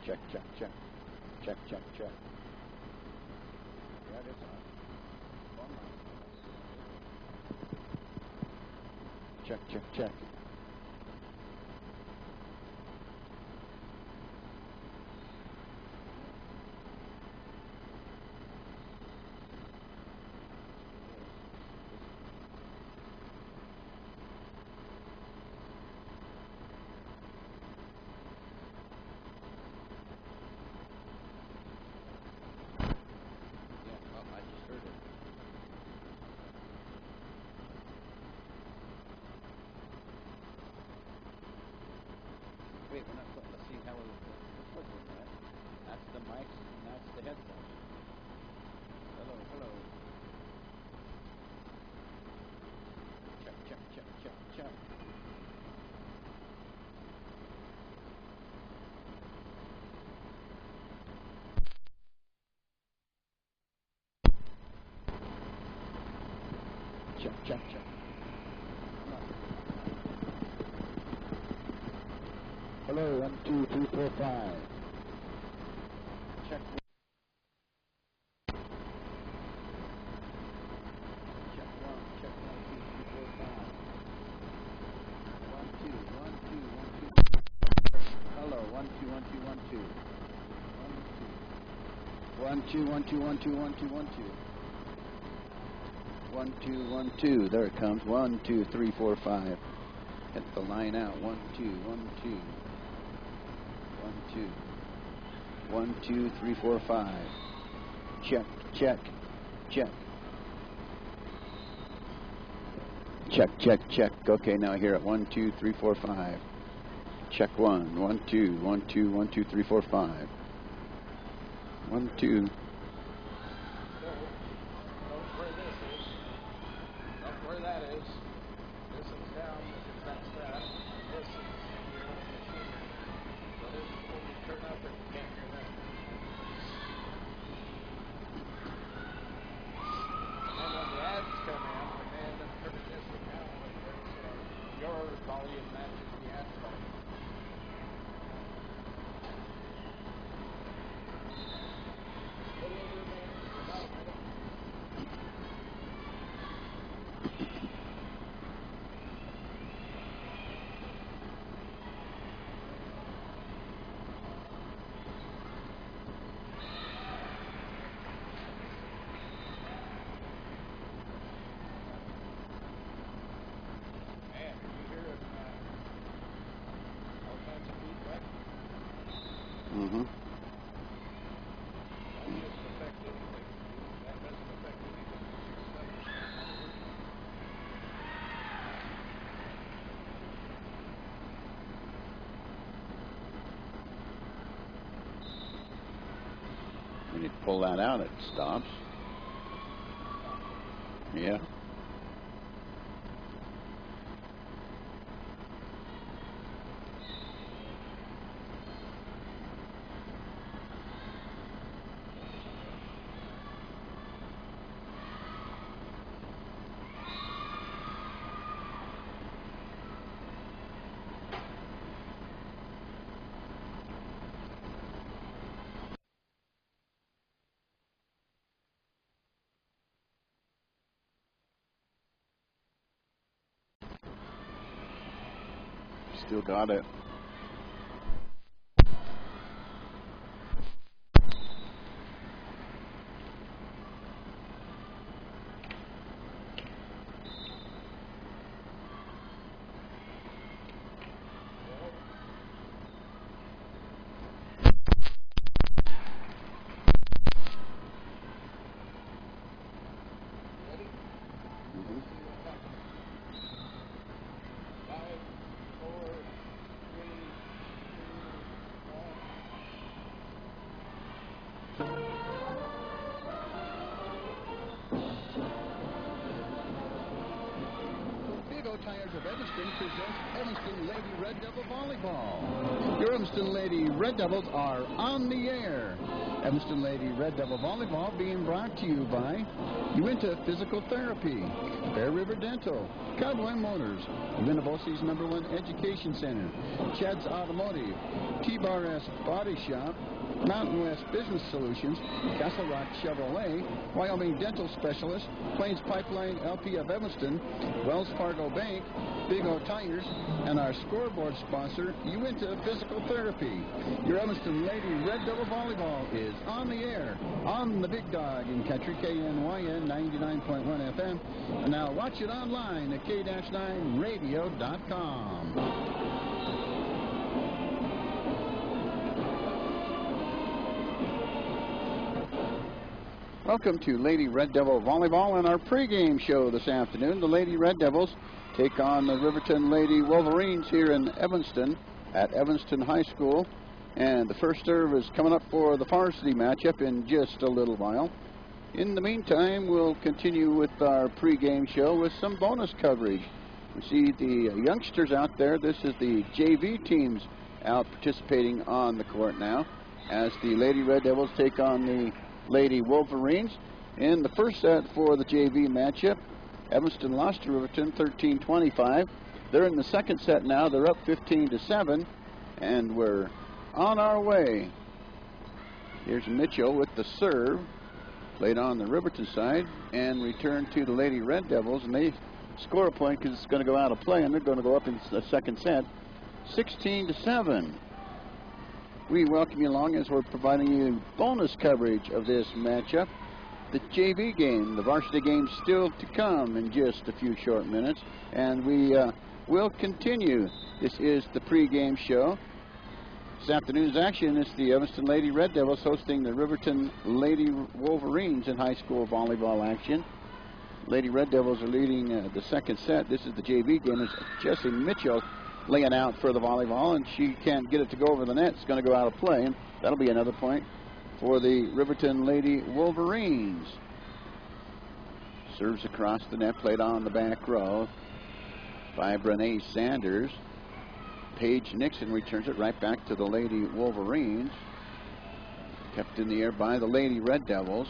Check, check, check. Check, check, check. Yeah, it is on. Check, check, check. Wait, we're not, let's see how we're working that. That's the mics and that's the headphones. Hello, hello. Check, check, check, check, check. Check, check, check. Hello, 1, 2, 3, 4, 5. Check. Check 1, check 1, 2, 3, 4, 5. 1, 2, 1, 2, 1, 2. Hello, 1, 2, 1, 2, 1, 2. 1, 2, 1, 2, 1, 2, 1, 2, 1, 2. 1, 2, 1, 2. There it comes. 1, 2, 3, 4, 5. Hit the line out. 1, 2, 1, 2. 1, 2. 1, 2, 3, 4, 5. Check, check, check. Check, check, check. Okay, now I hear it. 1, 2, 3, 4, 5. Check 1. 1, 2, 1, 2, 1, 2, 3, 4, 5. 1, 2. Where that is. This is down, that's that. This is your machine. So this is when you turn up and you can't hear that. And when the ads come in, we may end up turning this one down because your volume matches the ad volume. What will do, man? About a minute. Mm-hmm. That doesn't affect anything. That doesn't affect anything. When you pull that out, it stops. Yeah. Still got it. Tires of Evanston presents Evanston Lady Red Devil Volleyball. Your Evanston Lady Red Devils are on the air. Evanston Lady Red Devil Volleyball being brought to you by Uinta Physical Therapy, Bear River Dental, Cowboy Motors, Uinta-Bosse's #1 Education Center, Chad's Automotive, T-Bar S Body Shop, Mountain West Business Solutions, Castle Rock Chevrolet, Wyoming Dental Specialist, Plains Pipeline LP of Evanston, Wells Fargo Bank, Big O Tires, and our scoreboard sponsor, Uinta Physical Therapy. Your Evanston Lady Red Devil Volleyball is on the air, on the Big Dog in Country KNYN 99.1 FM, and now watch it online at k-9radio.com. Welcome to Lady Red Devil Volleyball and our pregame show this afternoon. The Lady Red Devils take on the Riverton Lady Wolverines here in Evanston at Evanston High School. And the first serve is coming up for the varsity matchup in just a little while. In the meantime, we'll continue with our pregame show with some bonus coverage. We see the youngsters out there. This is the JV teams out participating on the court now as the Lady Red Devils take on the Lady Wolverines. In the first set for the JV matchup, Evanston lost to Riverton 13-25. They're in the second set now. They're up 15-7, and we're on our way. Here's Mitchell with the serve, played on the Riverton side, and returned to the Lady Red Devils, and they score a point because it's going to go out of play, and they're going to go up in the second set, 16-7. We welcome you along as we're providing you bonus coverage of this matchup. The JV game, the varsity game, still to come in just a few short minutes, and we will continue. This is the pregame show. This afternoon's action is the Evanston Lady Red Devils hosting the Riverton Lady Wolverines in high school volleyball action. Lady Red Devils are leading the second set. This is the JV game. It's Jessie Mitchell laying out for the volleyball, and she can't get it to go over the net. It's going to go out of play, and that'll be another point for the Riverton Lady Wolverines. Serves across the net, played on the back row by Brene Sanders. Paige Nixon returns it right back to the Lady Wolverines. Kept in the air by the Lady Red Devils.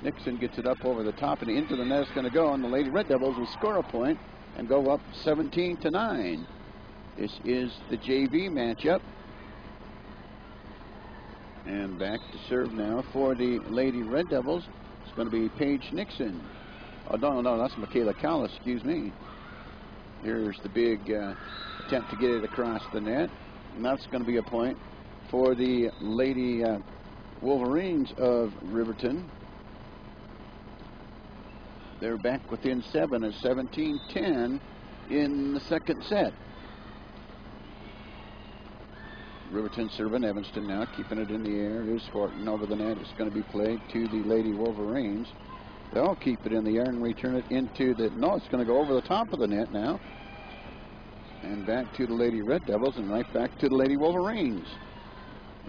Nixon gets it up over the top and into the net. It's going to go, and the Lady Red Devils will score a point and go up 17-9. This is the JV matchup. And back to serve now for the Lady Red Devils. It's going to be Paige Nixon. Oh, no, that's Michaela Callis, excuse me. Here's the big attempt to get it across the net. And that's going to be a point for the Lady Wolverines of Riverton. They're back within 7 at 17-10 in the second set. Riverton serving Evanston now, keeping it in the air. It is Horton over the net. It's going to be played to the Lady Wolverines. They'll keep it in the air and return it into the... No, it's going to go over the top of the net now. And back to the Lady Red Devils and right back to the Lady Wolverines.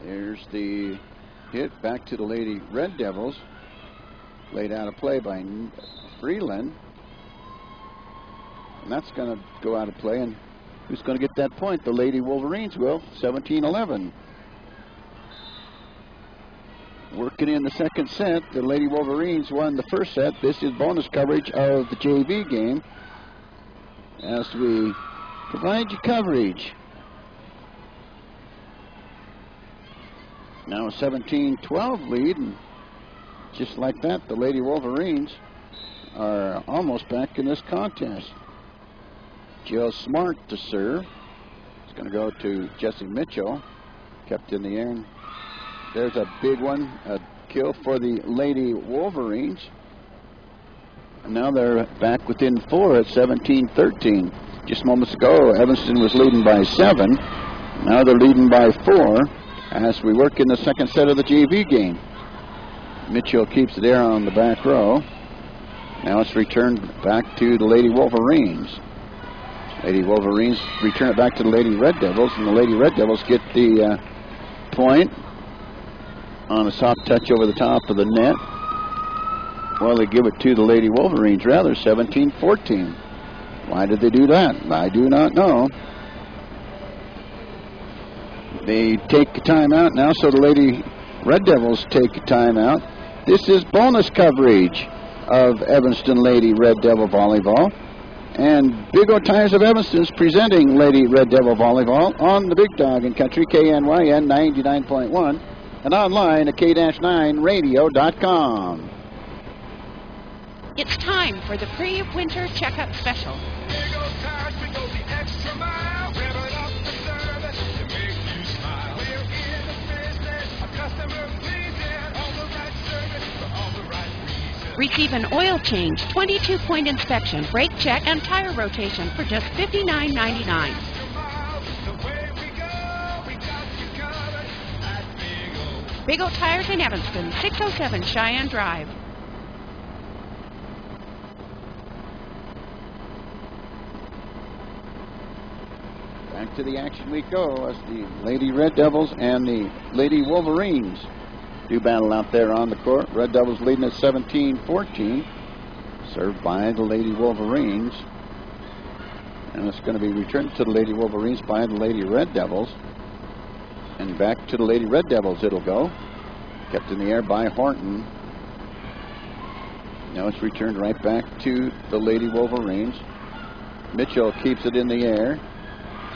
There's the hit back to the Lady Red Devils. Laid out of play by Freeland. And that's going to go out of play. And who's going to get that point? The Lady Wolverines will. 17-11. Working in the second set. The Lady Wolverines won the first set. This is bonus coverage of the JV game as we provide you coverage. Now a 17-12 lead, and just like that, the Lady Wolverines are almost back in this contest. Jill Smart to serve. It's going to go to Jessie Mitchell. Kept in the air. And there's a big one, a kill for the Lady Wolverines. And now they're back within 4 at 17-13. Just moments ago, Evanston was leading by 7. Now they're leading by 4 as we work in the second set of the JV game. Mitchell keeps it there on the back row. Now it's returned back to the Lady Wolverines. Lady Wolverines return it back to the Lady Red Devils, and the Lady Red Devils get the point on a soft touch over the top of the net. Well, they give it to the Lady Wolverines, rather, 17-14. Why did they do that? I do not know. They take a timeout now, so the Lady Red Devils take a timeout. This is bonus coverage of Evanston Lady Red Devil Volleyball. And Big O Tires of Evanston is presenting Lady Red Devil Volleyball on the Big Dog in Country, KNYN 99.1, and online at k-9radio.com. It's time for the pre-winter checkup special. Big O Tires, we go the extra mile. Rev it up the service to make you smile. We're in the business, a customer pleasing. All the right service for all the right reasons. Receive an oil change, 22-point inspection, brake check, and tire rotation for just $59.99. Extra mile, the way we go, we got you covered at Big O. Big O Tires in Evanston, 607 Cheyenne Drive. Back to the action we go as the Lady Red Devils and the Lady Wolverines do battle out there on the court. Red Devils leading at 17-14. Served by the Lady Wolverines. And it's going to be returned to the Lady Wolverines by the Lady Red Devils. And back to the Lady Red Devils it'll go. Kept in the air by Horton. Now it's returned right back to the Lady Wolverines. Mitchell keeps it in the air.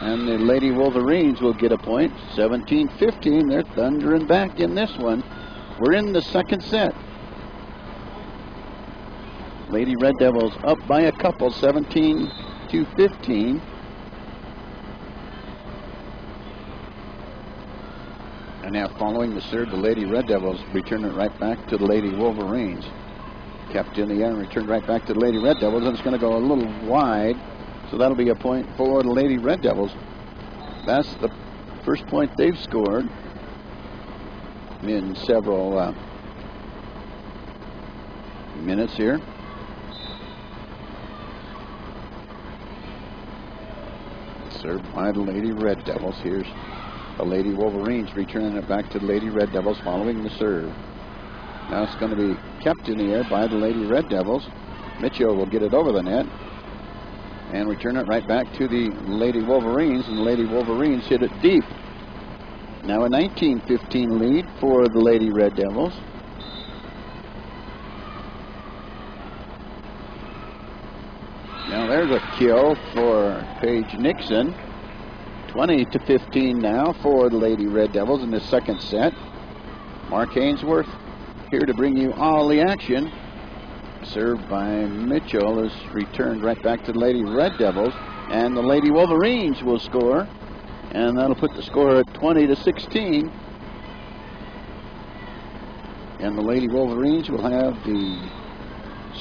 And the Lady Wolverines will get a point. 17-15. They're thundering back in this one. We're in the second set. Lady Red Devils up by a couple, 17-15. And now following the serve, the Lady Red Devils return it right back to the Lady Wolverines. Kept in the air and returned right back to the Lady Red Devils. And it's going to go a little wide. So that'll be a point for the Lady Red Devils. That's the first point they've scored in several minutes here. Served by the Lady Red Devils. Here's the Lady Wolverines returning it back to the Lady Red Devils following the serve. Now it's going to be kept in the air by the Lady Red Devils. Mitchell will get it over the net and return it right back to the Lady Wolverines, and the Lady Wolverines hit it deep. Now a 19-15 lead for the Lady Red Devils. Now there's a kill for Paige Nixon. 20-15 now for the Lady Red Devils in the second set. Mark Ainsworth here to bring you all the action. Served by Mitchell is returned right back to the Lady Red Devils, and the Lady Wolverines will score, and that'll put the score at 20-16. And the Lady Wolverines will have the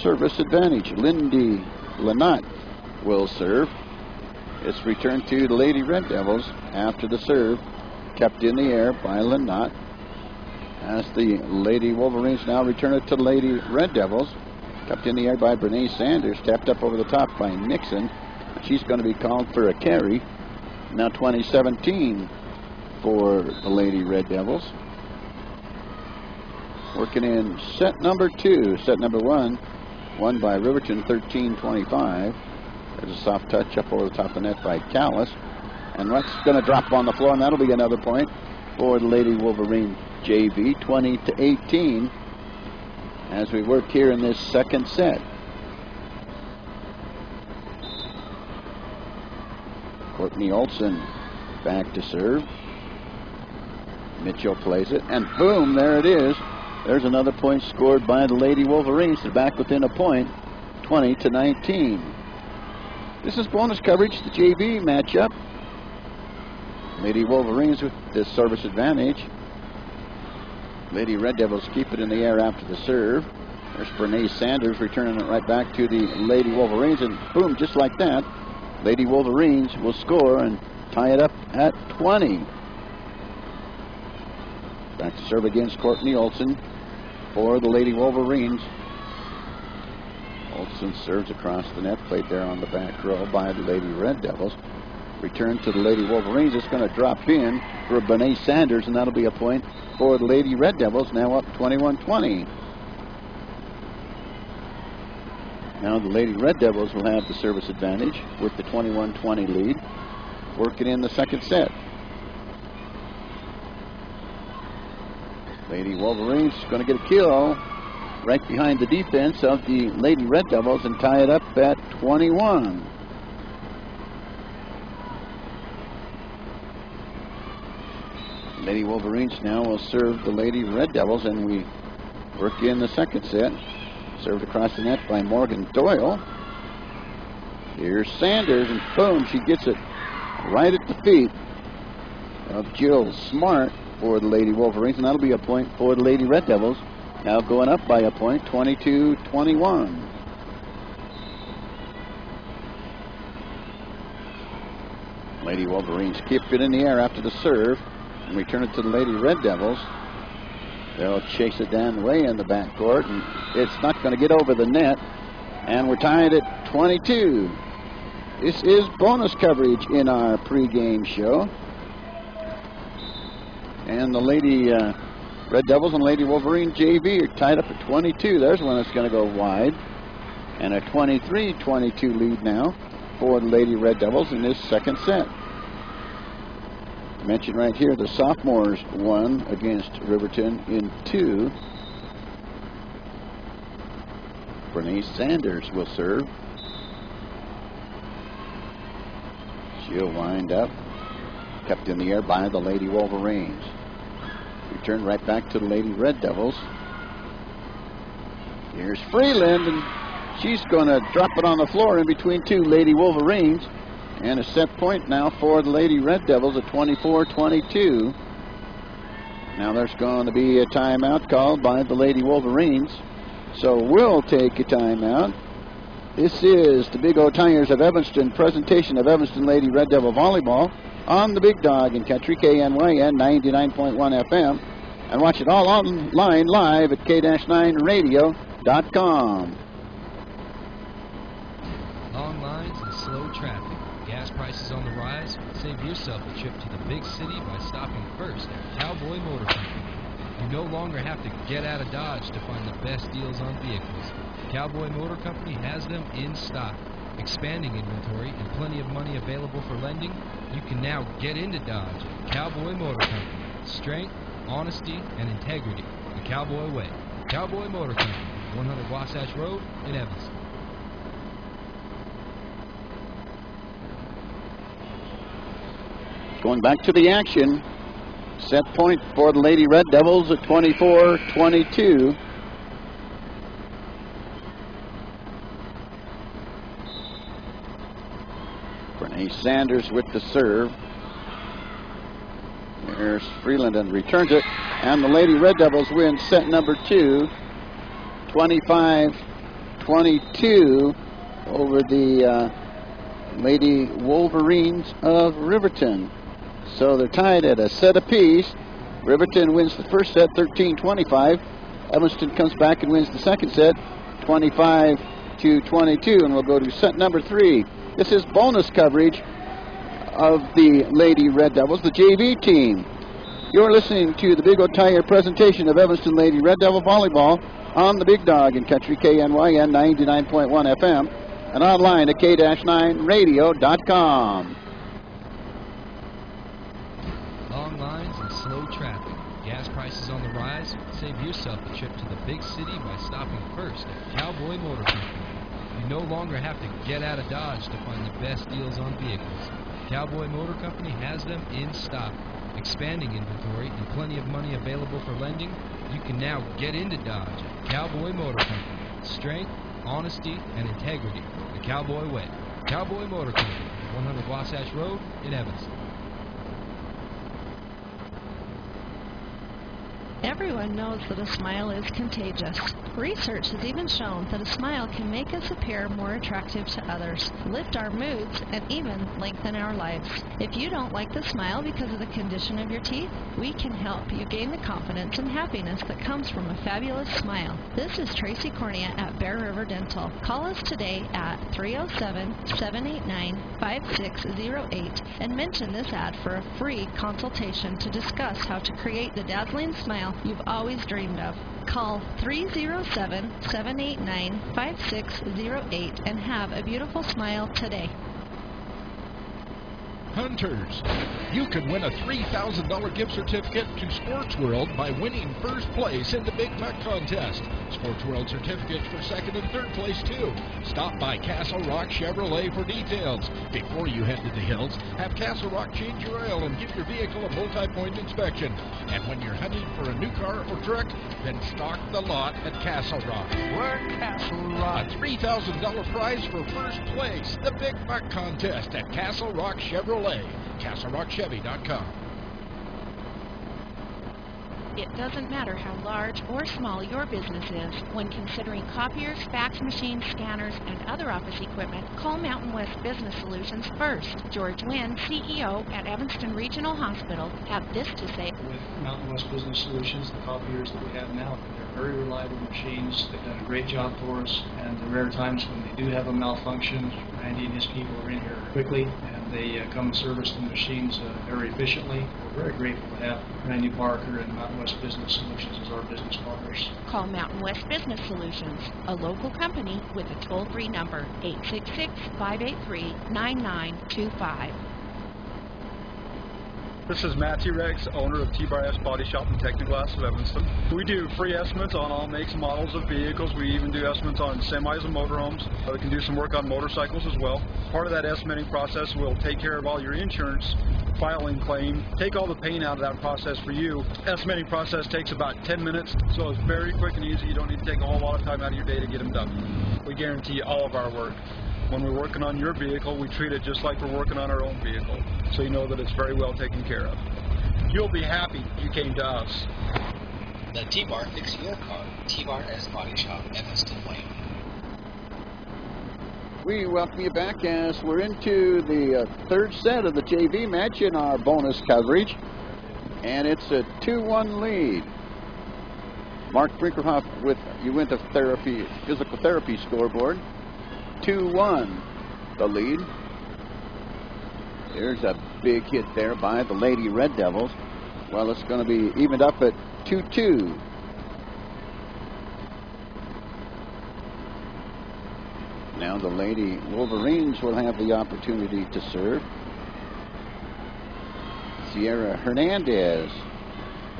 service advantage. Lindy Lynott will serve. It's returned to the Lady Red Devils after the serve, kept in the air by Lynott. As the Lady Wolverines now return it to the Lady Red Devils. Kept in the air by Bernice Sanders, tapped up over the top by Nixon. She's going to be called for a carry. Now 20-17 for the Lady Red Devils. Working in set number two. Set number one, won by Riverton 13-25. There's a soft touch up over the top of the net by Callis. And that's going to drop on the floor, and that'll be another point for the Lady Wolverine JV, 20-18. As we work here in this second set. Courtney Olson back to serve. Mitchell plays it, and boom, there it is. There's another point scored by the Lady Wolverines. They're back within a point, 20-19. This is bonus coverage, the JV matchup. Lady Wolverines with the service advantage. Lady Red Devils keep it in the air after the serve. There's Bernice Sanders returning it right back to the Lady Wolverines, and boom, just like that, Lady Wolverines will score and tie it up at 20. Back to serve against Courtney Olson for the Lady Wolverines. Olson serves across the net, played there on the back row by the Lady Red Devils. Return to the Lady Wolverines. It's going to drop in for Bernice Sanders, and that'll be a point for the Lady Red Devils, now up 21-20. Now the Lady Red Devils will have the service advantage with the 21-20 lead. Working in the second set. Lady Wolverines going to get a kill right behind the defense of the Lady Red Devils and tie it up at 21. Lady Wolverines now will serve the Lady Red Devils, and we work in the second set. Served across the net by Morgan Doyle. Here's Sanders, and boom, she gets it right at the feet of Jill Smart for the Lady Wolverines, and that'll be a point for the Lady Red Devils. Now going up by a point, 22-21. Lady Wolverines keep it in the air after the serve and return it to the Lady Red Devils. They'll chase it down the way in the backcourt, and it's not going to get over the net. And we're tied at 22. This is bonus coverage in our pregame show. And the Lady Red Devils and Lady Wolverine JV are tied up at 22. There's one that's going to go wide. And a 23-22 lead now for the Lady Red Devils in this second set. Mentioned right here, the sophomores won against Riverton in 2. Bernice Sanders will serve. She'll wind up. Kept in the air by the Lady Wolverines. Returned right back to the Lady Red Devils. Here's Freeland, and she's going to drop it on the floor in between two Lady Wolverines. And a set point now for the Lady Red Devils at 24-22. Now there's going to be a timeout called by the Lady Wolverines. So we'll take a timeout. This is the Big O Tires of Evanston presentation of Evanston Lady Red Devil Volleyball on the Big Dog in Country KNYN 99.1 FM. And watch it all online live at k-9radio.com. Long lines and slow traffic. Gas prices on the rise? Save yourself a trip to the big city by stopping first at Cowboy Motor Company. You no longer have to get out of Dodge to find the best deals on vehicles. Cowboy Motor Company has them in stock. Expanding inventory and plenty of money available for lending, you can now get into Dodge at Cowboy Motor Company. Strength, honesty, and integrity. The Cowboy way. Cowboy Motor Company, 100 Wasatch Road in Evanston. Going back to the action. Set point for the Lady Red Devils at 24-22. Bernice Sanders with the serve. There's Freeland and returns it. And the Lady Red Devils win set number 2, 25-22 over the Lady Wolverines of Riverton. So they're tied at a set apiece. Riverton wins the first set, 13-25. Evanston comes back and wins the second set, 25-22. And we'll go to set number 3. This is bonus coverage of the Lady Red Devils, the JV team. You're listening to the Big O Tire presentation of Evanston Lady Red Devil Volleyball on the Big Dog in Country KNYN 99.1 FM and online at k-9radio.com. Long lines and slow traffic. Gas prices on the rise? Save yourself a trip to the big city by stopping first at Cowboy Motor Company. You no longer have to get out of Dodge to find the best deals on vehicles. Cowboy Motor Company has them in stock. Expanding inventory and plenty of money available for lending, you can now get into Dodge at Cowboy Motor Company. Strength, honesty, and integrity. The Cowboy way. Cowboy Motor Company, 100 Wasatch Road in Evanston. Everyone knows that a smile is contagious. Research has even shown that a smile can make us appear more attractive to others, lift our moods, and even lengthen our lives. If you don't like the smile because of the condition of your teeth, we can help you gain the confidence and happiness that comes from a fabulous smile. This is Tracy Cornea at Bear River Dental. Call us today at 307-789-5608 and mention this ad for a free consultation to discuss how to create the dazzling smile you've always dreamed of. Call 307-789-5608 and have a beautiful smile today. Hunters. You could win a $3,000 gift certificate to Sports World by winning first place in the Big Buck contest. Sports World certificates for second and third place too. Stop by Castle Rock Chevrolet for details. Before you head to the hills, have Castle Rock change your oil and give your vehicle a multi-point inspection. And when you're hunting for a new car or truck, then stock the lot at Castle Rock. We're Castle Rock. A $3,000 prize for first place. The Big Buck contest at Castle Rock Chevrolet. CastleRockChevy.com. It doesn't matter how large or small your business is. When considering copiers, fax machines, scanners, and other office equipment, call Mountain West Business Solutions first. George Wynn, CEO at Evanston Regional Hospital, had this to say. With Mountain West Business Solutions, the copiers that we have now, they're very reliable machines. They've done a great job for us, and the rare times when they do have a malfunction, Randy and his people are in here quickly, and they come and service the machines very efficiently. We're very grateful to have Randy Parker and Mountain West Business Solutions as our business partners. Call Mountain West Business Solutions, a local company with a toll-free number, 866-583-9925. This is Matt T-Rex, owner of T-Bar S Body Shop and Technoglass of Evanston. We do free estimates on all makes and models of vehicles. We even do estimates on semis and motorhomes. We can do some work on motorcycles as well. Part of that estimating process will take care of all your insurance, filing claim, take all the pain out of that process for you. Estimating process takes about 10 minutes, so it's very quick and easy. You don't need to take a whole lot of time out of your day to get them done. We guarantee all of our work. When we're working on your vehicle, we treat it just like we're working on our own vehicle, so you know that it's very well taken care of. You'll be happy you came to us. The T-Bar Fix Your Car, T-Bar S Body Shop, Evanston, Wyoming. We welcome you back as we're into the third set of the JV match in our bonus coverage, and it's a 2-1 lead. Mark Brinkerhoff with Uinta Therapy, Physical Therapy scoreboard. 2-1, the lead. There's a big hit there by the Lady Red Devils. Well, it's going to be evened up at 2-2. Now the Lady Wolverines will have the opportunity to serve. Sierra Hernandez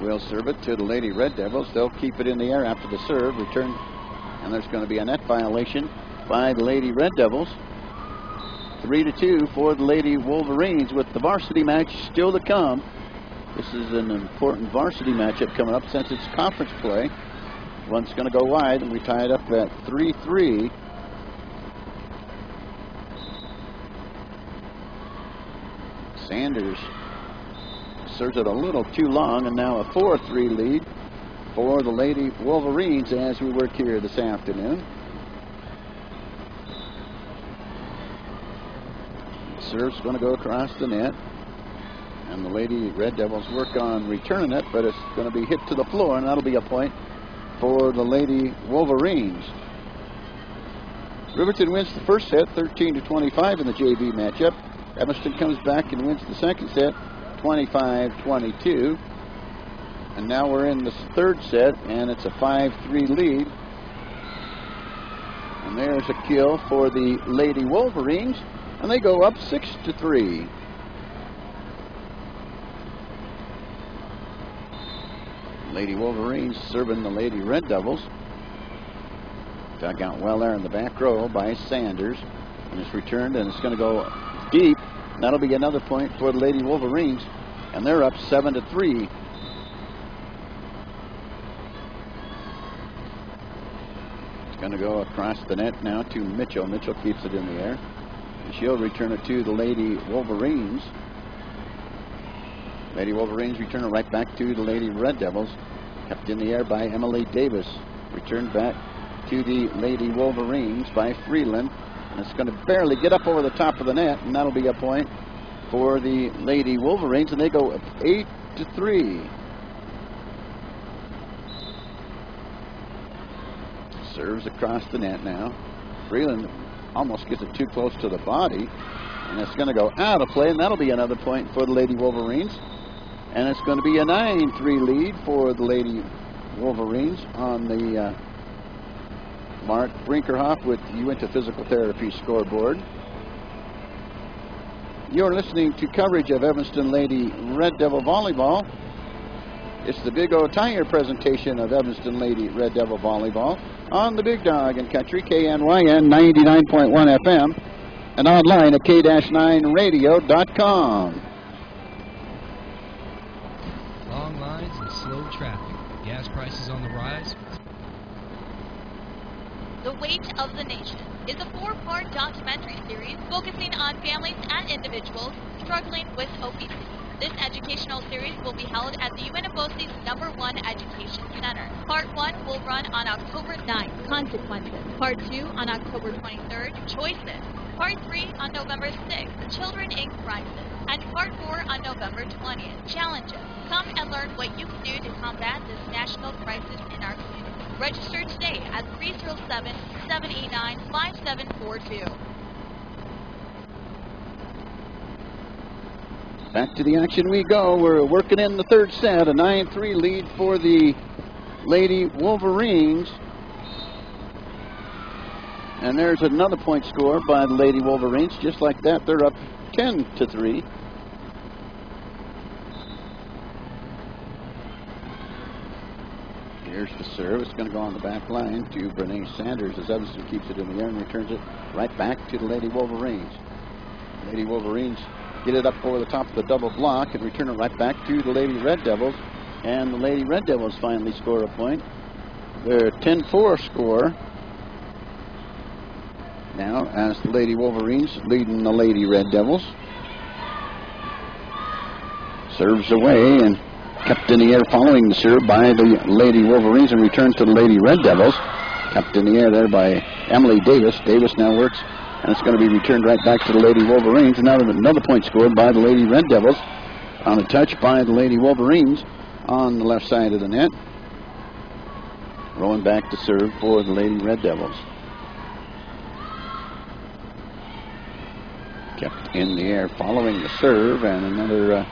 will serve it to the Lady Red Devils. They'll keep it in the air after the serve, return, and there's going to be a net violation by the Lady Red Devils. 3-2 for the Lady Wolverines, with the varsity match still to come. This is an important varsity matchup coming up since it's conference play. One's going to go wide, and we tie it up at 3-3. Sanders serves it a little too long, and now a 4-3 lead for the Lady Wolverines as we work here this afternoon. Serve's going to go across the net, and the Lady Red Devils work on returning it, but it's going to be hit to the floor, and that'll be a point for the Lady Wolverines. Riverton wins the first set 13-25 in the JV matchup. Evanston comes back and wins the second set 25-22, and now we're in the third set, and it's a 5-3 lead. And there's a kill for the Lady Wolverines, and they go up 6-3. Lady Wolverines serving the Lady Red Devils. Dug out well there in the back row by Sanders, and it's returned, and it's going to go deep. That'll be another point for the Lady Wolverines, and they're up 7-3. It's going to go across the net now to Mitchell. Mitchell keeps it in the air. She'll return it to the Lady Wolverines. Lady Wolverines return it right back to the Lady Red Devils. Kept in the air by Emily Davis. Returned back to the Lady Wolverines by Freeland. And it's going to barely get up over the top of the net, and that'll be a point for the Lady Wolverines, and they go up 8-3. Serves across the net now. Freeland almost gets it too close to the body, and it's going to go out of play, and that'll be another point for the Lady Wolverines. And it's going to be a 9-3 lead for the Lady Wolverines on the Mark Brinkerhoff with Uinta Physical Therapy scoreboard. You're listening to coverage of Evanston Lady Red Devil Volleyball. It's the Big O Tire presentation of Evanston Lady Red Devil Volleyball on the Big Dog in Country, KNYN 99.1 FM, and online at k-9radio.com. Long lines and slow traffic. Gas prices on the rise. The Weight of the Nation is a 4-part documentary series focusing on families and individuals struggling with obesity. This educational series will be held at the UNFOC's #1 Education Center. Part 1 will run on October 9th, Consequences. Part 2 on October 23rd, Choices. Part 3 on November 6th, Children in Crisis. And Part 4 on November 20th, Challenges. Come and learn what you can do to combat this national crisis in our community. Register today at 307-789-5742. Back to the action we go. We're working in the third set, a 9-3 lead for the Lady Wolverines. And there's another point score by the Lady Wolverines. Just like that, they're up 10-3. Here's the serve. It's going to go on the back line to Brene Sanders as Evanston keeps it in the air and returns it right back to the Lady Wolverines. Lady Wolverines get it up over the top of the double block and return it right back to the Lady Red Devils. And the Lady Red Devils finally score a point. Their 10-4 score now as the Lady Wolverines leading the Lady Red Devils. Serves away and kept in the air following the serve by the Lady Wolverines and returned to the Lady Red Devils. Kept in the air there by Emily Davis. Davis now works, and it's going to be returned right back to the Lady Wolverines. And now another point scored by the Lady Red Devils on a touch by the Lady Wolverines on the left side of the net. Rolling back to serve for the Lady Red Devils. Kept in the air following the serve, and another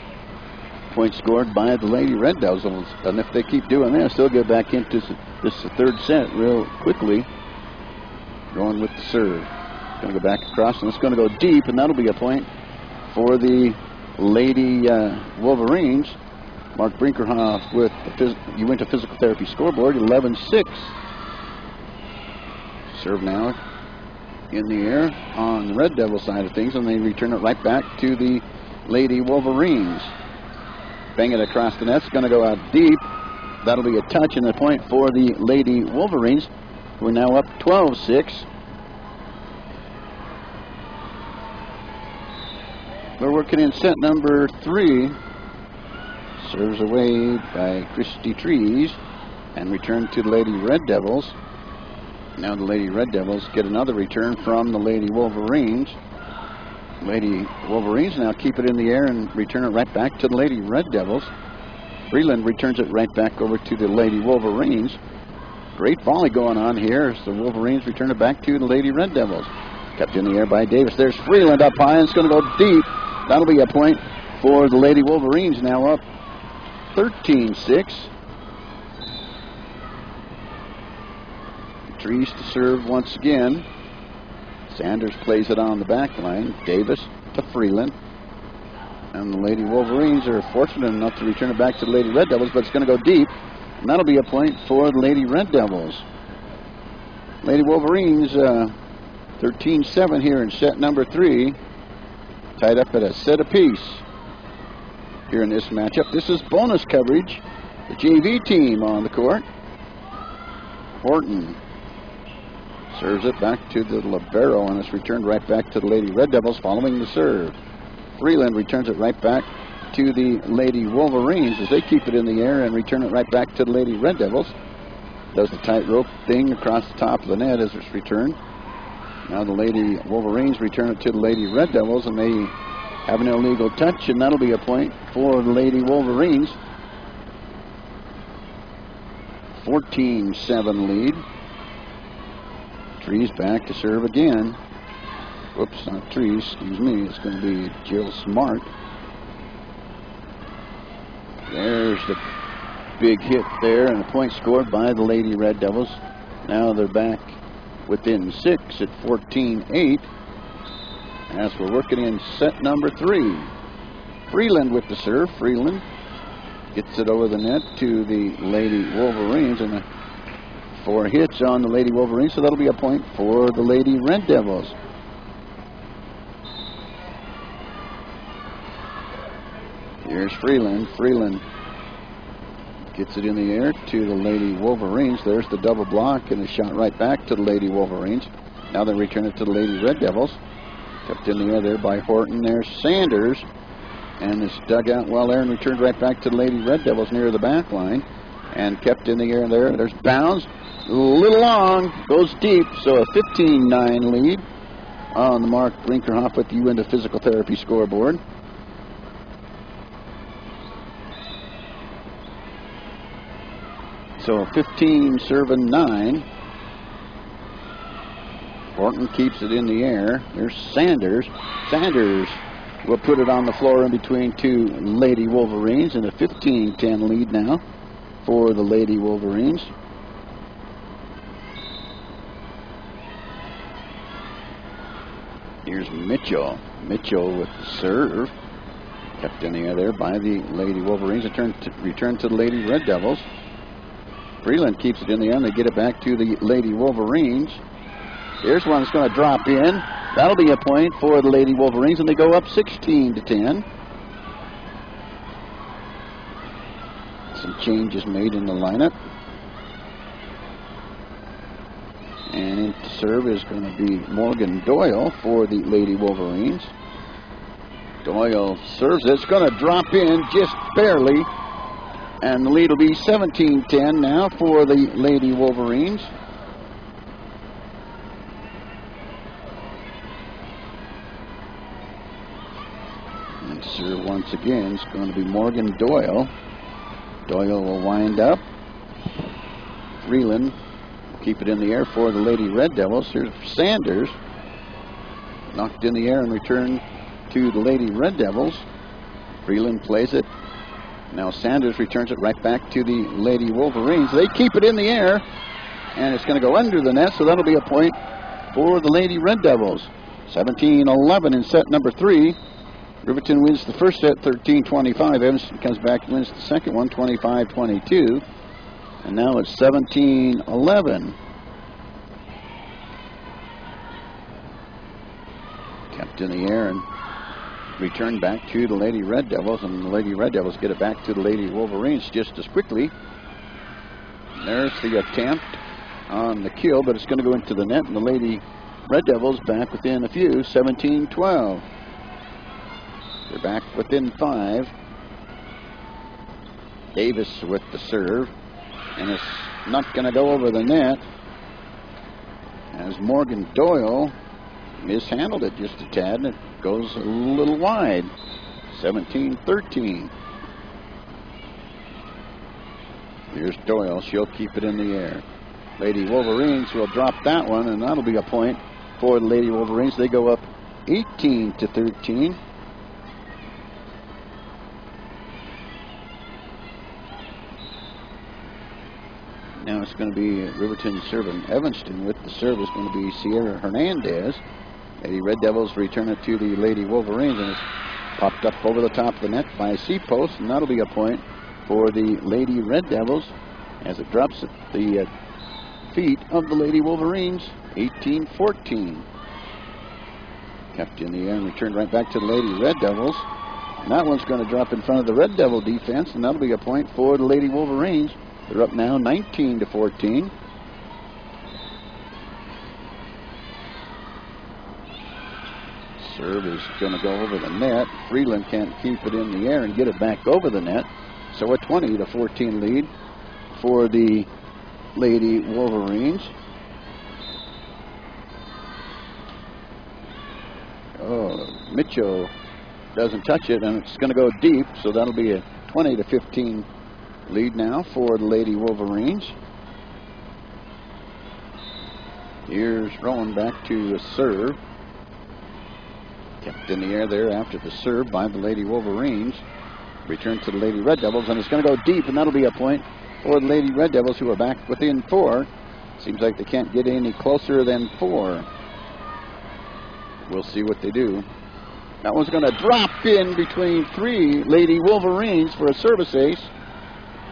point scored by the Lady Red Devils. And if they keep doing this, they'll get back into this third set real quickly. Going with the serve. Going to go back across, and it's going to go deep, and that'll be a point for the Lady Wolverines. Mark Brinkerhoff with the Uinta Physical Therapy scoreboard, 11-6. Serve now in the air on the Red Devil side of things, and they return it right back to the Lady Wolverines. Bang it across the net. It's going to go out deep. That'll be a touch and a point for the Lady Wolverines. We're now up 12-6. We're working in set number 3. Serves away by Christy Trees and returned to the Lady Red Devils. Now the Lady Red Devils get another return from the Lady Wolverines. Lady Wolverines now keep it in the air and return it right back to the Lady Red Devils. Freeland returns it right back over to the Lady Wolverines. Great volley going on here as the Wolverines return it back to the Lady Red Devils. Kept in the air by Davis. There's Freeland up high, and it's going to go deep. That'll be a point for the Lady Wolverines, now up 13-6. Trees to serve once again. Sanders plays it on the back line. Davis to Freeland. And the Lady Wolverines are fortunate enough to return it back to the Lady Red Devils, but it's going to go deep. And that'll be a point for the Lady Red Devils. Lady Wolverines 13-7 here in set number 3. Tied up at a set apiece here in this matchup. This is bonus coverage. The JV team on the court. Horton serves it back to the libero, and it's returned right back to the Lady Red Devils following the serve. Freeland returns it right back to the Lady Wolverines as they keep it in the air and return it right back to the Lady Red Devils. Does the tightrope thing across the top of the net as it's returned. Now the Lady Wolverines return it to the Lady Red Devils, and they have an illegal touch, and that'll be a point for the Lady Wolverines. 14-7 lead. Trees back to serve again. Whoops, not Trees, excuse me. It's going to be Jill Smart. There's the big hit there, and a point scored by the Lady Red Devils. Now they're back within 6 at 14-8. as we're working in set number 3. Freeland with the serve. Freeland gets it over the net to the Lady Wolverines, and 4 hits on the Lady Wolverines, so that'll be a point for the Lady Red Devils. Here's Freeland. Freeland gets it in the air to the Lady Wolverines. There's the double block and a shot right back to the Lady Wolverines. Now they return it to the Lady Red Devils. Kept in the air there by Horton. There's Sanders. And it's dug out well there and returned right back to the Lady Red Devils near the back line. And kept in the air there. There's Bounds. A little long. Goes deep. So a 15-9 lead on the Mark Brinkerhoff with you into physical therapy scoreboard. So 15 serving 9. Horton keeps it in the air. There's Sanders. Sanders will put it on the floor in between 2 Lady Wolverines, and a 15-10 lead now for the Lady Wolverines. Here's Mitchell. Mitchell with the serve. Kept in the air there by the Lady Wolverines. Return to the Lady Red Devils. Freeland keeps it in the air, and they get it back to the Lady Wolverines. Here's one that's going to drop in. That'll be a point for the Lady Wolverines, and they go up 16-10. Some changes made in the lineup. And into serve is going to be Morgan Doyle for the Lady Wolverines. Doyle serves. It's going to drop in just barely. And the lead will be 17-10 now for the Lady Wolverines. And serve once again is going to be Morgan Doyle. Doyle will wind up. Freeland will keep it in the air for the Lady Red Devils. Here's Sanders. Knocked in the air and returned to the Lady Red Devils. Freeland plays it. Now Sanders returns it right back to the Lady Wolverines. They keep it in the air, and it's going to go under the net, so that'll be a point for the Lady Red Devils. 17-11 in set number 3. Riverton wins the first set 13-25. Evanston comes back and wins the second one 25-22. And now it's 17-11. Kept in the air and returned back to the Lady Red Devils, and the Lady Red Devils get it back to the Lady Wolverines just as quickly. There's the attempt on the kill, but it's going to go into the net, and the Lady Red Devils back within a few, 17-12. They're back within 5. Davis with the serve, and it's not going to go over the net as Morgan Doyle mishandled it just a tad, and it goes a little wide. 17-13. Here's Doyle. She'll keep it in the air. Lady Wolverines will drop that one, and that'll be a point for the Lady Wolverines. They go up 18-13. Now it's going to be Riverton serving Evanston. With the serve is going to be Sierra Hernandez. Lady Red Devils return it to the Lady Wolverines, and it's popped up over the top of the net by a C-post, and that'll be a point for the Lady Red Devils as it drops at the feet of the Lady Wolverines. 18-14. Kept in the air and returned right back to the Lady Red Devils. And that one's going to drop in front of the Red Devil defense, and that'll be a point for the Lady Wolverines. They're up now 19-14. Serve is going to go over the net. Freeland can't keep it in the air and get it back over the net. So a 20-14 lead for the Lady Wolverines. Oh, Mitchell doesn't touch it, and it's going to go deep, so that'll be a 20-15 lead now for the Lady Wolverines. Here's Rowan back to a serve. Kept in the air there after the serve by the Lady Wolverines. Return to the Lady Red Devils, and it's going to go deep, and that'll be a point for the Lady Red Devils, who are back within 4. Seems like they can't get any closer than 4. We'll see what they do. That one's going to drop in between 3 Lady Wolverines for a service ace.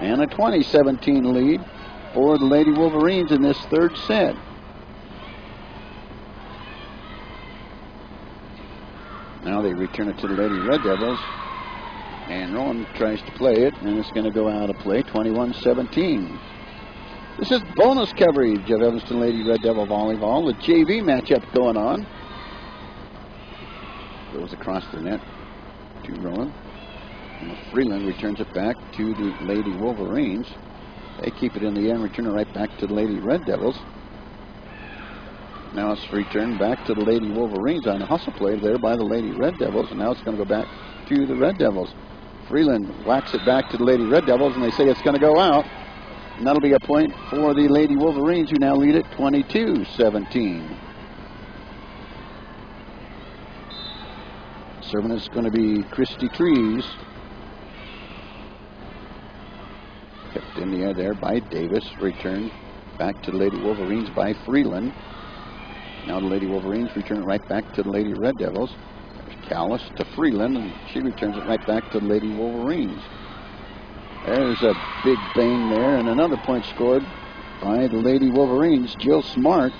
And a 20-17 lead for the Lady Wolverines in this third set. Now they return it to the Lady Red Devils. And Rowan tries to play it, and it's going to go out of play, 21-17. This is bonus coverage of Evanston Lady Red Devil Volleyball. The JV matchup going on. Goes across the net to Rowan. And Freeland returns it back to the Lady Wolverines. They keep it in the air and return it right back to the Lady Red Devils. Now it's returned back to the Lady Wolverines on a hustle play there by the Lady Red Devils. And now it's going to go back to the Red Devils. Freeland whacks it back to the Lady Red Devils, and they say it's going to go out. And that'll be a point for the Lady Wolverines, who now lead it 22-17. Serving is going to be Christy Trees. Kept in the air there by Davis. Returned back to the Lady Wolverines by Freeland. Now the Lady Wolverines return it right back to the Lady Red Devils. There's Callis to Freeland, and she returns it right back to the Lady Wolverines. There's a big bang there, and another point scored by the Lady Wolverines. Jill Smart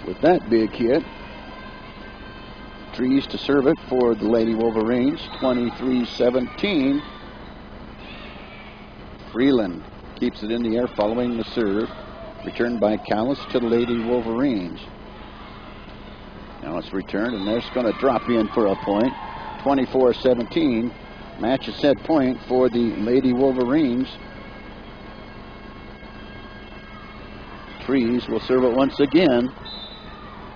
with that big hit. Trees to serve it for the Lady Wolverines, 23-17. Freeland keeps it in the air following the serve. Returned by Callis to the Lady Wolverines. Now it's returned, and there's going to drop in for a point, 24-17. Match is set point for the Lady Wolverines. Trees will serve it once again.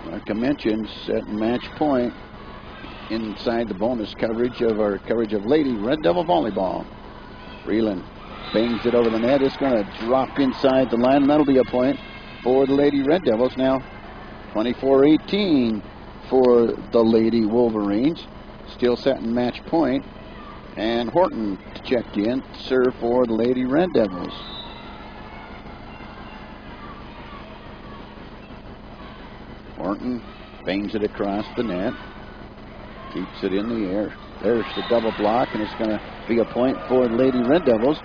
Like I mentioned, set match point inside the bonus coverage of our coverage of Lady Red Devil Volleyball. Freeland bangs it over the net. It's going to drop inside the line, and that'll be a point for the Lady Red Devils. Now 24-18 for the Lady Wolverines. Still setting match point. And Horton to check in, serve for the Lady Red Devils. Horton bangs it across the net. Keeps it in the air. There's the double block, and it's going to be a point for the Lady Red Devils.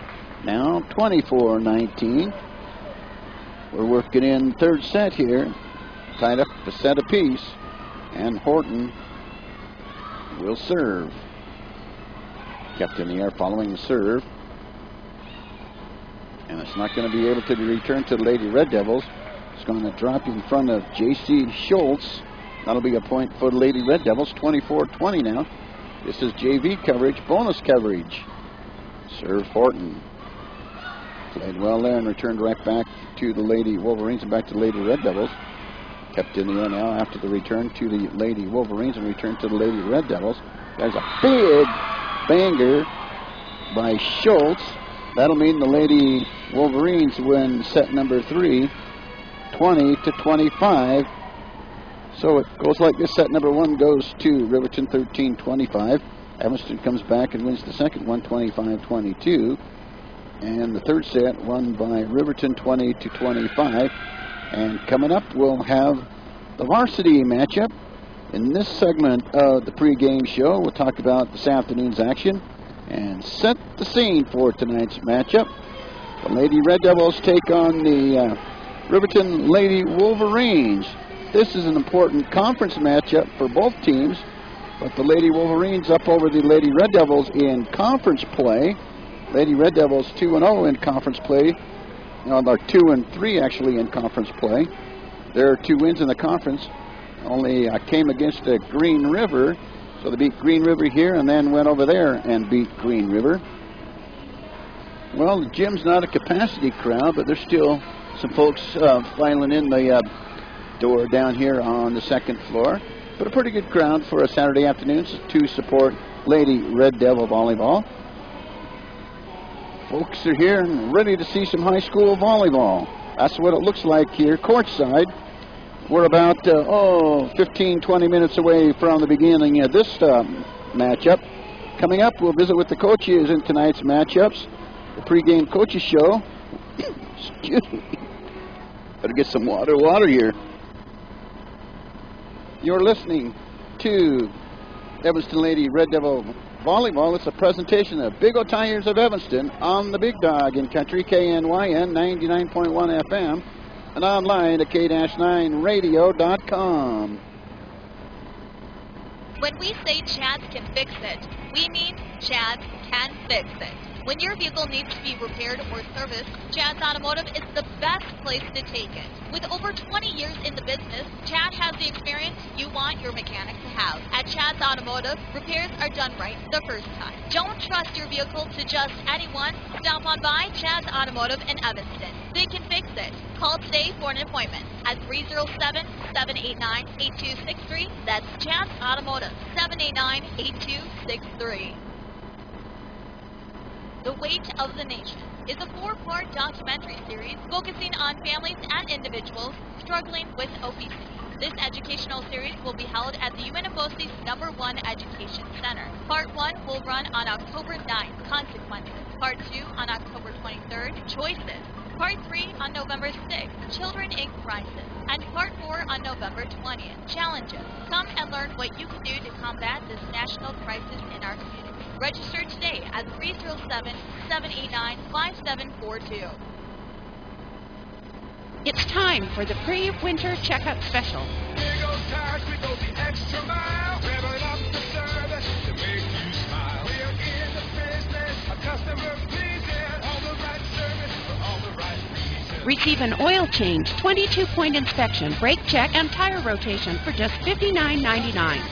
Now 24-19. We're working in third set here. Tied up a set apiece. And Horton will serve. Kept in the air following the serve. And it's not going to be able to be returned to the Lady Red Devils. It's going to drop in front of J.C. Schultz. That'll be a point for the Lady Red Devils, 24-20 now. This is JV coverage, bonus coverage. Serve Horton. Played well there and returned right back to the Lady Wolverines and back to the Lady Red Devils. Kept in the air now after the return to the Lady Wolverines and return to the Lady Red Devils. There's a big banger by Schultz. That'll mean the Lady Wolverines win set number 3, 20-25. So it goes like this. Set number 1 goes to Riverton, 13-25. Evanston comes back and wins the second one, 25-22. And the third set won by Riverton, 20-25. And coming up, we'll have the varsity matchup. In this segment of the pregame show, we'll talk about this afternoon's action and set the scene for tonight's matchup. The Lady Red Devils take on the Riverton Lady Wolverines. This is an important conference matchup for both teams, but the Lady Wolverines up over the Lady Red Devils in conference play. Lady Red Devils 2-0 in conference play. They're 2-3 actually in conference play. There are 2 wins in the conference. Only came against Green River, so they beat Green River here and then went over there and beat Green River. Well, the gym's not a capacity crowd, but there's still some folks filing in the door down here on the second floor. But a pretty good crowd for a Saturday afternoon to support Lady Red Devil Volleyball. Folks are here and ready to see some high school volleyball. That's what it looks like here courtside. We're about 15-20 minutes away from the beginning of this matchup. Coming up, we'll visit with the coaches in tonight's matchups. The pregame coaches show. Excuse me. Better get some water here. You're listening to Evanston Lady Red Devil Volleyball. It's a presentation of Big O Tires of Evanston on the Big Dog in Country, KNYN 99.1 FM, and online at k-9radio.com. When we say Chads can fix it, we mean Chads can fix it. When your vehicle needs to be repaired or serviced, Chad's Automotive is the best place to take it. With over 20 years in the business, Chad has the experience you want your mechanic to have. At Chad's Automotive, repairs are done right the first time. Don't trust your vehicle to just anyone. Stop on by Chad's Automotive in Evanston. They can fix it. Call today for an appointment at 307-789-8263. That's Chad's Automotive, 789-8263. The Weight of the Nation is a 4-part documentary series focusing on families and individuals struggling with obesity. This educational series will be held at the UNFOC's #1 Education Center. Part 1 will run on October 9th, Consequences. Part 2 on October 23rd, Choices. Part 3 on November 6th, Children in Crisis. And Part 4 on November 20th, Challenges. Come and learn what you can do to combat this national crisis in our community. Register today at 307-789-5742. It's time for the pre-winter checkup special. Big O Tires, we go the extra mile. Revving up the service to make you smile. We're in the business, a customer pleasing. All the right service for all the right reasons. Receive an oil change, 22-point inspection, brake check, and tire rotation for just $59.99.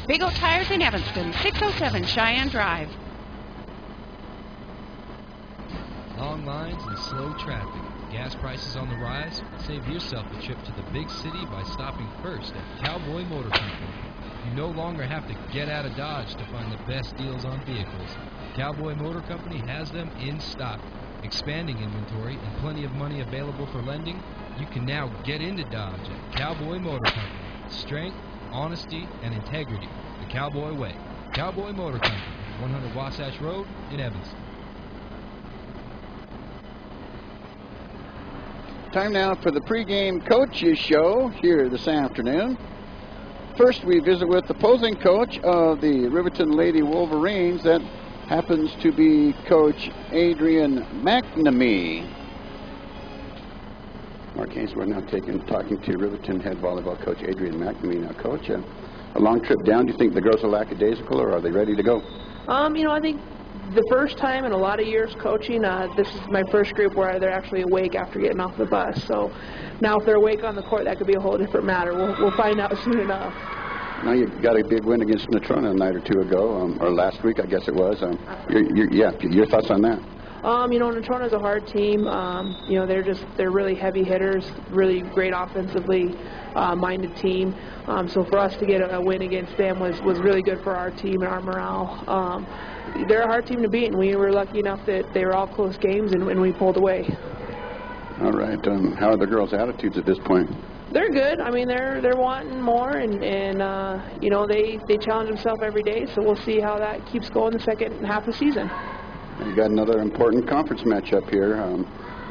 Big O Tires in Evanston, 607 Cheyenne Drive. Long lines and slow traffic. Gas prices on the rise? Save yourself a trip to the big city by stopping first at Cowboy Motor Company. You no longer have to get out of Dodge to find the best deals on vehicles. Cowboy Motor Company has them in stock. Expanding inventory and plenty of money available for lending, you can now get into Dodge at Cowboy Motor Company. Strength, honesty, and integrity. The Cowboy Way. Cowboy Motor Company, 100 Wasatch Road in Evanston. Time now for the pregame coaches show here this afternoon. First, we visit with the opposing coach of the Riverton Lady Wolverines. That happens to be Coach Adrian McNamee. Mark Haynes, we're now talking to Riverton head volleyball coach Adrian McNamee. Now, Coach, a long trip down. Do you think the girls are lackadaisical, or are they ready to go? I think the first time in a lot of years coaching, this is my first group where they're actually awake after getting off the bus. So now if they're awake on the court, that could be a whole different matter. We'll find out soon enough. Now you got a big win against Natrona a night or two ago, or last week, I guess it was. Your thoughts on that? Natrona's a hard team. They're really heavy hitters, really great offensively minded team. So for us to get a win against them was really good for our team and our morale. They're a hard team to beat, and we were lucky enough that they were all close games, and we pulled away. All right. How are the girls' attitudes at this point? They're good. They're wanting more, and they challenge themselves every day. So we'll see how that keeps going the second half of the season. You got another important conference matchup here.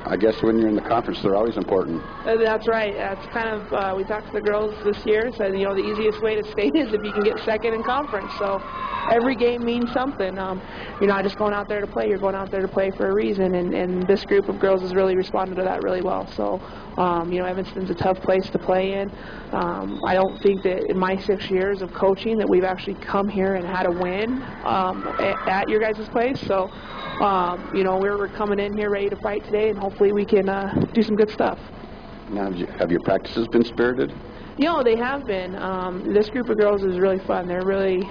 I guess when you're in the conference, they're always important. That's right. That's kind of, we talked to the girls this year, said, the easiest way to stay is if you can get second in conference. So every game means something. You're not just going out there to play. You're going out there to play for a reason, and this group of girls has really responded to that really well. So, Evanston's a tough place to play in. I don't think that in my 6 years of coaching that we've actually come here and had a win at your guys' place. So, we're coming in here ready to fight today, and hopefully we can do some good stuff. Now, have your practices been spirited? They have been. This group of girls is really fun. They're really,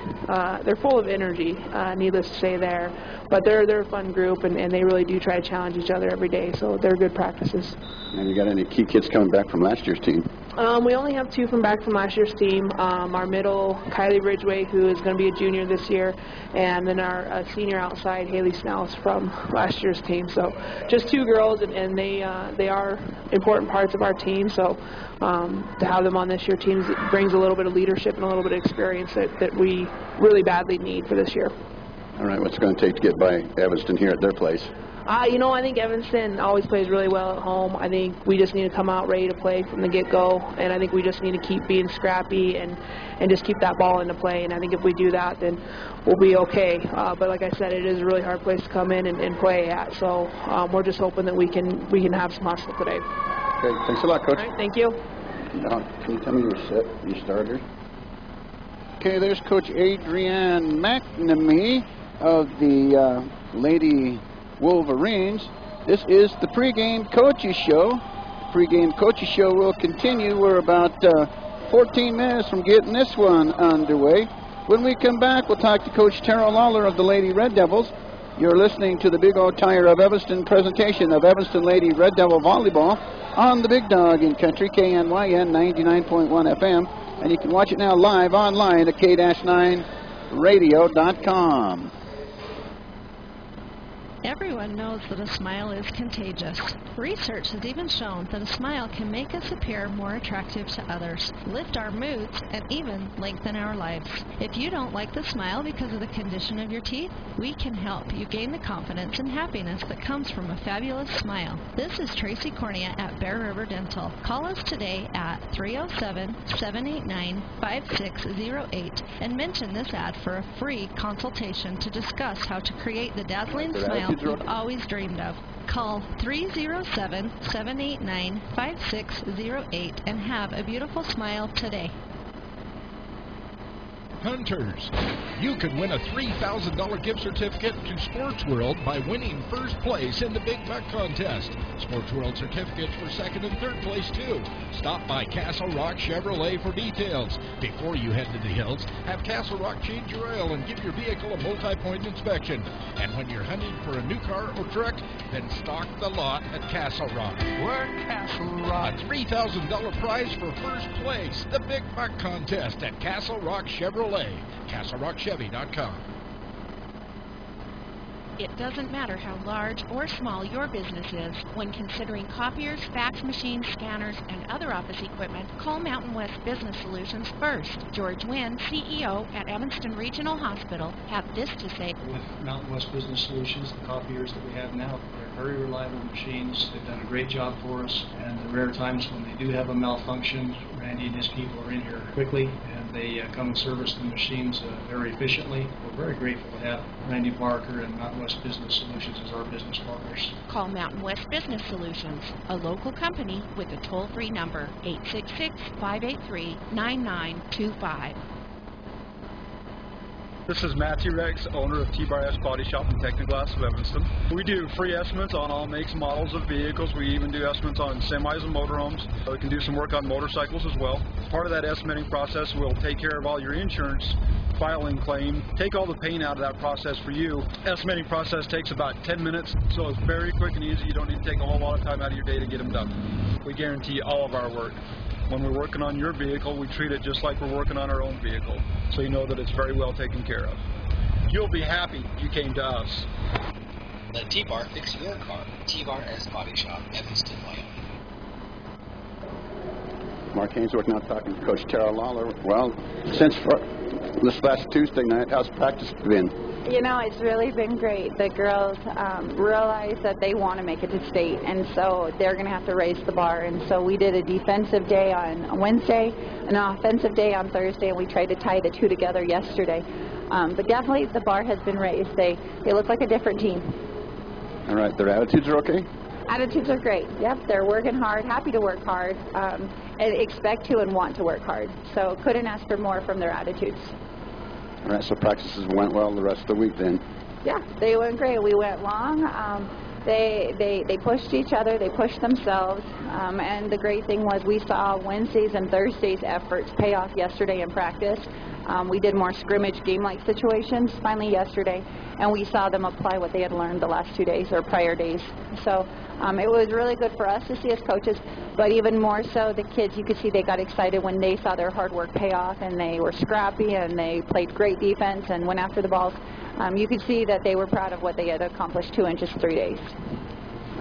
they're full of energy, needless to say there. But they're a fun group, and they really do try to challenge each other every day. So they're good practices. And you got any key kids coming back from last year's team? We only have 2 from back from last year's team. Our middle, Kylie Ridgway, who is going to be a junior this year, and then our senior outside, Haley Snells, from last year's team. So just 2 girls, and they are important parts of our team. So to have them on this year's team brings a little bit of leadership and a little bit of experience that we really badly need for this year. All right, what's it going to take to get by Evanston here at their place? I think Evanston always plays really well at home. I think we just need to come out ready to play from the get-go, and I think we just need to keep being scrappy and just keep that ball into play. And I think if we do that, then we'll be okay. But like I said, it is a really hard place to come in and play at. So we're just hoping that we can have some hustle today. Okay, thanks a lot, Coach. All right, thank you. Now, can you tell me your starters? Okay, there's Coach Adrienne McNamee of the Lady Wolverines. This is the pregame coaches show. Pregame coaches show will continue. We're about 14 minutes from getting this one underway. When we come back, we'll talk to Coach Tara Lawler of the Lady Red Devils. You're listening to the Big O Tire of Evanston presentation of Evanston Lady Red Devil Volleyball on the Big Dog in Country, KNYN 99.1 FM. And you can watch it now live online at k-9radio.com. Everyone knows that a smile is contagious. Research has even shown that a smile can make us appear more attractive to others, lift our moods, and even lengthen our lives. If you don't like the smile because of the condition of your teeth, we can help you gain the confidence and happiness that comes from a fabulous smile. This is Tracy Cornea at Bear River Dental. Call us today at 307-789-5608 and mention this ad for a free consultation to discuss how to create the dazzling smile you've always dreamed of. Call 307-789-5608 and have a beautiful smile today. Hunters, you could win a $3,000 gift certificate to Sports World by winning first place in the Big Buck contest. Sports World certificates for second and third place too. Stop by Castle Rock Chevrolet for details. Before you head to the hills, have Castle Rock change your oil and give your vehicle a multi-point inspection. And when you're hunting for a new car or truck, then stock the lot at Castle Rock. We're Castle Rock. A $3,000 prize for first place, the Big Buck contest at Castle Rock Chevrolet. CastleRockChevy.com. It doesn't matter how large or small your business is. When considering copiers, fax machines, scanners, and other office equipment, call Mountain West Business Solutions first. George Wynn, CEO at Evanston Regional Hospital, have this to say. With Mountain West Business Solutions, the copiers that we have now, they're very reliable machines. They've done a great job for us, and the rare times when they do have a malfunction, Randy and his people are in here quickly, and they come and service the machines very efficiently. We're very grateful to have Randy Barker and Mountain West Business Solutions as our business partners. Call Mountain West Business Solutions, a local company with a toll-free number, 866-583-9925. This is Matt T-Rex, owner of T-Bar Body Shop and Technoglass of Evanston. We do free estimates on all makes and models of vehicles. We even do estimates on semis and motorhomes. We can do some work on motorcycles as well. Part of that estimating process, we'll take care of all your insurance, filing claim, take all the pain out of that process for you. Estimating process takes about 10 minutes, so it's very quick and easy. You don't need to take a whole lot of time out of your day to get them done. We guarantee all of our work. When we're working on your vehicle, we treat it just like we're working on our own vehicle, so you know that it's very well taken care of. You'll be happy you came to us. Let T-Bar fix your car. T-Bar Body Shop, Evanston, Wyoming. Mark Ainsworth now talking to Coach Tara Lawler. Well, since this last Tuesday night, how's practice been? You know, it's really been great. The girls realize that they want to make it to state, and so they're going to have to raise the bar. And so we did a defensive day on Wednesday, an offensive day on Thursday, and we tried to tie the two together yesterday. But definitely the bar has been raised. They look like a different team. All right. Their attitudes are okay? Attitudes are great. Yep, they're working hard, happy to work hard, and expect to and want to work hard. So couldn't ask for more from their attitudes. All right, so practices went well the rest of the week then? Yeah, they went great. We went long. They pushed each other. They pushed themselves. And the great thing was we saw Wednesdays and Thursdays' efforts pay off yesterday in practice. We did more scrimmage game-like situations finally yesterday, and we saw them apply what they had learned the last 2 days or prior days. So it was really good for us to see as coaches, but even more so the kids, you could see they got excited when they saw their hard work pay off, and they were scrappy, and they played great defense and went after the balls. You could see that they were proud of what they had accomplished too in just 3 days.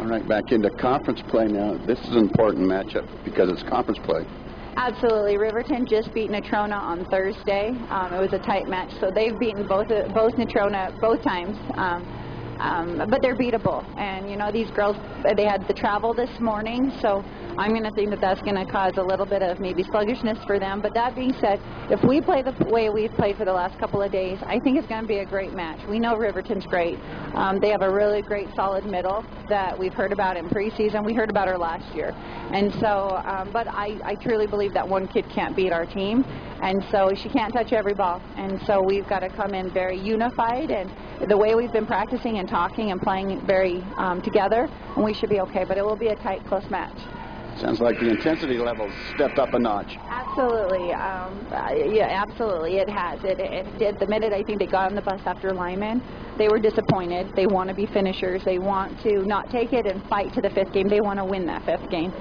All right, back into conference play now. This is an important matchup because it's conference play. Absolutely. Riverton just beat Natrona on Thursday. It was a tight match, so they've beaten both Natrona both times. but they're beatable. And, you know, these girls, they had the travel this morning, so I'm going to think that that's going to cause a little bit of maybe sluggishness for them. But that being said, if we play the way we've played for the last couple of days, I think it's going to be a great match. We know Riverton's great. They have a really great solid middle that we've heard about in preseason. We heard about her last year. And so, but I truly believe that one kid can't beat our team. And so she can't touch every ball. And so we've got to come in very unified. And the way we've been practicing and talking and playing very together, and we should be okay. But it will be a tight, close match. Sounds like the intensity level stepped up a notch. Absolutely. Yeah, absolutely. It has. It did. The minute I think they got on the bus after Lyman, they were disappointed. They want to be finishers. They want to not take it and fight to the fifth game. They want to win that fifth game.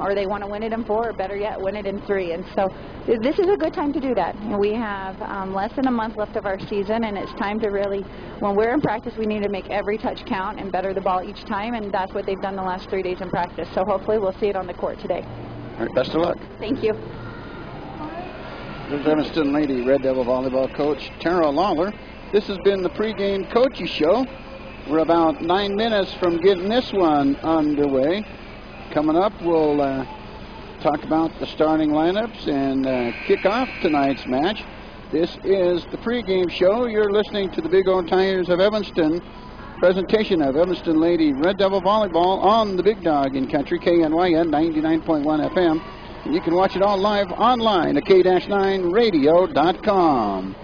Or they want to win it in 4, or better yet, win it in 3. And so this is a good time to do that. We have less than a month left of our season, and it's time to really, when we're in practice, we need to make every touch count and better the ball each time, and that's what they've done the last 3 days in practice. So hopefully we'll see it on the court today. All right, best of luck. Thank you. There's Evanston Lady Red Devil volleyball coach Tara Lawler. This has been the pregame coaches show. We're about 9 minutes from getting this one underway. Coming up, we'll talk about the starting lineups and kick off tonight's match. This is the pregame show. You're listening to the Big O Tigers of Evanston presentation of Evanston Lady Red Devil Volleyball on the Big Dog in Country, KNYN 99.1 FM. And you can watch it all live online at k-9radio.com.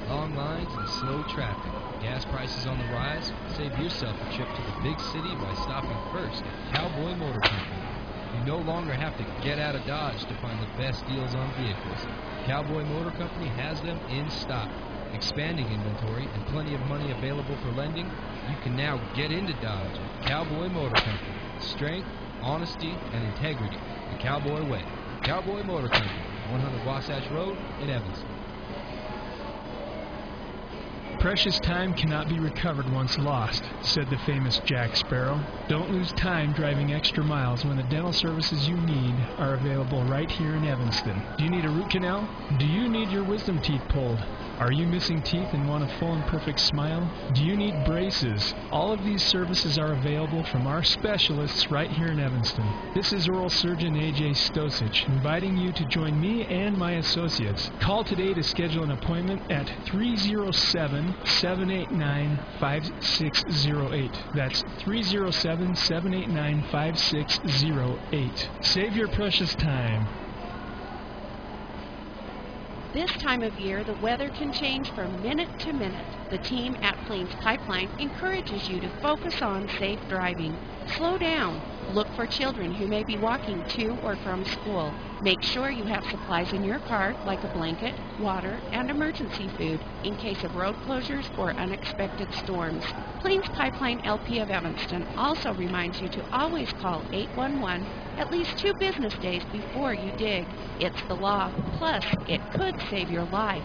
Long lines and slow traffic. Gas prices on the rise? Save yourself a trip to the big city by stopping first at Cowboy Motor Company. You no longer have to get out of Dodge to find the best deals on vehicles. Cowboy Motor Company has them in stock. Expanding inventory and plenty of money available for lending, you can now get into Dodge at Cowboy Motor Company. Strength, honesty, and integrity the Cowboy way. Cowboy Motor Company, 100 Wasatch Road in Evanston. Precious time cannot be recovered once lost, said the famous Jack Sparrow. Don't lose time driving extra miles when the dental services you need are available right here in Evanston. Do you need a root canal? Do you need your wisdom teeth pulled? Are you missing teeth and want a full and perfect smile? Do you need braces? All of these services are available from our specialists right here in Evanston. This is oral surgeon A.J. Stosich, inviting you to join me and my associates. Call today to schedule an appointment at 307-789-5608. That's 307-789-5608. Save your precious time. This time of year, the weather can change from minute to minute. The team at Plains Pipeline encourages you to focus on safe driving. Slow down. Look for children who may be walking to or from school. Make sure you have supplies in your car, like a blanket, water, and emergency food in case of road closures or unexpected storms. Plains Pipeline LP of Evanston also reminds you to always call 811 at least 2 business days before you dig. It's the law, plus it could save your life.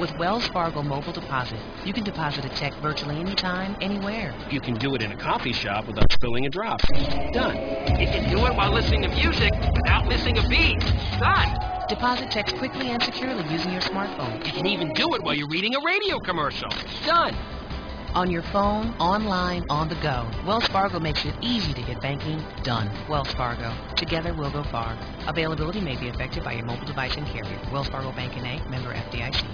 With Wells Fargo Mobile Deposit, you can deposit a check virtually anytime, anywhere. You can do it in a coffee shop without spilling a drop. Done. You can do it while listening to music without missing a beat. Done. Deposit checks quickly and securely using your smartphone. You can even do it while you're reading a radio commercial. Done. On your phone, online, on the go. Wells Fargo makes it easy to get banking done. Wells Fargo. Together we'll go far. Availability may be affected by your mobile device and carrier. Wells Fargo Bank N.A., member FDIC.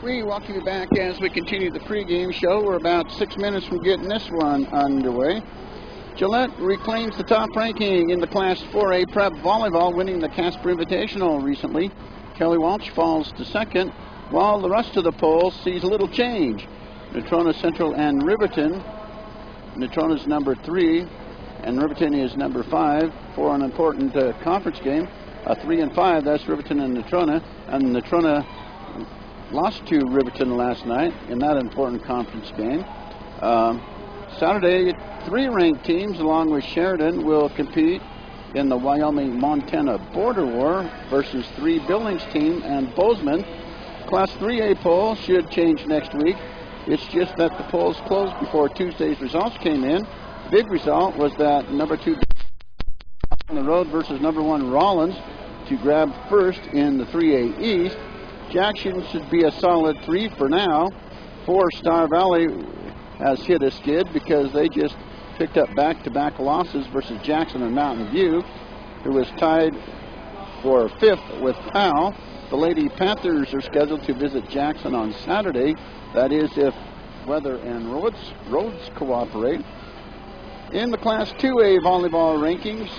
We welcome you back as we continue the pregame show. We're about 6 minutes from getting this one underway. Gillette reclaims the top ranking in the Class 4A Prep Volleyball, winning the Casper Invitational recently. Kelly Walsh falls to second, while the rest of the poll sees little change. Natrona Central and Riverton. Natrona's number 3, and Riverton is number 5 for an important conference game. 3 and 5, that's Riverton and Natrona. And Natrona lost to Riverton last night in that important conference game. Saturday, 3 ranked teams along with Sheridan will compete in the Wyoming-Montana border war versus 3 Billings team and Bozeman. Class 3A poll should change next week. It's just that the polls closed before Tuesday's results came in. The big result was that number 2 on the road versus number 1 Rollins to grab first in the 3A East. Jackson should be a solid 3 for now. 4 Star Valley has hit a skid because they just picked up back-to-back losses versus Jackson and Mountain View, who was tied for 5th with Powell. The Lady Panthers are scheduled to visit Jackson on Saturday. That is if weather and roads cooperate. In the Class 2A volleyball rankings,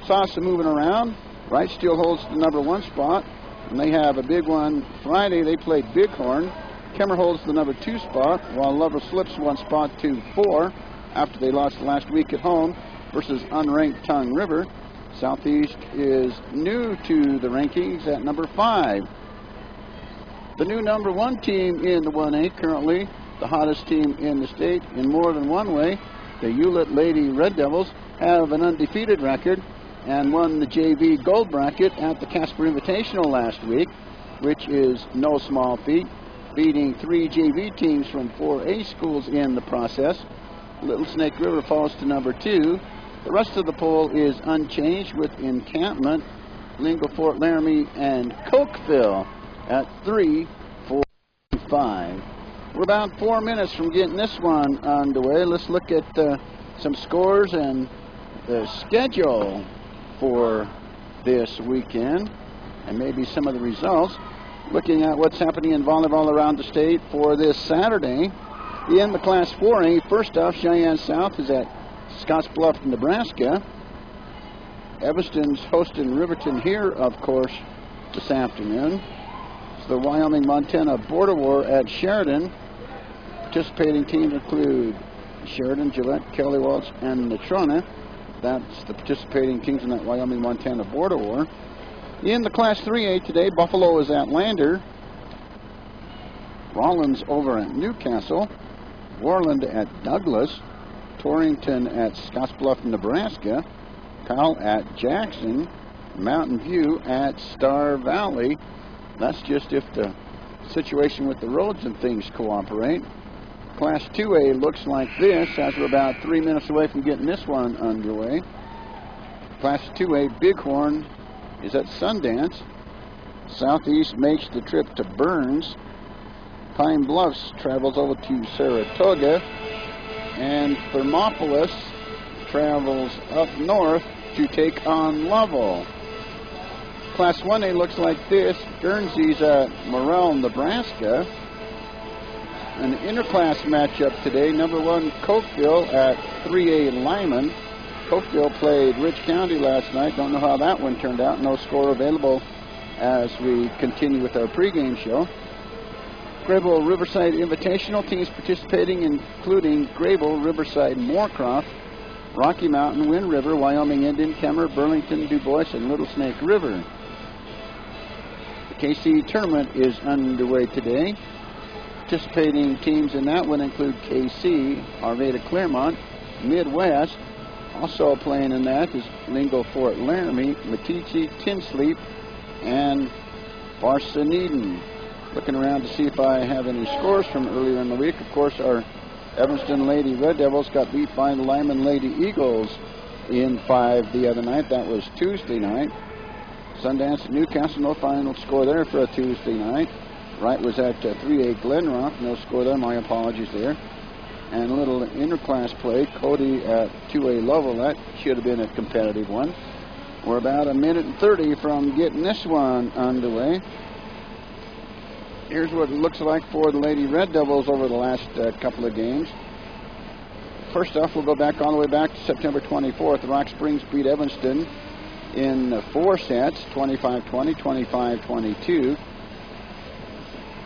saw some moving around. Wright still holds the number 1 spot, and they have a big one Friday. They play Bighorn. Kemmer holds the number 2 spot, while Lover slips 1 spot to 4 after they lost last week at home versus unranked Tongue River. Southeast is new to the rankings at number 5. The new number 1 team in the 1A, currently the hottest team in the state in more than one way. The Hewlett Lady Red Devils have an undefeated record and won the JV Gold Bracket at the Casper Invitational last week, which is no small feat, beating 3 JV teams from 4A schools in the process. Little Snake River falls to number 2. The rest of the poll is unchanged, with Encampment, Lingo, Fort Laramie, and Cokeville at 3, 4, and 5. We're about 4 minutes from getting this one underway. Let's look at some scores and the schedule for this weekend and maybe some of the results. Looking at what's happening in volleyball around the state for this Saturday. In the Class 4A, first off, Cheyenne South is at Scottsbluff, Nebraska. Evanston's hosting Riverton here, of course, this afternoon. It's the Wyoming-Montana Border War at Sheridan. Participating teams include Sheridan, Gillette, Kelly Waltz, and Natrona. That's the participating teams in that Wyoming-Montana Border War. In the Class 3A today, Buffalo is at Lander. Rollins over at Newcastle. Worland at Douglas. Torrington at Scottsbluff, Nebraska. Powell at Jackson. Mountain View at Star Valley. That's just if the situation with the roads and things cooperate. Class 2A looks like this as we're about 3 minutes away from getting this one underway. Class 2A Bighorn is at Sundance. Southeast makes the trip to Burns. Pine Bluffs travels over to Saratoga. And Thermopolis travels up north to take on Lovell. Class 1A looks like this. Guernsey's at Morrell, Nebraska. An interclass matchup today. Number 1 Cokeville at 3A Lyman. Cokeville played Rich County last night. Don't know how that one turned out. No score available as we continue with our pregame show. Grable Riverside Invitational teams participating, including Grable, Riverside, Moorcroft, Rocky Mountain, Wind River, Wyoming Indian, Kemmer, Burlington, Du Bois, and Little Snake River. The KC tournament is underway today. Participating teams in that one include KC, Arvada Claremont, Midwest. Also playing in that is Lingo Fort Laramie, Meeteetse, Tinsleep, and Barson-Eden. Looking around to see if I have any scores from earlier in the week. Of course, our Evanston Lady Red Devils got beat by the Lyman Lady Eagles in 5 the other night. That was Tuesday night. Sundance at Newcastle, no final score there for a Tuesday night. Wright was at 3A Glenrock, no score there. My apologies there. And a little interclass play. Cody at 2A Lovell. That should have been a competitive one. We're about 1 minute and 30 from getting this one underway. Here's what it looks like for the Lady Red Devils over the last couple of games. First off, we'll go back all the way back to September 24th. Rock Springs beat Evanston in 4 sets, 25-20, 25-22.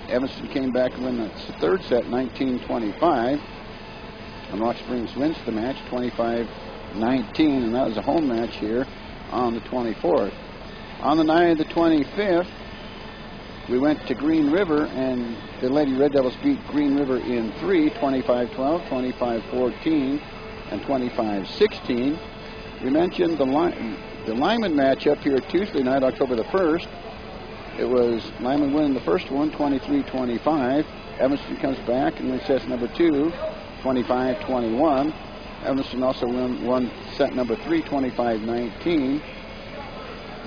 Evanston came back and won the 3rd set, 19-25. And Rock Springs wins the match, 25-19, and that was a home match here on the 24th. On the night of the 25th, we went to Green River, and the Lady Red Devils beat Green River in 3, 25-12, 25-14, and 25-16. We mentioned the Lyman matchup here Tuesday night, October the 1st. It was Lyman winning the first one, 23-25. Evanston comes back and wins set number 2, 25-21. Evanston also won set number 3, 25-19.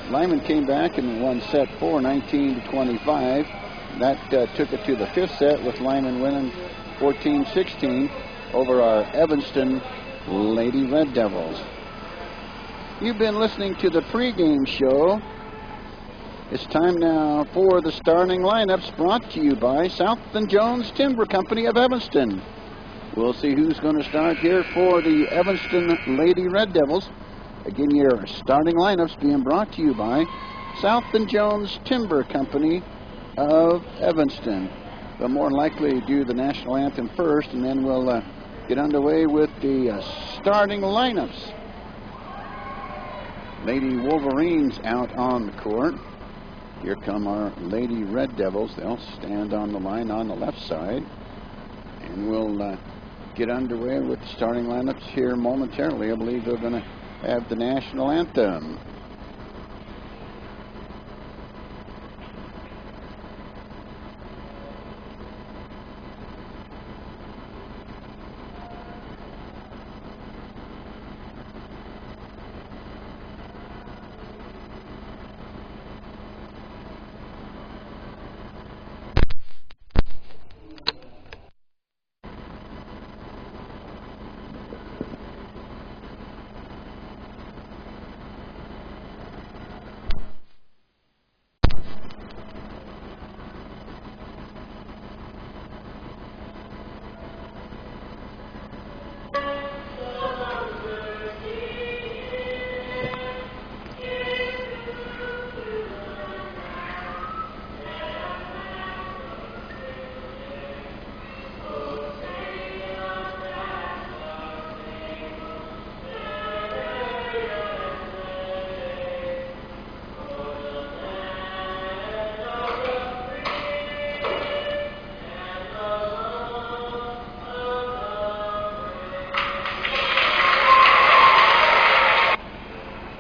Lyman came back and won set 4, 19-25. That took it to the fifth set with Lyman winning 14-16 over our Evanston Lady Red Devils. You've been listening to the pregame show. It's time now for the starting lineups brought to you by South & Jones Timber Company of Evanston. We'll see who's going to start here for the Evanston Lady Red Devils. Again, your starting lineups being brought to you by South & Jones Timber Company of Evanston. But more likely do the national anthem first, and then we'll get underway with the starting lineups. Lady Wolverines out on the court. Here come our Lady Red Devils. They'll stand on the line on the left side. And we'll get underway with the starting lineups here momentarily. I believe they're going to have the national anthem.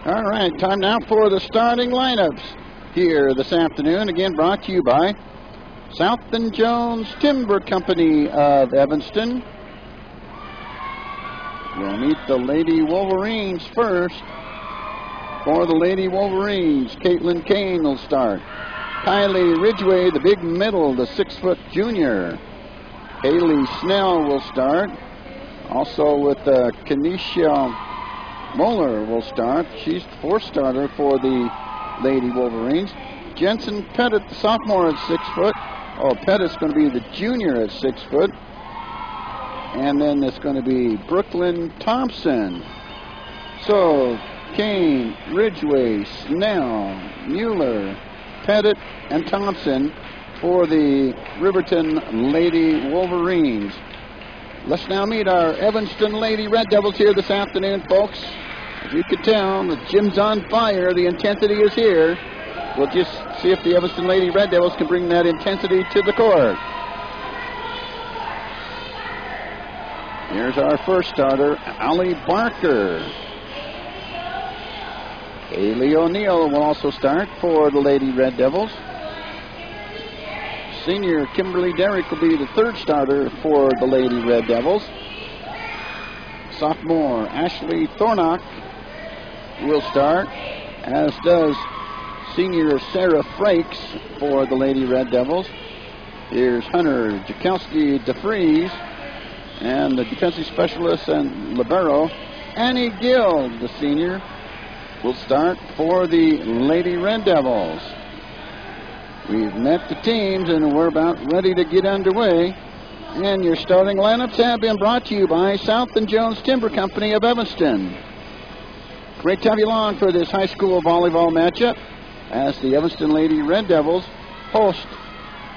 All right, time now for the starting lineups here this afternoon. Again, brought to you by South & Jones Timber Company of Evanston. We'll meet the Lady Wolverines first. For the Lady Wolverines, Caitlin Kane will start. Kylie Ridgway, the big middle, the 6-foot junior. Haley Snell will start. Also with Kenesha Moeller will start. She's the fourth starter for the Lady Wolverines. Jensen Pettit, the sophomore at 6 foot. Oh, Pettit's going to be the junior at 6 foot. And then it's going to be Brooklyn Thompson. So, Kane, Ridgway, Snell, Mueller, Pettit, and Thompson for the Riverton Lady Wolverines. Let's now meet our Evanston Lady Red Devils here this afternoon, folks. As you can tell, the gym's on fire. The intensity is here. We'll just see if the Evanston Lady Red Devils can bring that intensity to the court. Here's our first starter, Allie Barker. Haley O'Neill will also start for the Lady Red Devils. Senior Kimberly Derrick will be the third starter for the Lady Red Devils. Sophomore Ashley Thornock will start, as does senior Sarah Frakes for the Lady Red Devils. Here's Hunter Jakowski DeFries, and the defensive specialist and libero, Annie Gill, the senior, will start for the Lady Red Devils. We've met the teams and we're about ready to get underway. And your starting lineups have been brought to you by South & Jones Timber Company of Evanston. Great to have you along for this high school volleyball matchup as the Evanston Lady Red Devils host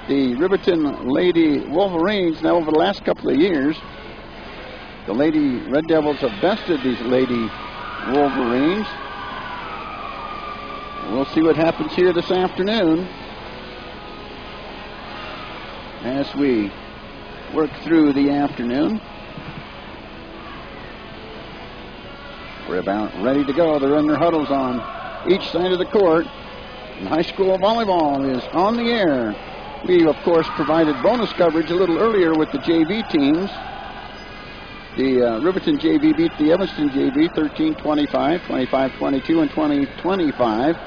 the Riverton Lady Wolverines. Now, over the last couple of years, the Lady Red Devils have bested these Lady Wolverines. We'll see what happens here this afternoon as we work through the afternoon. We're about ready to go. They're in their huddles on each side of the court. And high school volleyball is on the air. We, of course, provided bonus coverage a little earlier with the JV teams. The Riverton JV beat the Evanston JV 13-25, 25-22, and 20-25.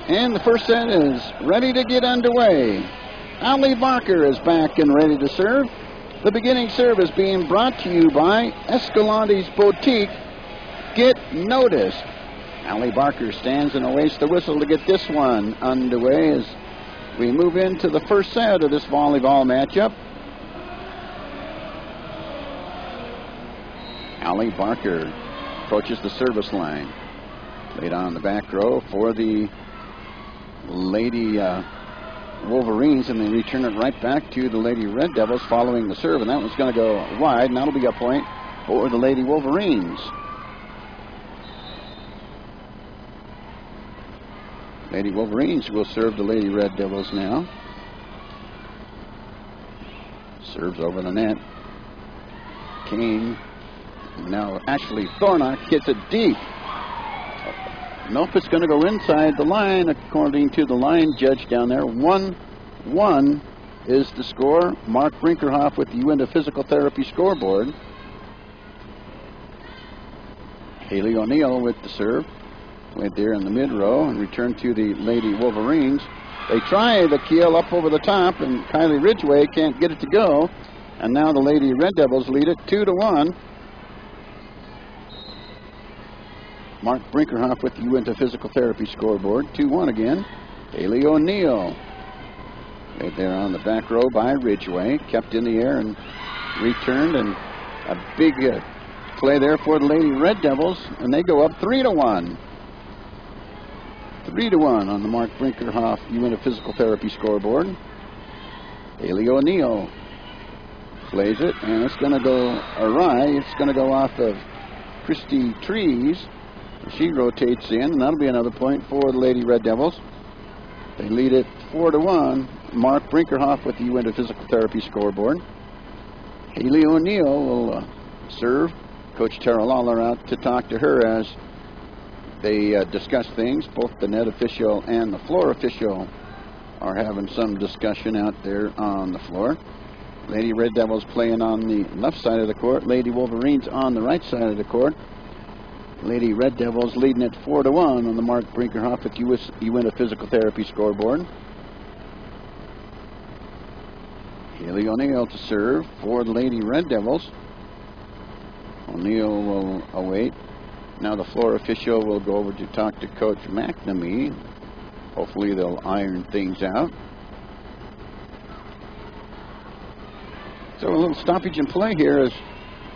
And the first set is ready to get underway. Ali Barker is back and ready to serve. The beginning serve is being brought to you by Escalante's Boutique. Get noticed. Ali Barker stands and awaits the whistle to get this one underway as we move into the first set of this volleyball matchup. Ali Barker approaches the service line. Laid on the back row for the Lady Wolverines, and they return it right back to the Lady Red Devils following the serve, and that one's going to go wide, and that'll be a point for the Lady Wolverines. Lady Wolverines will serve the Lady Red Devils now. Serves over the net. Kane. Now Ashley Thornock hits it deep. Nope, it's going to go inside the line according to the line judge down there. 1-1 is the score. Mark Brinkerhoff with the Uinta Physical Therapy scoreboard. Haley O'Neill with the serve. Played there in the mid row and returned to the Lady Wolverines. They try the keel up over the top, and Kylie Ridgway can't get it to go. And now the Lady Red Devils lead it 2-1. Mark Brinkerhoff with the Uinta Physical Therapy scoreboard. 2-1 again. Haley O'Neill. Right there on the back row by Ridgway. Kept in the air and returned. And a big play there for the Lady Red Devils. And they go up 3-1. 3-1 on the Mark Brinkerhoff Uinta Physical Therapy scoreboard. Haley O'Neill plays it. And it's going to go awry. It's going to go off of Christy Trees. She rotates in, and that'll be another point for the Lady Red Devils. They lead it 4-1. Mark Brinkerhoff with the Uinta Physical Therapy scoreboard. Haley O'Neill will serve. Coach Tara Lawler out to talk to her as they discuss things. Both the net official and the floor official are having some discussion out there on the floor. Lady Red Devils playing on the left side of the court. Lady Wolverines on the right side of the court. Lady Red Devils leading it 4-1 on the Mark Brinkerhoff at Uinta Physical Therapy scoreboard. Haley O'Neill to serve for the Lady Red Devils. O'Neill will await. Now the floor official will go over to talk to Coach McNamee. Hopefully they'll iron things out. So a little stoppage in play here as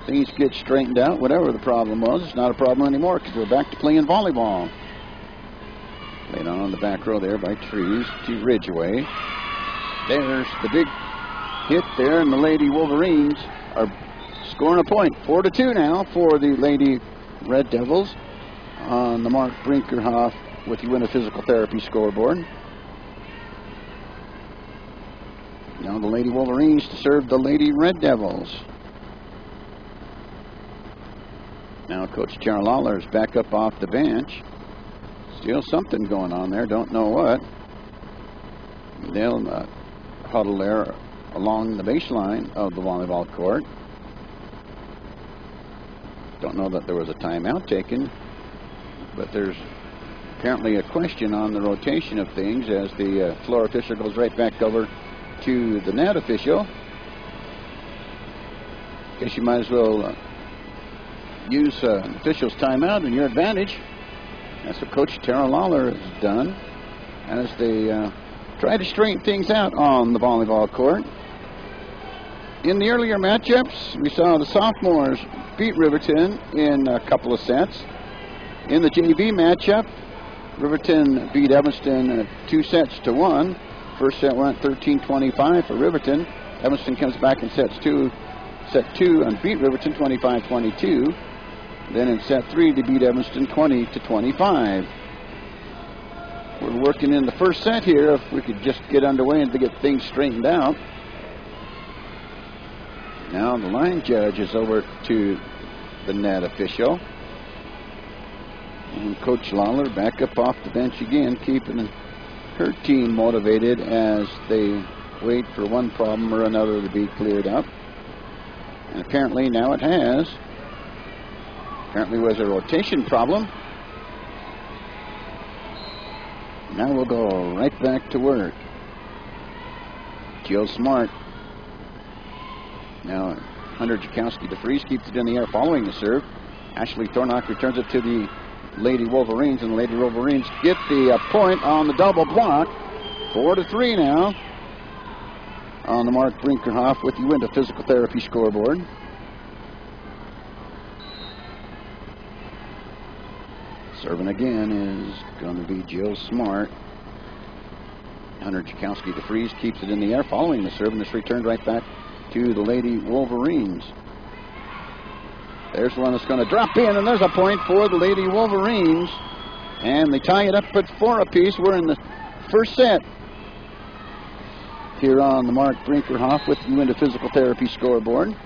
things get straightened out. Whatever the problem was, it's not a problem anymore because we're back to playing volleyball. Laid on the back row there by Trees to Ridgway. There's the big hit there, and the Lady Wolverines are scoring a point. 4-2 now for the Lady Red Devils on the Mark Brinkerhoff with the Uinta Physical Therapy scoreboard. Now the Lady Wolverines to serve the Lady Red Devils. Now Coach Tara Lawler is back up off the bench. Still something going on there, don't know what. They'll huddle there along the baseline of the volleyball court. Don't know that there was a timeout taken, but there's apparently a question on the rotation of things as the floor official goes right back over to the net official. Guess you might as well use an official's timeout in your advantage. That's what Coach Tara Lawler has done as they try to straighten things out on the volleyball court. In the earlier matchups, we saw the sophomores beat Riverton in a couple of sets. In the JV matchup, Riverton beat Evanston 2-1. First set went 13-25 for Riverton. Evanston comes back in set two and beat Riverton 25-22. Then in set 3, they beat Evanston 20-25. We're working in the first set here. If we could just get underway and to get things straightened out. Now the line judge is over to the net official. And Coach Lawler back up off the bench again, keeping her team motivated as they wait for one problem or another to be cleared up. And apparently now it has. Apparently was a rotation problem. Now we'll go right back to work. Jill Smart. Now Hunter Jakowski DeFries keeps it in the air following the serve. Ashley Thornock returns it to the Lady Wolverines, and the Lady Wolverines get the point on the double block. 4-3 now on the Mark Brinkerhoff with you into physical therapy scoreboard. Serving again is going to be Jill Smart. Hunter Jakowski DeFries keeps it in the air following the serve, and it's returned right back to the Lady Wolverines. There's one that's going to drop in, and there's a point for the Lady Wolverines. And they tie it up at 4 apiece. We're in the first set here on the Mark Brinkerhoff with you into physical therapy scoreboard.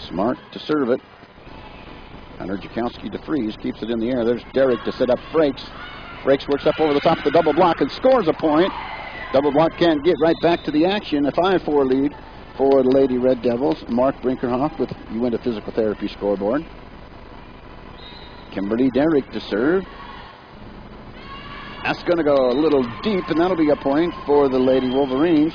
Smart to serve it. Hunter Jakowski DeFries keeps it in the air. There's Derrick to set up Frakes. Frakes works up over the top of the double block and scores a point. Double block can't get right back to the action. A 5-4 lead for the Lady Red Devils. Mark Brinkerhoff with you into physical therapy scoreboard. Kimberly Derrick to serve. That's going to go a little deep, and that'll be a point for the Lady Wolverines.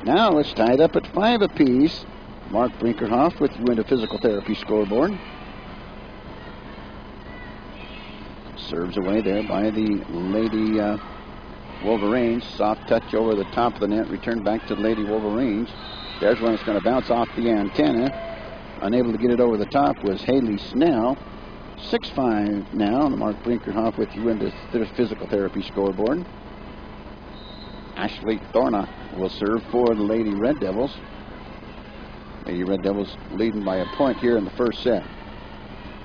Now it's tied up at 5 apiece. Mark Brinkerhoff with you into physical therapy scoreboard. Serves away there by the Lady Wolverines. Soft touch over the top of the net. Returned back to the Lady Wolverines. There's one that's going to bounce off the antenna. Unable to get it over the top was Haley Snell. 6-5 now on the Mark Brinkerhoff with you into the physical therapy scoreboard. Ashley Thornock will serve for the Lady Red Devils. Lady Red Devils leading by a point here in the first set.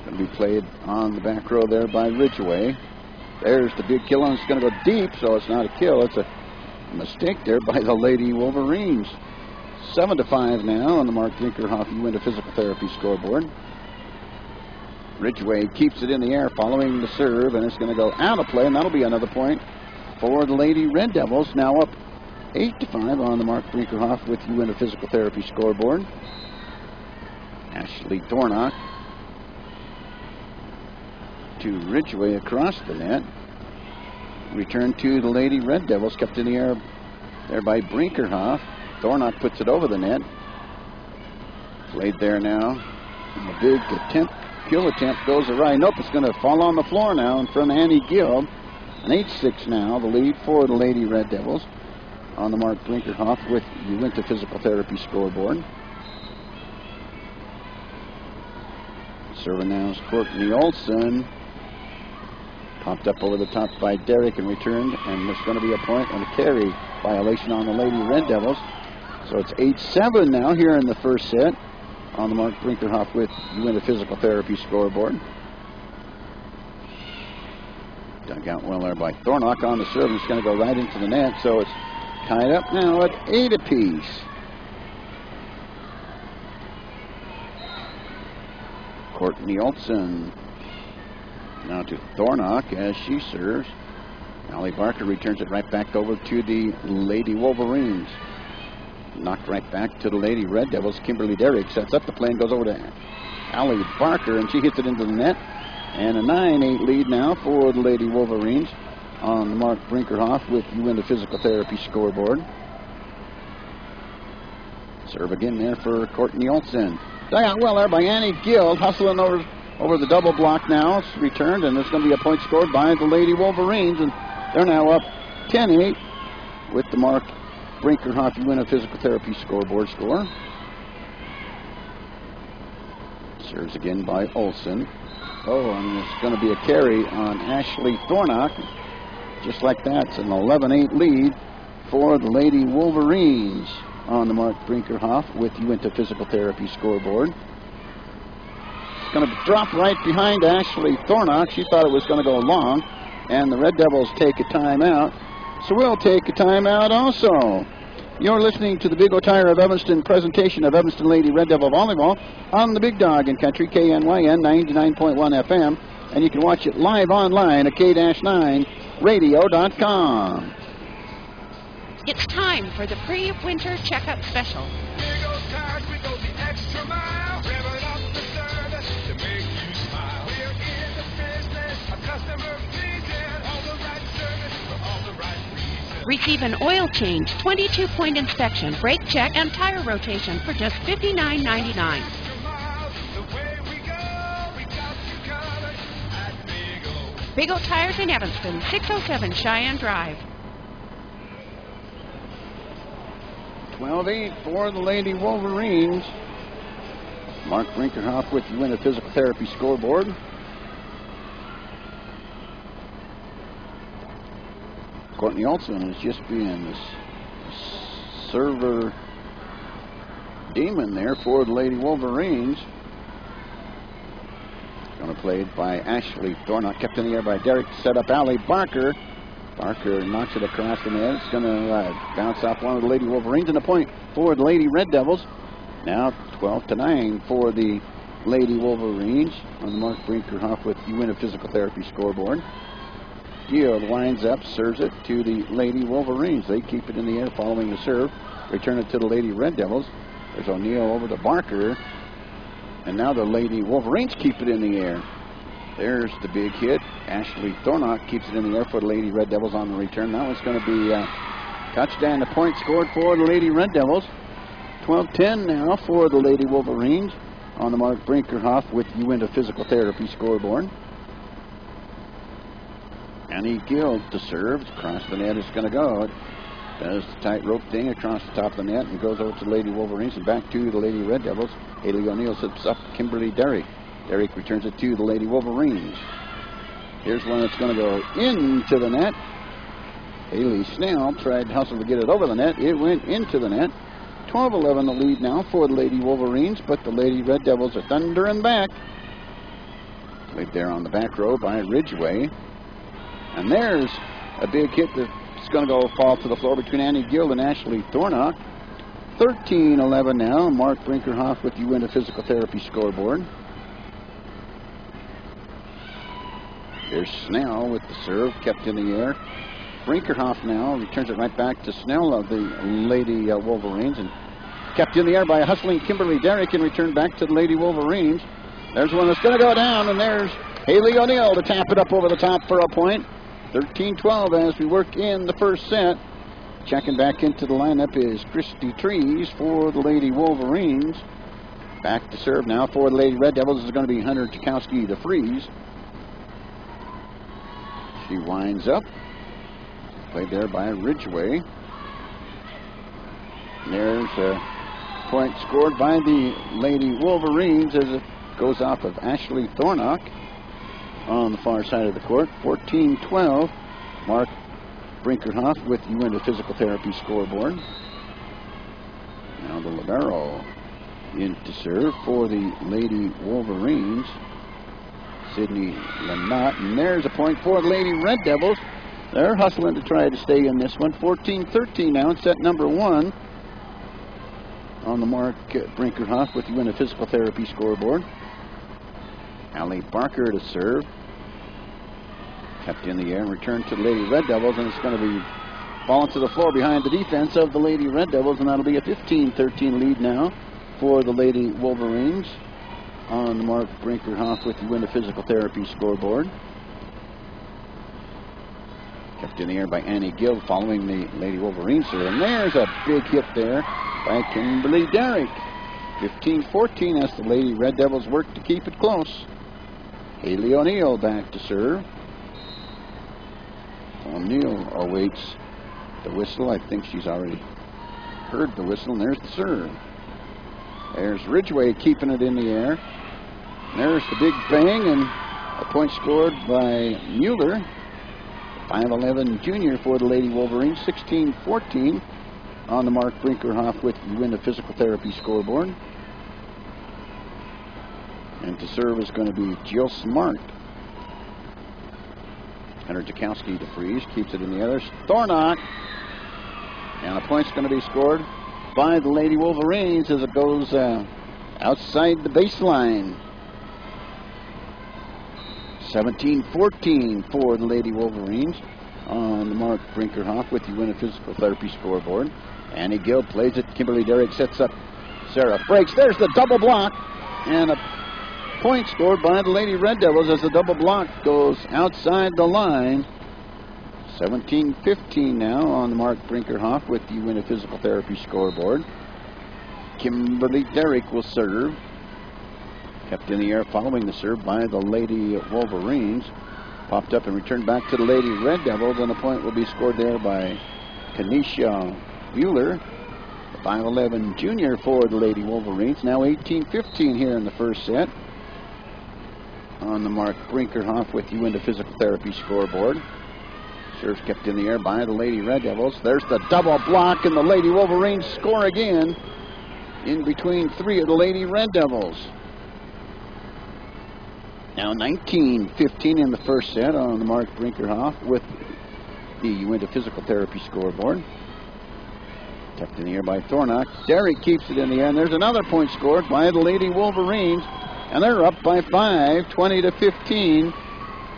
Going to be played on the back row there by Ridgway. There's the big kill, and it's going to go deep, so it's not a kill. It's a mistake there by the Lady Wolverines. 7-5 now on the Mark Brinkerhoff you into physical therapy scoreboard. Ridgway keeps it in the air following the serve, and it's going to go out of play, and that'll be another point for the Lady Red Devils. Now up 8-5 on the Mark Brinkerhoff with you into physical therapy scoreboard. Ashley Thornock to Ridgway across the net. Return to the Lady Red Devils, kept in the air there by Brinkerhoff. Thornock puts it over the net. Played there now. And the big attempt, kill attempt goes awry. Nope, it's going to fall on the floor now in front of Annie Gill. An 8-6 now, the lead for the Lady Red Devils on the Mark Brinkerhoff with you into physical therapy scoreboard. Serving now is Courtney Olson. Popped up over the top by Derrick and returned, and there's going to be a point and a carry violation on the Lady Red Devils. So it's 8-7 now here in the first set on the Mark Brinkerhoff with you into physical therapy scoreboard. Dug out well there by Thornock on the serve. It's going to go right into the net, so it's tied up now at 8 apiece. Courtney Olson now to Thornock as she serves. Allie Barker returns it right back over to the Lady Wolverines. Knocked right back to the Lady Red Devils. Kimberly Derrick sets up the play and goes over to Allie Barker, and she hits it into the net. And a 9-8 lead now for the Lady Wolverines on Mark Brinkerhoff with you into physical therapy scoreboard. Serve again there for Courtney Olson. Dug out well there by Annie Gill, hustling over the double block now. It's returned, and there's going to be a point scored by the Lady Wolverines, and they're now up 10-8 with the Mark Brinkerhoff you into physical therapy scoreboard score. Serves again by Olson. Oh, and it's going to be a carry on Ashley Thornock. Just like that, it's an 11-8 lead for the Lady Wolverines on the Mark Brinkerhoff with you into physical therapy scoreboard. It's going to drop right behind Ashley Thornock. She thought it was going to go long, and the Red Devils take a timeout. So we'll take a timeout also. You're listening to the Big O Tire of Evanston presentation of Evanston Lady Red Devil Volleyball on the Big Dog in Country, KNYN 99.1 FM. And you can watch it live online at k-9radio.com. It's time for the pre-winter checkup special. Big O Tires, we go the extra mile. Revving up the service to make you smile. We're in the business of customer pleasing. All the right service Receive an oil change, 22-point inspection, brake check, and tire rotation for just $59.99. Big O Tires in Evanston, 607 Cheyenne Drive. 12-8 for the Lady Wolverines. Mark Brinkerhoff with you in the physical therapy scoreboard. Courtney Olson is just being this server demon there for the Lady Wolverines. Going to play it by Ashley Thornock, kept in the air by Derek, set up Allie Barker. Barker knocks it across the net. It's going to bounce off one of the Lady Wolverines, and a point for the Lady Red Devils. Now 12-9 for the Lady Wolverines on the Mark Brinkerhoff with you in a physical therapy scoreboard. Gill winds up, serves it to the Lady Wolverines. They keep it in the air following the serve. Return it to the Lady Red Devils. There's O'Neill over to Barker. And now the Lady Wolverines keep it in the air. There's the big hit. Ashley Thornock keeps it in the air for the Lady Red Devils on the return. That one's going to be touchdown. The point scored for the Lady Red Devils. 12-10 now for the Lady Wolverines on the Mark Brinkerhoff with you into physical therapy scoreboard. Annie Gill to serve. Across the net is going to go. Does the tightrope thing across the top of the net and goes over to the Lady Wolverines and back to the Lady Red Devils. Haley O'Neill sets up Kimberly Derrick. Derrick returns it to the Lady Wolverines. Here's one that's going to go into the net. Haley Snell tried to hustle to get it over the net. It went into the net. 12-11 the lead now for the Lady Wolverines, but the Lady Red Devils are thundering back. Played there on the back row by Ridgway. And there's a big hit that's going to go fall to the floor between Annie Gill and Ashley Thornock. 13-11 now. Mark Brinkerhoff with you in the physical therapy scoreboard. Here's Snell with the serve, kept in the air. Brinkerhoff now returns it right back to Snell of the Lady Wolverines, and kept in the air by a hustling Kimberly Derrick and returned back to the Lady Wolverines. There's one that's going to go down, and there's Haley O'Neill to tap it up over the top for a point. 13-12 as we work in the first set. Checking back into the lineup is Christy Trees for the Lady Wolverines. Back to serve now for the Lady Red Devils is going to be Hunter Tchaikovsky to freeze. She winds up. Played there by Ridgway. There's a point scored by the Lady Wolverines as it goes off of Ashley Thornock on the far side of the court. 14-12. Mark Brinkerhoff with you in the physical therapy scoreboard. Now the libero in to serve for the Lady Wolverines. Sydney Lynott. And there's a point for the Lady Red Devils. They're hustling to try to stay in this one. 14-13 now in set number one on the Mark Brinkerhoff with you in the physical therapy scoreboard. Allie Barker to serve. Kept in the air and returned to the Lady Red Devils, and it's going to be falling to the floor behind the defense of the Lady Red Devils, and that'll be a 15-13 lead now for the Lady Wolverines on the Mark Brinkerhoff with you in the physical therapy scoreboard. Kept in the air by Annie Gill following the Lady Wolverines serve, and there's a big hit there by Kimberly Derrick. 15-14 as the Lady Red Devils work to keep it close. Haley O'Neill back to serve. O'Neill awaits the whistle. I think she's already heard the whistle, and there's the serve. There's Ridgway keeping it in the air. And there's the big bang, and a point scored by Mueller. 5'11" junior for the Lady Wolverines. 16-14 on the Mark Brinkerhoff with you in the physical therapy scoreboard. And to serve is going to be Jill Smart. Hunter Tchaikovsky to freeze, keeps it in the other. Thornock. And a point's going to be scored by the Lady Wolverines as it goes outside the baseline. 17-14 for the Lady Wolverines on the Mark Brinkerhoff with you in a physical therapy scoreboard. Annie Gill plays it. Kimberly Derrick sets up Sarah Frakes. There's the double block. And a point scored by the Lady Red Devils as the double block goes outside the line. 17-15 now on the Mark Brinkerhoff with the Uinta Physical Therapy scoreboard. Kimberly Derrick will serve. Kept in the air following the serve by the Lady Wolverines. Popped up and returned back to the Lady Red Devils, and a point will be scored there by Kanisha Mueller, the 5'11" junior for the Lady Wolverines. Now 18-15 here in the first set on the Mark Brinkerhoff with Uinta Physical Therapy scoreboard. Serves kept in the air by the Lady Red Devils. There's the double block, and the Lady Wolverines score again in between three of the Lady Red Devils. Now 19-15 in the first set on the Mark Brinkerhoff with the Uinta Physical Therapy scoreboard. Kept in the air by Thornock. Derrick keeps it in the air, and there's another point scored by the Lady Wolverines, and they're up by 5, 20-15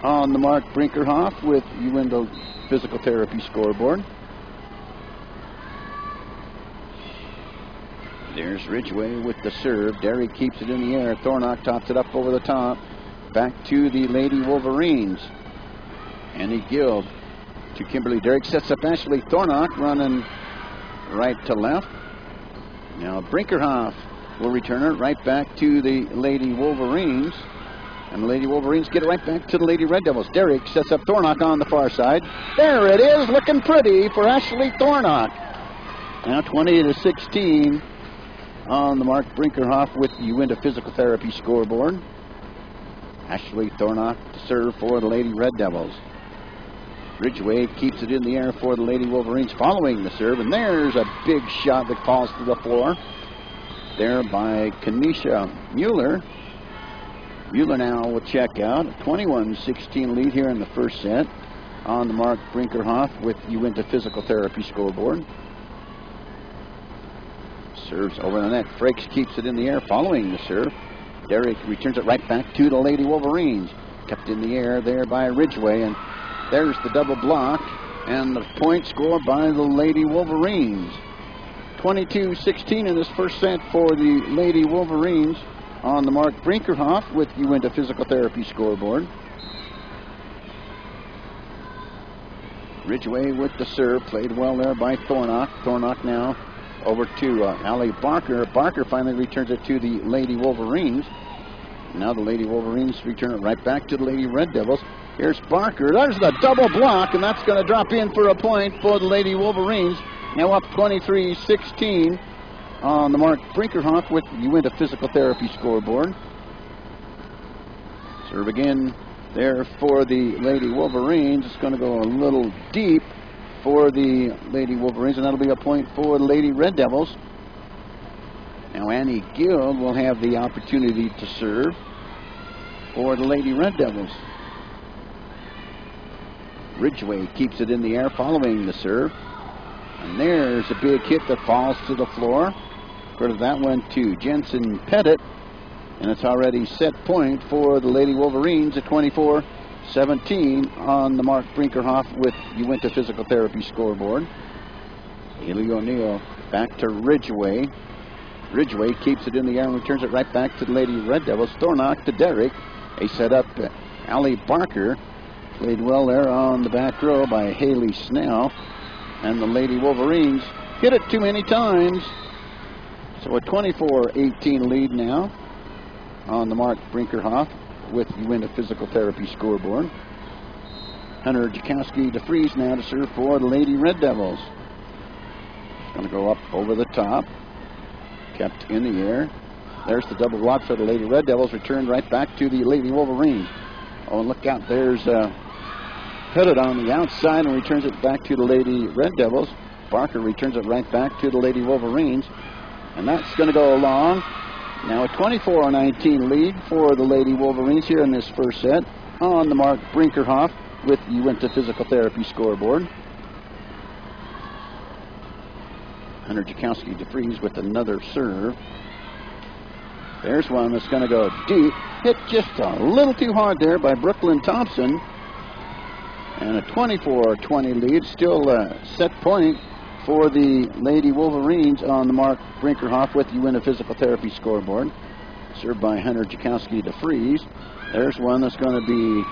on the Mark Brinkerhoff with Uinta Physical Therapy scoreboard. There's Ridgway with the serve. Derrick keeps it in the air. Thornock tops it up over the top. Back to the Lady Wolverines. Annie Gill to Kimberly Derrick. Sets up Ashley Thornock running right to left. Now Brinkerhoff will return it right back to the Lady Wolverines. And the Lady Wolverines get it right back to the Lady Red Devils. Derrick sets up Thornock on the far side. There it is, looking pretty for Ashley Thornock. Now 20-16 on the Mark Brinkerhoff with the Uinta Physical Therapy scoreboard. Ashley Thornock to serve for the Lady Red Devils. Ridgway keeps it in the air for the Lady Wolverines following the serve. And there's a big shot that falls to the floor. There by Kanisha Mueller. Mueller now will check out. A 21-16 lead here in the first set on the Mark Brinkerhoff with Uinta Physical Therapy scoreboard. Serves over the net. Frakes keeps it in the air following the serve. Derrick returns it right back to the Lady Wolverines. Kept in the air there by Ridgway, and there's the double block, and the point scored by the Lady Wolverines. 22-16 in this first set for the Lady Wolverines on the Mark Brinkerhoff with Uinta Physical Therapy scoreboard. Ridgway with the serve, played well there by Thornock. Thornock now over to Allie Barker. Barker finally returns it to the Lady Wolverines. Now the Lady Wolverines return it right back to the Lady Red Devils. Here's Barker. There's the double block, and that's going to drop in for a point for the Lady Wolverines. Now up 23-16 on the Mark Brinkerhoff with Uinta Physical Therapy scoreboard. Serve again there for the Lady Wolverines. It's going to go a little deep for the Lady Wolverines, and that'll be a point for the Lady Red Devils. Now Annie Gill will have the opportunity to serve for the Lady Red Devils. Ridgway keeps it in the air following the serve. And there's a big hit that falls to the floor. Credit that one to Jensen Pettit. And it's already set point for the Lady Wolverines at 24-17 on the Mark Brinkerhoff with Uinta Physical Therapy scoreboard. Haley O'Neill back to Ridgway. Ridgway keeps it in the air and returns it right back to the Lady Red Devils. Thornock to Derrick. They set up Allie Barker. Played well there on the back row by Haley Snell. And the Lady Wolverines hit it too many times. So a 24-18 lead now on the Mark Brinkerhoff with Uinta Physical Therapy scoreboard. Hunter Jakowski DeFries now to serve for the Lady Red Devils. It's going to go up over the top. Kept in the air. There's the double block for the Lady Red Devils. Returned right back to the Lady Wolverines. Oh, look out. There's Pettit on the outside and returns it back to the Lady Red Devils. Barker returns it right back to the Lady Wolverines. And that's going to go along. Now a 24-19 lead for the Lady Wolverines here in this first set on the Mark Brinkerhoff with Uinta Physical Therapy scoreboard. Hunter Jakowski DeFries with another serve. There's one that's going to go deep. Hit just a little too hard there by Brooklyn Thompson. And a 24-20 lead. Still set point for the Lady Wolverines on the Mark Brinkerhoff with Uinta Physical Therapy scoreboard. Served by Hunter Jakowski DeFries. There's one that's going to be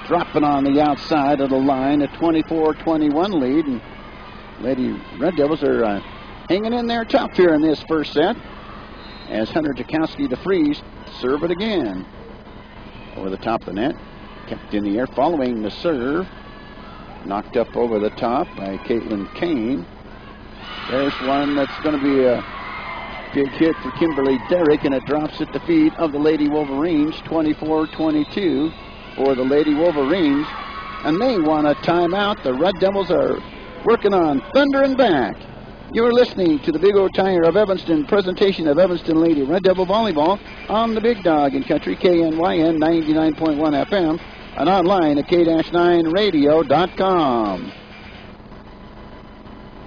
dropping on the outside of the line, a 24-21 lead. And Lady Red Devils are hanging in there tough here in this first set as Hunter Jakowski DeFries serve it again. Over the top of the net, kept in the air following the serve. Knocked up over the top by Caitlin Kane. There's one that's going to be a big hit for Kimberly Derrick, and it drops at the feet of the Lady Wolverines, 24-22 for the Lady Wolverines. And they want a timeout. The Red Devils are working on thundering back. You're listening to the Big O Tire of Evanston presentation of Evanston Lady Red Devil Volleyball on the Big Dog in Country, KNYN 99.1 FM, and online at k-9radio.com.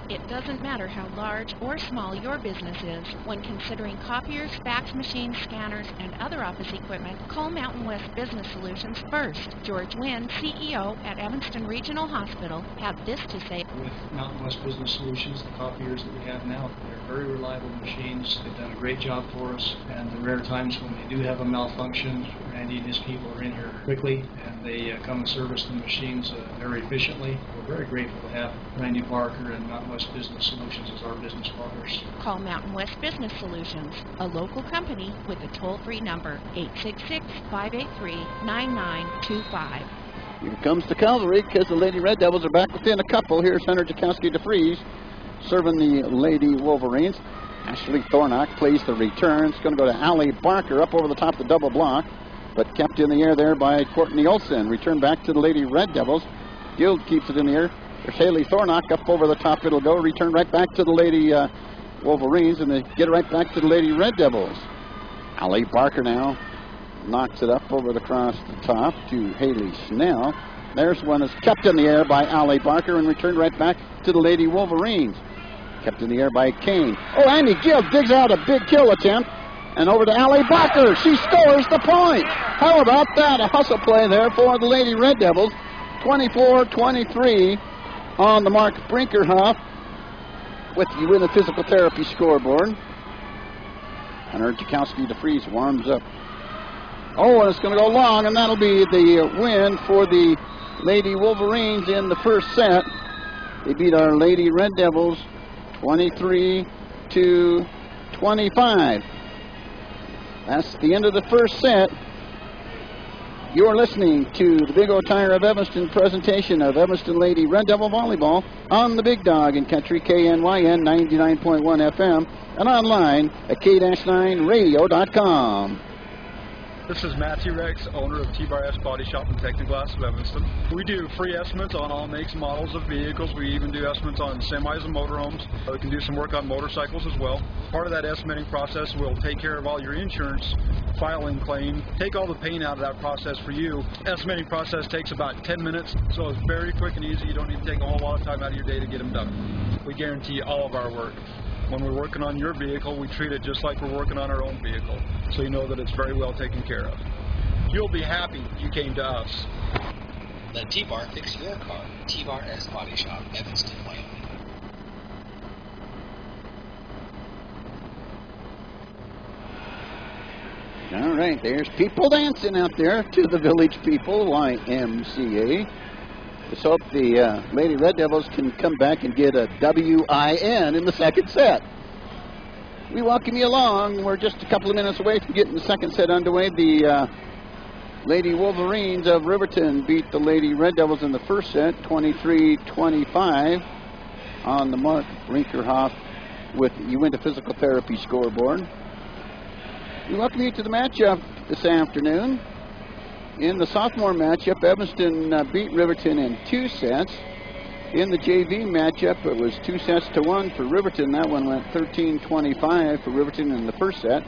It doesn't matter how large or small your business is. When considering copiers, fax machines, scanners, and other office equipment, call Mountain West Business Solutions first. George Wynn, CEO at Evanston Regional Hospital, had this to say. With Mountain West Business Solutions, the copiers that we have now, they're very reliable machines. They've done a great job for us, and the rare times when they do have a malfunction, Randy and his people are in here quickly, and they come and service the machines very efficiently. We're very grateful to have Randy Barker and Mountain West Business Solutions as our business partners. Call Mountain West Business Solutions, a local company with a toll-free number, 866-583-9925. Here comes the cavalry because the Lady Red Devils are back within a couple. Here's Hunter Jakowski DeFries serving the Lady Wolverines. Ashley Thornock plays the return. It's going to go to Allie Barker up over the top of the double block, but kept in the air there by Courtney Olsen. Return back to the Lady Red Devils. Guild keeps it in the air. There's Haley Thornock up over the top. It'll go. Return right back to the Lady Wolverines, and they get right back to the Lady Red Devils. Allie Barker now knocks it up over across the top to Haley Snell. There's one that's kept in the air by Allie Barker and returned right back to the Lady Wolverines. Kept in the air by Kane. Oh, Andy Gill digs out a big kill attempt. And over to Allie Barker. She scores the point. How about that? A hustle play there for the Lady Red Devils. 24-23 on the Mark Brinkerhoff with the Win the Physical Therapy scoreboard. Hunter Jakowski DeFries warms up. Oh, and it's going to go long, and that'll be the win for the Lady Wolverines in the first set. They beat our Lady Red Devils 23-25. That's the end of the first set. You're listening to the Big O Tire of Evanston presentation of Evanston Lady Red Devil Volleyball on the Big Dog in Country, KNYN 99.1 FM, and online at k-9radio.com. This is Matthew Rex, owner of T-Bar Body Shop and Technoglass of Evanston. We do free estimates on all makes and models of vehicles. We even do estimates on semis and motorhomes. We can do some work on motorcycles as well. Part of that estimating process will take care of all your insurance filing claim, take all the pain out of that process for you. Estimating process takes about 10 minutes, so it's very quick and easy. You don't need to take a whole lot of time out of your day to get them done. We guarantee all of our work. When we're working on your vehicle, we treat it just like we're working on our own vehicle, so you know that it's very well taken care of. You'll be happy you came to us. Let T-Bar fix your car. T-Bar Body Shop, Evanston, Wyoming. All right, there's people dancing out there to the Village People YMCA. Let's hope the Lady Red Devils can come back and get a WIN in the second set. We welcome you along. We're just a couple of minutes away from getting the second set underway. The Lady Wolverines of Riverton beat the Lady Red Devils in the first set, 23-25 on the Mark Brinkerhoff with You Win the Physical Therapy scoreboard. We welcome you to the matchup this afternoon. In the sophomore matchup, Evanston beat Riverton in 2 sets. In the JV matchup, it was 2-1 for Riverton. That one went 13-25 for Riverton in the first set,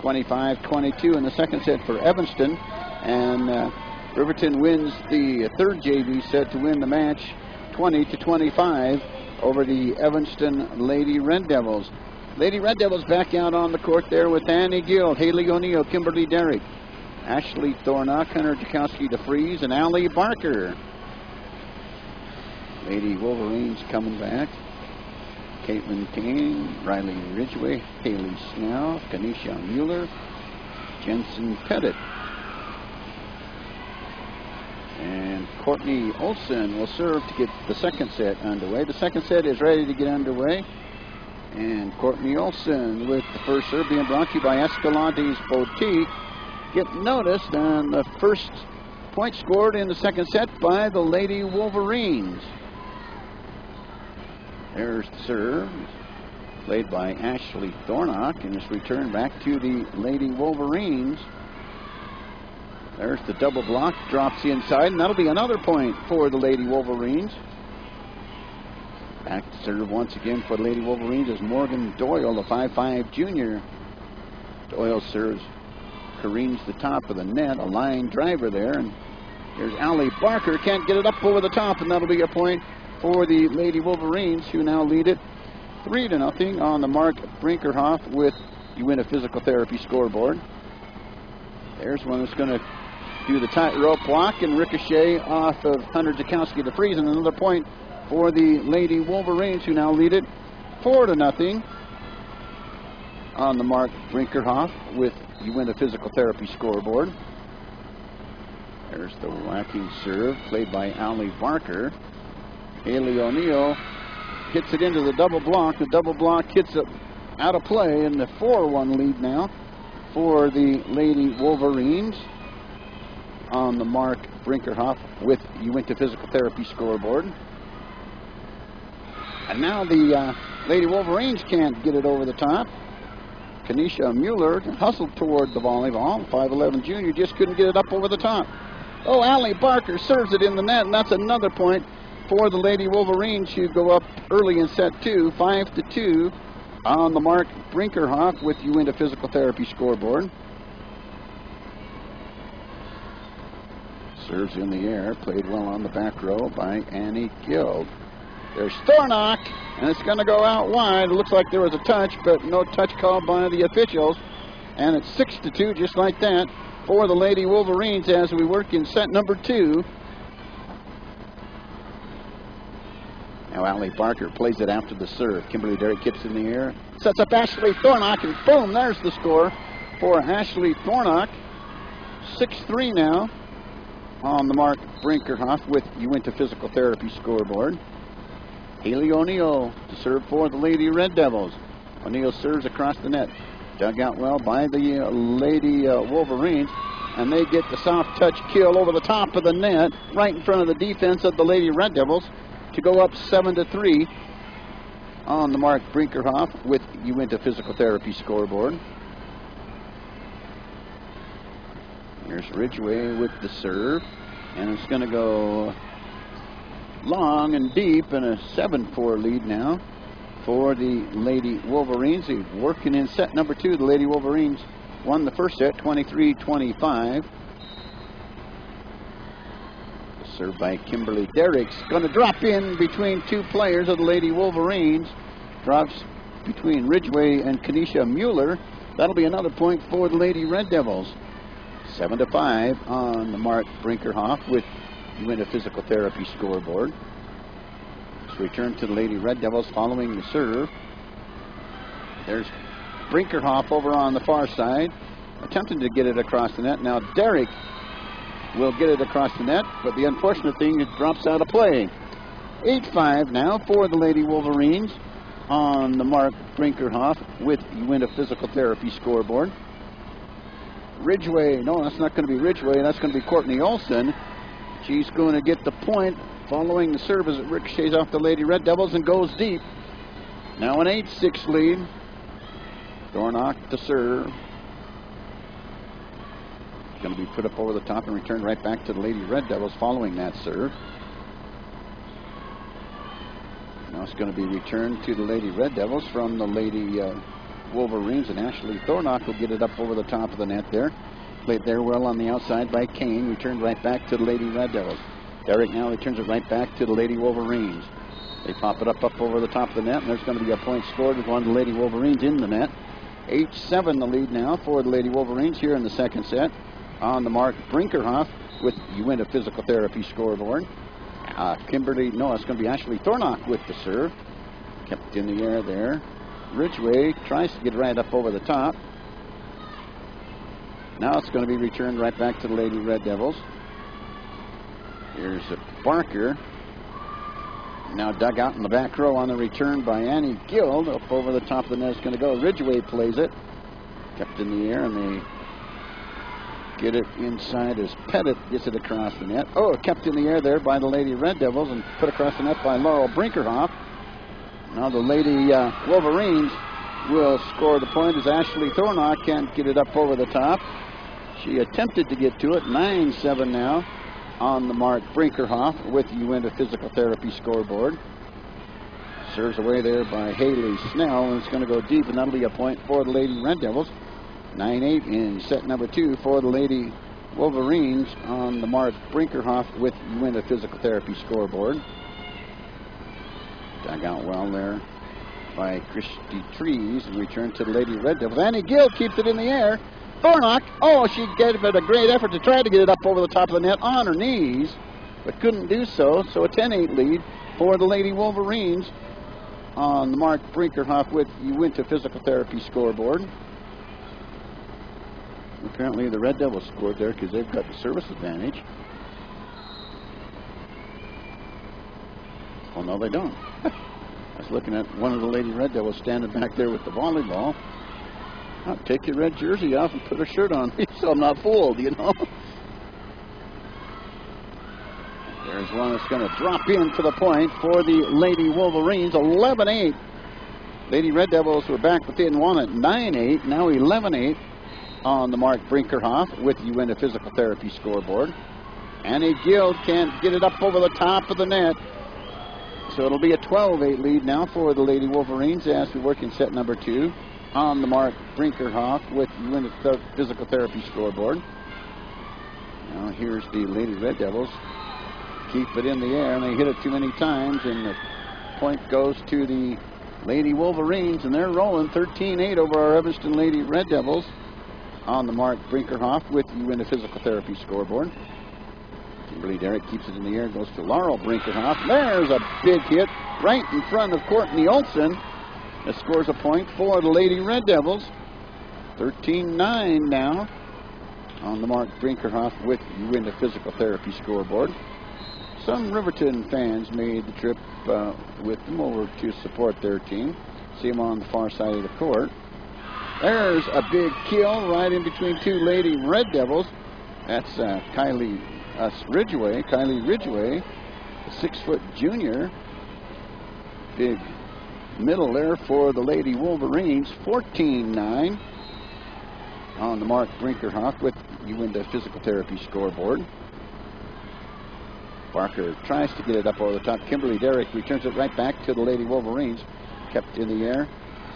25-22 in the second set for Evanston. And Riverton wins the third JV set to win the match 20-25 over the Evanston Lady Red Devils. Lady Red Devils back out on the court there with Annie Gill, Haley O'Neill, Kimberly Derrick, Ashley Thornock, Hunter Jakowski DeFries, and Allie Barker. Lady Wolverines coming back. Caitlin Kane, Riley Ridgway, Haley Snell, Kanisha Mueller, Jensen Pettit. And Courtney Olson will serve to get the second set underway. The second set is ready to get underway. And Courtney Olson with the first serve being brought to you by Escalante's Boutique. Get noticed on the first point scored in the second set by the Lady Wolverines. There's the serve, played by Ashley Thornock, and it's returned back to the Lady Wolverines. There's the double block, drops inside, and that'll be another point for the Lady Wolverines. Back to serve once again for the Lady Wolverines is Morgan Doyle, the 5'5" junior. Doyle serves, careens the top of the net, a line driver there, and here's Allie Barker, can't get it up over the top, and that'll be a point for the Lady Wolverines, who now lead it 3-0 on the Mark Brinkerhoff with Uinta Physical Therapy scoreboard. There's one that's going to do the tightrope walk and ricochet off of Hunter Jakowski to freeze, and another point for the Lady Wolverines, who now lead it 4-0 on the Mark Brinkerhoff with Uinta Physical Therapy scoreboard. There's the whacking serve played by Allie Barker. Haley O'Neill hits it into the double block. The double block hits it out of play, and the 4-1 lead now for the Lady Wolverines on the Mark Brinkerhoff with Uinta Physical Therapy scoreboard. And now the Lady Wolverines can't get it over the top. Kanisha Mueller hustled toward the volleyball. 5'11" junior just couldn't get it up over the top. Oh, Allie Barker serves it in the net, and that's another point for the Lady Wolverines, who go up early in set 2, 5-2 on the Mark Brinkerhoff with Uinta Physical Therapy scoreboard. Serves in the air, played well on the back row by Annie Guild. There's Thornock, and it's going to go out wide. It looks like there was a touch, but no touch called by the officials. And it's 6-2, just like that, for the Lady Wolverines as we work in set number 2. Now Allie Barker plays it after the serve. Kimberly Derrick gets in the air, sets up Ashley Thornock, and boom, there's the score for Ashley Thornock. 6-3 now on the Mark Brinkerhoff with Uinta Physical Therapy scoreboard. Haley O'Neill to serve for the Lady Red Devils. O'Neill serves across the net. Dug out well by the Lady Wolverines, and they get the soft touch kill over the top of the net, right in front of the defense of the Lady Red Devils, to go up 7-3 on the Mark Brinkerhoff with Uinta Physical Therapy scoreboard. Here's Ridgway with the serve, and it's going to go long and deep, and a 7-4 lead now for the Lady Wolverines. They're working in set number 2. The Lady Wolverines won the first set 23-25. Served by Kimberly Derrick's going to drop in between two players of the Lady Wolverines. Drops between Ridgway and Kanisha Mueller. That'll be another point for the Lady Red Devils. 7-5 on the Mark Brinkerhoff with Uinta Physical Therapy scoreboard. It's returned to the Lady Red Devils following the serve. There's Brinkerhoff over on the far side, attempting to get it across the net. Now Derrick will get it across the net, but the unfortunate thing, it drops out of play. 8-5 now for the Lady Wolverines on the Mark Brinkerhoff with Uinta Physical Therapy scoreboard. Ridgway, no, that's not going to be Ridgway, that's going to be Courtney Olson. She's going to get the point following the serve as it ricochets off the Lady Red Devils and goes deep. Now an 8-6 lead. Thornock to serve. Going to be put up over the top and returned right back to the Lady Red Devils following that serve. Now it's going to be returned to the Lady Red Devils from the Lady Wolverines, and Ashley Thornock will get it up over the top of the net there. Played there well on the outside by Kane. Returned right back to the Lady Red Devils. Derrick now returns it right back to the Lady Wolverines. They pop it up over the top of the net, and there's going to be a point scored with one of the Lady Wolverines in the net. 8-7 the lead now for the Lady Wolverines here in the second set on the Mark Brinkerhoff with Uinta Physical Therapy scoreboard. It's going to be Ashley Thornock with the serve. Kept in the air there. Ridgway tries to get right up over the top. Now it's going to be returned right back to the Lady Red Devils. Here's Barker. Now dug out in the back row on the return by Annie Guild. Up over the top of the net is going to go. Ridgway plays it. Kept in the air, and they get it inside as Pettit gets it across the net. Oh, kept in the air there by the Lady Red Devils and put across the net by Laurel Brinkerhoff. Now the Lady Wolverines will score the point as Ashley Thornock can't get it up over the top. She attempted to get to it. 9-7 now on the mark. Brinkerhoff with the Uinta Physical Therapy scoreboard. Serves away there by Haley Snell, and it's going to go deep, and that'll be a point for the Lady Red Devils. 9-8 in set number 2 for the Lady Wolverines on the mark. Brinkerhoff with Uinta Physical Therapy scoreboard. Dug out well there by Christy Trees, and return to the Lady Red Devils. Annie Gill keeps it in the air. Thornock, oh, she gave it a great effort to try to get it up over the top of the net on her knees, but couldn't do so. So a 10-8 lead for the Lady Wolverines on the mark. Brinkerhoff with Uinta Physical Therapy scoreboard. Apparently the Red Devils scored there because they've got the service advantage. Oh, no, they don't. I was looking at one of the Lady Red Devils standing back there with the volleyball. Oh, take your red jersey off and put a shirt on so I'm not fooled, you know. There's one that's going to drop in for the point for the Lady Wolverines. 11-8. Lady Red Devils were back within one at 9-8. Now 11-8 on the mark. Brinkerhoff with Uinta Physical Therapy scoreboard. Annie Guild can't get it up over the top of the net. So it'll be a 12-8 lead now for the Lady Wolverines as we work in set number 2. On the mark, Brinkerhoff with Uinta Physical Therapy scoreboard. Now here's the Lady Red Devils. Keep it in the air, and they hit it too many times, and the point goes to the Lady Wolverines, and they're rolling 13-8 over our Evanston Lady Red Devils. On the mark, Brinkerhoff with Uinta Physical Therapy scoreboard. Kimberly Derrick keeps it in the air, goes to Laurel Brinkerhoff. There's a big hit right in front of Courtney Olson. That scores a point for the Lady Red Devils. 13-9 now on the mark. Brinkerhoff with Uinta Physical Therapy scoreboard. Some Riverton fans made the trip with them over to support their team. See them on the far side of the court. There's a big kill right in between two Lady Red Devils. That's Kylie Ridgway. Kylie Ridgway, a 6-foot junior. Big middle there for the Lady Wolverines. 14-9 on the mark. Brinkerhoff with Uinta Physical Therapy scoreboard. Barker tries to get it up over the top. Kimberly Derrick returns it right back to the Lady Wolverines. Kept in the air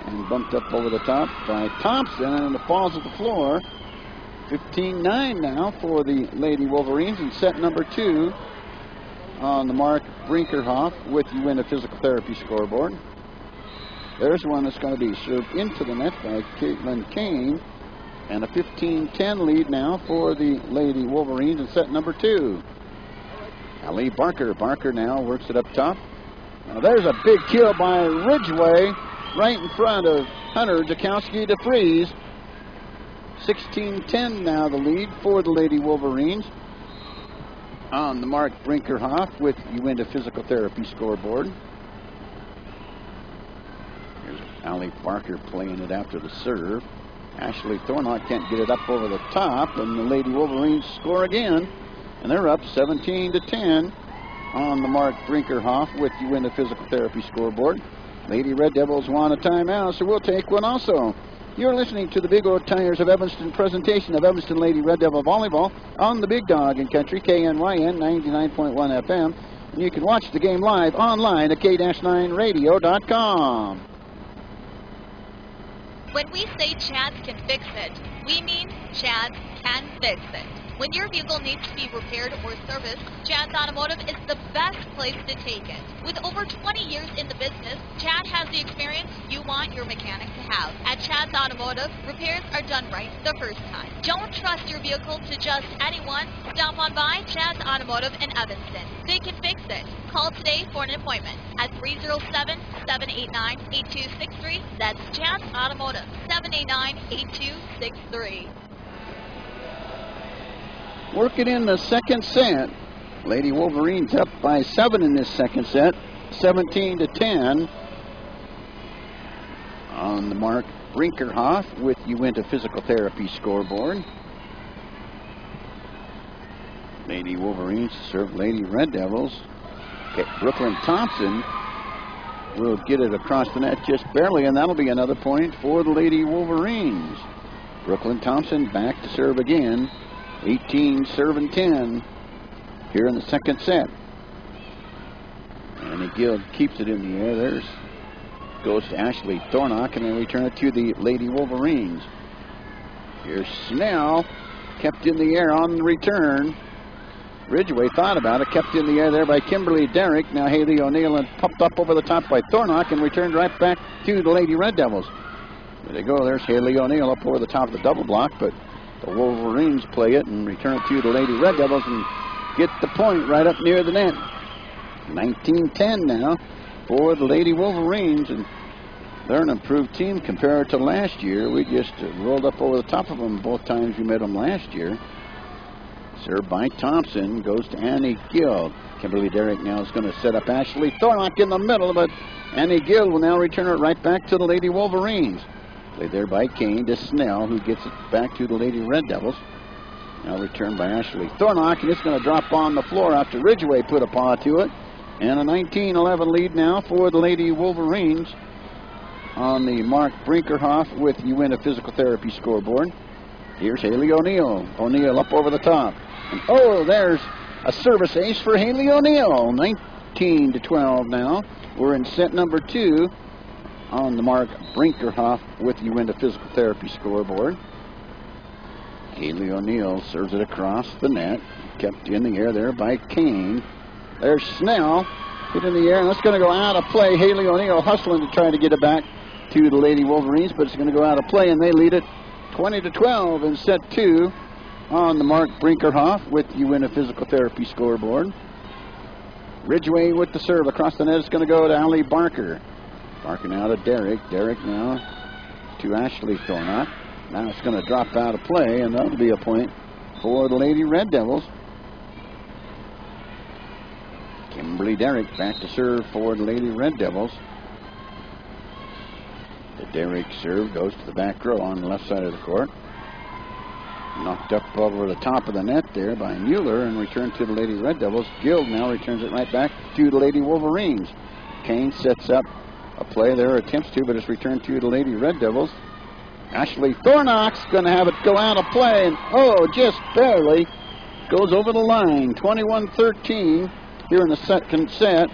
and bumped up over the top by Thompson, and it falls at the floor. 15-9 now for the Lady Wolverines in set number 2 on the mark. Brinkerhoff with Uinta Physical Therapy scoreboard. There's one that's going to be served into the net by Caitlin Kane, and a 15-10 lead now for the Lady Wolverines in set number 2. Allie Barker. Barker now works it up top. Now there's a big kill by Ridgway right in front of Hunter Jakowski DeFries. 16-10 now the lead for the Lady Wolverines. On the mark, Brinkerhoff with Uinta Physical Therapy scoreboard. Here's Allie Barker playing it after the serve. Ashley Thornock can't get it up over the top, and the Lady Wolverines score again. And they're up 17-10 on the mark. Brinkerhoff with Uinta Physical Therapy scoreboard. Lady Red Devils want a timeout, so we'll take one also. You're listening to the Big O Tires of Evanston presentation of Evanston Lady Red Devil Volleyball on the Big Dog in Country, KNYN 99.1 FM. And you can watch the game live online at k-9radio.com. When we say Chad's can fix it, we mean Chad's can fix it. When your vehicle needs to be repaired or serviced, Chad's Automotive is the best place to take it. With over 20 years in the business, Chad has the experience you want your mechanic to have. At Chad's Automotive, repairs are done right the first time. Don't trust your vehicle to just anyone. Stop on by Chad's Automotive in Evanston. They can fix it. Call today for an appointment at 307-789-8263. That's Chad's Automotive, 789-8263. Working in the second set Lady Wolverines up by 7 in this second set, 17-10. On the mark, Brinkerhoff with Uinta Physical Therapy scoreboard. Lady Wolverines serve Lady Red Devils. Okay, Brooklyn Thompson will get it across the net just barely, and that'll be another point for the Lady Wolverines. Brooklyn Thompson back to serve again. 18-10 here in the second set. And Gill keeps it in the air. There's goes to Ashley Thornock, and then return it to the Lady Wolverines. Here's Snell, kept in the air on the return. Ridgway thought about it, kept in the air there by Kimberly Derrick. Now Haley O'Neill, and popped up over the top by Thornock and returned right back to the Lady Red Devils. There they go. There's Haley O'Neill up over the top of the double block, but the Wolverines play it and return it to the Lady Red Devils and get the point right up near the net. 19-10 now for the Lady Wolverines, and they're an improved team compared to last year. We just rolled up over the top of them both times we met them last year. Served by Thompson, goes to Annie Gill. Kimberly Derrick now is going to set up Ashley Thornock in the middle, but Annie Gill will now return it right back to the Lady Wolverines. Played there by Kane to Snell, who gets it back to the Lady Red Devils. Now returned by Ashley Thornock, and it's going to drop on the floor after Ridgway put a paw to it. And a 19-11 lead now for the Lady Wolverines on the Mark Brinkerhoff with Uinta Physical Therapy scoreboard. Here's Haley O'Neill. O'Neill up over the top. And oh, there's a service ace for Haley O'Neill. 19-12 now. We're in set number 2 on the Mark Brinkerhoff with Uinta Physical Therapy scoreboard. Haley O'Neill serves it across the net. Kept in the air there by Kane. There's Snell. Hit in the air, and that's going to go out of play. Haley O'Neill hustling to try to get it back to the Lady Wolverines, but it's going to go out of play, and they lead it 20-12 in set 2 on the Mark Brinkerhoff with Uinta Physical Therapy scoreboard. Ridgway with the serve across the net. It's going to go to Allie Barker. Barker now to Derrick. Derrick now to Ashley Thornock. Now it's going to drop out of play, and that'll be a point for the Lady Red Devils. Kimberly Derrick back to serve for the Lady Red Devils. The Derrick serve goes to the back row on the left side of the court. Knocked up over the top of the net there by Mueller and returned to the Lady Red Devils. Guild now returns it right back to the Lady Wolverines. Kane sets up a play there, attempts to, but it's returned to the Lady Red Devils. Ashley Thornock's going to have it go out of play, and oh, just barely goes over the line. 21-13 here in the second set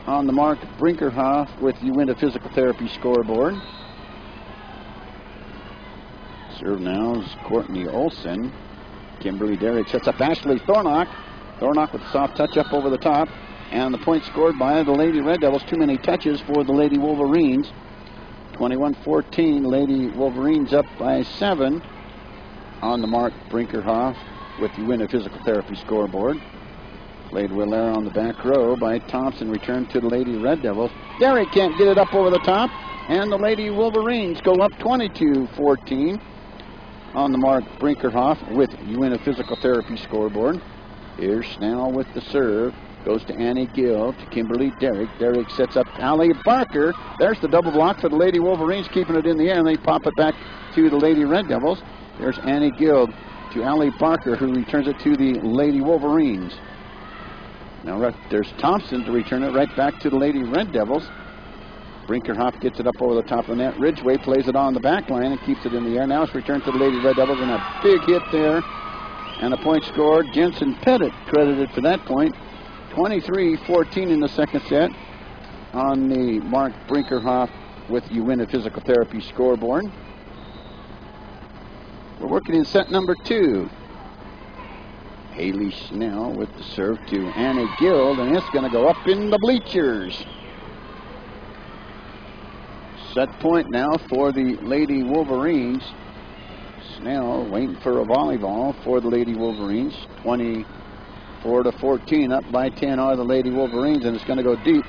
on the Mark Brinkerhoff with Uinta Physical Therapy scoreboard. Serve now is Courtney Olson. Kimberly Derrick sets up Ashley Thornock. Thornock with a soft touch up over the top. And the point scored by the Lady Red Devils. Too many touches for the Lady Wolverines. 21-14, Lady Wolverines up by 7 on the Mark Brinkerhoff with Uinta Physical Therapy scoreboard. Played well there on the back row by Thompson. Returned to the Lady Red Devils. Derrick can't get it up over the top. And the Lady Wolverines go up 22-14 on the Mark Brinkerhoff with Uinta Physical Therapy scoreboard. Here's Snell with the serve. Goes to Annie Gill, to Kimberly Derrick. Derrick sets up Allie Barker. There's the double block for the Lady Wolverines, keeping it in the air, and they pop it back to the Lady Red Devils. There's Annie Gill to Allie Barker, who returns it to the Lady Wolverines. Now there's Thompson to return it right back to the Lady Red Devils. Brinkerhoff gets it up over the top of the net. Ridgway plays it on the back line and keeps it in the air. Now it's returned to the Lady Red Devils, and a big hit there. And a point scored. Jensen Pettit credited for that point. 23-14 in the second set on the Mark Brinkerhoff with Uinta Physical Therapy scoreboard. We're working in set number 2. Haley Snell with the serve to Annie Guild, and it's going to go up in the bleachers. Set point now for the Lady Wolverines. Snell waiting for a volleyball for the Lady Wolverines. 24-14, up by 10 are the Lady Wolverines, and it's going to go deep.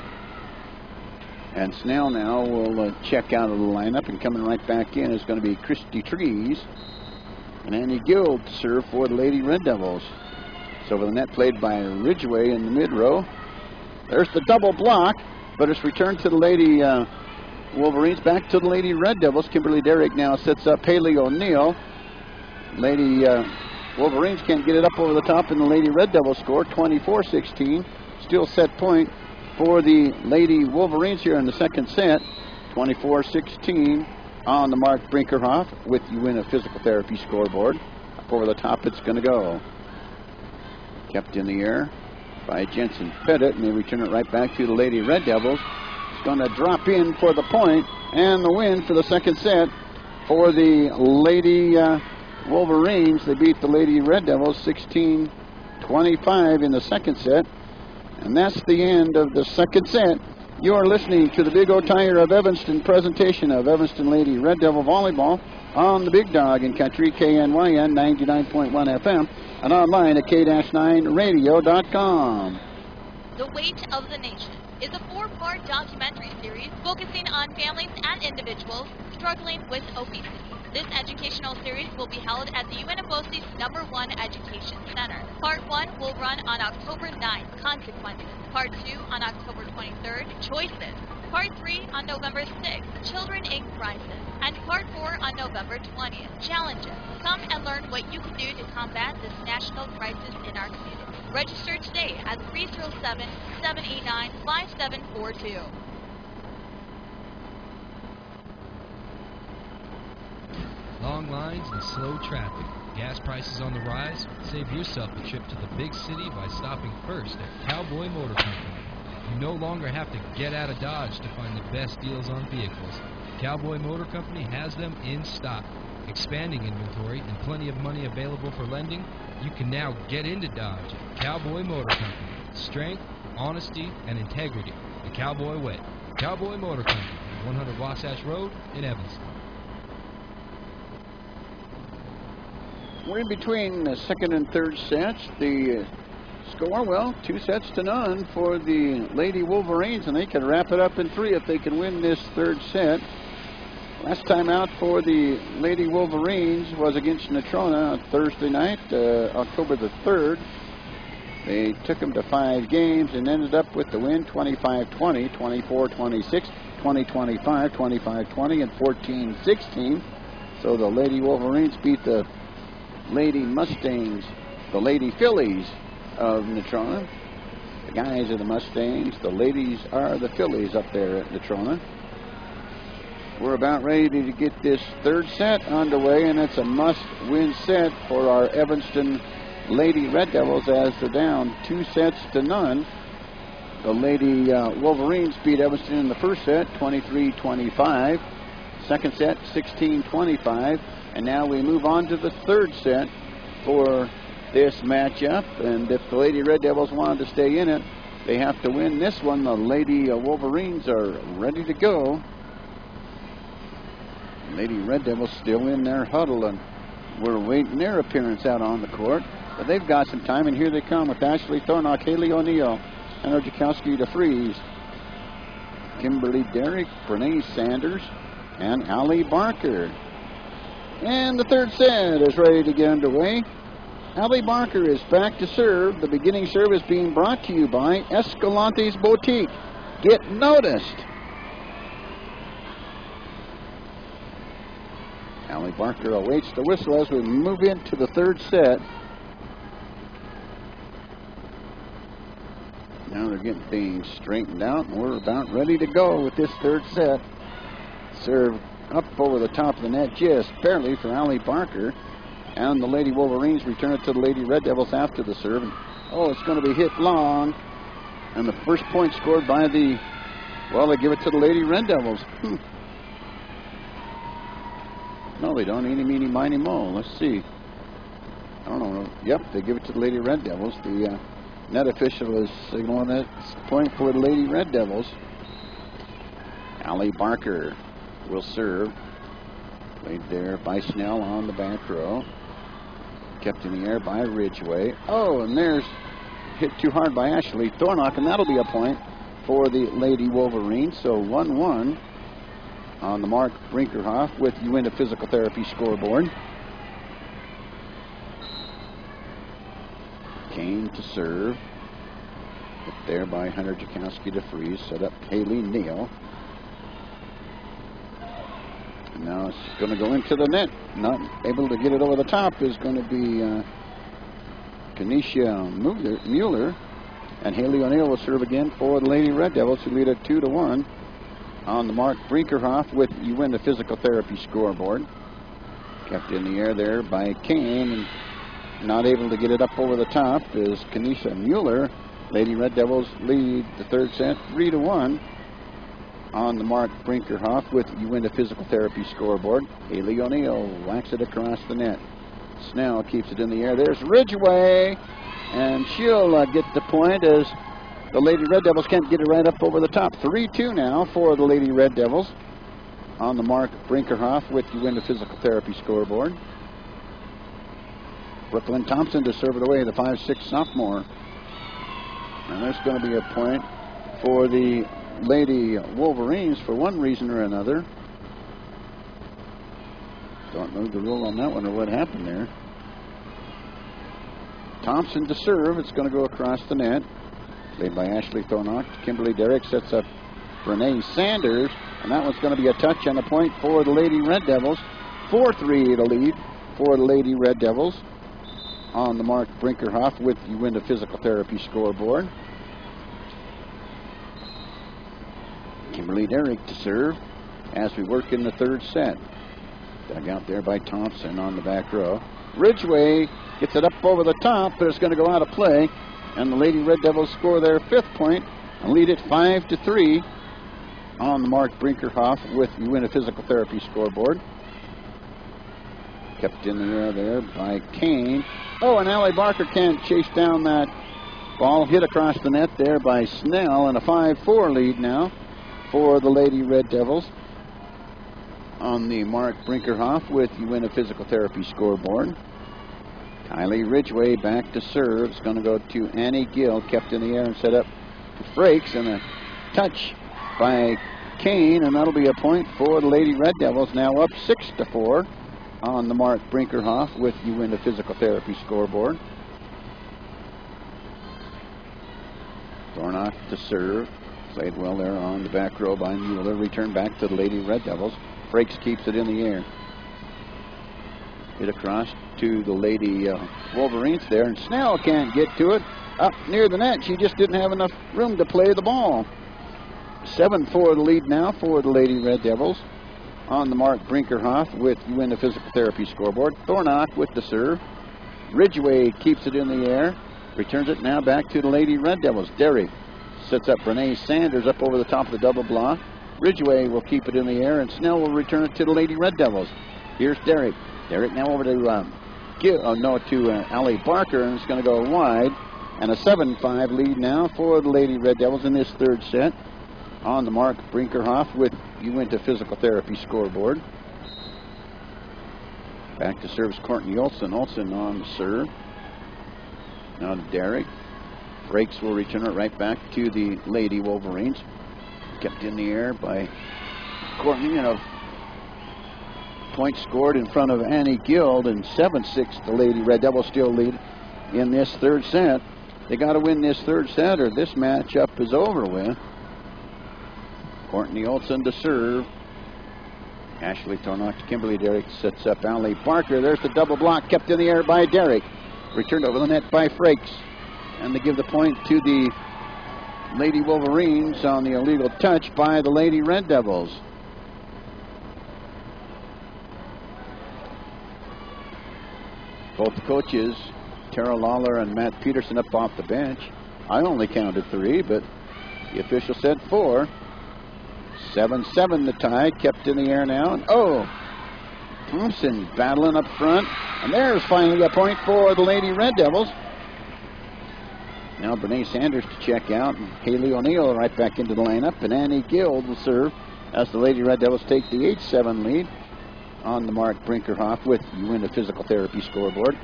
And Snell now will check out of the lineup, and coming right back in is going to be Christy Trees. And Annie Guild to serve for the Lady Red Devils. So over the net played by Ridgway in the mid-row. There's the double block, but it's returned to the Lady Wolverines. Back to the Lady Red Devils. Kimberly Derrick now sets up Haley O'Neill. Lady Wolverines can't get it up over the top, and the Lady Red Devils score 24-16. Still set point for the Lady Wolverines here in the second set. 24-16 on the Mark Brinkerhoff with Uinta Physical Therapy scoreboard. Up over the top it's going to go. Kept in the air by Jensen Pettit, and they return it right back to the Lady Red Devils. It's going to drop in for the point and the win for the second set for the Lady Wolverines. They beat the Lady Red Devils 16-25 in the second set. And that's the end of the second set. You are listening to the Big O Tire of Evanston presentation of Evanston Lady Red Devil Volleyball on the Big Dog in Country, KNYN 99.1 FM, and online at k-9radio.com. The Weight of the Nation is a 4-part documentary series focusing on families and individuals struggling with obesity. This educational series will be held at the UNFOC's #1 Education Center. Part 1 will run on October 9th, Consequences. Part 2 on October 23rd, Choices. Part 3 on November 6th, Children in Crisis. And Part 4 on November 20th, Challenges. Come and learn what you can do to combat this national crisis in our community. Register today at 307-789-5742. Long lines and slow traffic. Gas prices on the rise? Save yourself a trip to the big city by stopping first at Cowboy Motor Company. You no longer have to get out of Dodge to find the best deals on vehicles. Cowboy Motor Company has them in stock. Expanding inventory and plenty of money available for lending, you can now get into Dodge at Cowboy Motor Company. Strength, honesty, and integrity. The Cowboy way. Cowboy Motor Company, 100 Wasatch Road in Evanston. We're in between the second and third sets. The score, well, 2-0 for the Lady Wolverines, and they can wrap it up in 3 if they can win this third set. Last time out for the Lady Wolverines was against Natrona on Thursday night, October the 3rd. They took them to 5 games and ended up with the win 25-20, 24-26, 20-25, 25-20, and 14-16. So the Lady Wolverines beat the Lady Mustangs, the Lady Phillies of Natrona. The guys are the Mustangs, the ladies are the Phillies up there at Natrona. We're about ready to get this third set underway, and it's a must-win set for our Evanston Lady Red Devils as they're down 2-0. The Lady Wolverines beat Evanston in the first set, 23-25. Second set, 16-25. And now we move on to the third set for this matchup. And if the Lady Red Devils wanted to stay in it, they have to win this one. The Lady Wolverines are ready to go. Lady Red Devils still in their huddle, and we're waiting their appearance out on the court. But they've got some time, and here they come with Ashley Thornock, Haley O'Neill, Anna Jakowski DeFries, Kimberly Derrick, Bernice Sanders, and Allie Barker. And the third set is ready to get underway. Allie Barker is back to serve. The beginning serve is being brought to you by Escalante's Boutique. Get noticed. Allie Barker awaits the whistle as we move into the third set. Now they're getting things straightened out, and we're about ready to go with this third set. Serve up over the top of the net just barely for Allie Barker. And the Lady Wolverines return it to the Lady Red Devils after the serve. And, oh, it's going to be hit long. And the first point scored by the, well, they give it to the Lady Red Devils. No, they don't. Eeny, meeny, miny, mo. Let's see. I don't know. Yep, they give it to the Lady Red Devils. The net official is signaling that point for the Lady Red Devils. Allie Barker will serve. Played there by Snell on the back row. Kept in the air by Ridgway. Oh, and there's hit too hard by Ashley Thornock, and that'll be a point for the Lady Wolverines. So 1-1 on the Mark Brinkerhoff with Uinta Physical Therapy scoreboard. Kane Thompson to serve. Up there by Hunter Jakowski to freeze. Set up Haley Neal. And now it's going to go into the net. Not able to get it over the top is going to be Kenesha Mueller. And Haley O'Neill will serve again for the Lady Red Devils, who lead at 2-1 on the Mark Brinkerhoff with You Win the Physical Therapy scoreboard. Kept in the air there by Kane, and not able to get it up over the top is Kenesha Mueller. Lady Red Devils lead the third set 3-1 on the Mark Brinkerhoff with You Win the Physical Therapy scoreboard. Haley O'Neill whacks it across the net. Snell keeps it in the air. There's Ridgway, and she'll get the point as the Lady Red Devils can't get it right up over the top. 3-2 now for the Lady Red Devils on the Mark Brinkerhoff with You Win the Physical Therapy scoreboard. Brooklyn Thompson to serve it away, the 5'6" sophomore. And there's going to be a point for the Lady Wolverines for one reason or another. Don't know the rule on that one or what happened there. Thompson to serve. It's going to go across the net. Played by Ashley Thornock. Kimberly Derrick sets up Renee Sanders. And that one's going to be a touch and a point for the Lady Red Devils. 4-3 to lead for the Lady Red Devils on the Mark Brinkerhoff with You Win the Physical Therapy scoreboard. Kimberly Derrick to serve as we work in the third set. Dug out there by Thompson on the back row. Ridgway gets it up over the top, but it's going to go out of play. And the Lady Red Devils score their fifth point and lead it 5-3 on the Mark Brinkerhoff with You Win a Physical Therapy scoreboard. Kept in the air there by Kane. Oh, and Allie Barker can't chase down that ball. Hit across the net there by Snell, and a 5-4 lead now for the Lady Red Devils on the Mark Brinkerhoff with You Win a Physical Therapy scoreboard. Kylie Ridgway back to serve. It's going to go to Annie Gill. Kept in the air and set up to Frakes, and a touch by Kane, and that'll be a point for the Lady Red Devils, now up 6-4 on the Mark Brinkerhoff with You Win the Physical Therapy scoreboard. Thornock to serve. Played well there on the back row by Mueller. Return back to the Lady Red Devils. Frakes keeps it in the air. Hit across to the Lady Wolverines there, and Snell can't get to it. Up near the net, she just didn't have enough room to play the ball. 7-4 the lead now for the Lady Red Devils on the Mark Brinkerhoff with You Win the Physical Therapy scoreboard. Thornock with the serve. Ridgway keeps it in the air. Returns it now back to the Lady Red Devils. Derry sets up Renee Sanders up over the top of the double block. Ridgway will keep it in the air, and Snell will return it to the Lady Red Devils. Here's Derrick. Derrick now over to Allie Barker, and it's going to go wide. And a 7-5 lead now for the Lady Red Devils in this third set on the Mark Brinkerhoff with You Win to Physical Therapy scoreboard. Back to serves Courtney Olson. Olson on the serve. Now to Derrick. Frakes will return it right back to the Lady Wolverines. Kept in the air by Courtney, and a point scored in front of Annie Guild, and 7-6 the Lady Red Devils still lead in this third set. They got to win this third set or this matchup is over with. Courtney Olson to serve. Ashley Thornock to Kimberly Derrick sets up Allie Barker. There's the double block kept in the air by Derrick. Returned over the net by Frakes. And they give the point to the Lady Wolverines on the illegal touch by the Lady Red Devils. Both coaches, Tara Lawler and Matt Peterson, up off the bench. I only counted 3, but the official said 4. 7-7 the tie, kept in the air now. And Thompson battling up front. And there's finally a point for the Lady Red Devils. Now Renee Sanders to check out, and Haley O'Neill right back into the lineup, and Annie Guild will serve as the Lady Red Devils take the 8-7 lead on the Mark Brinkerhoff with You Win the Physical Therapy scoreboard.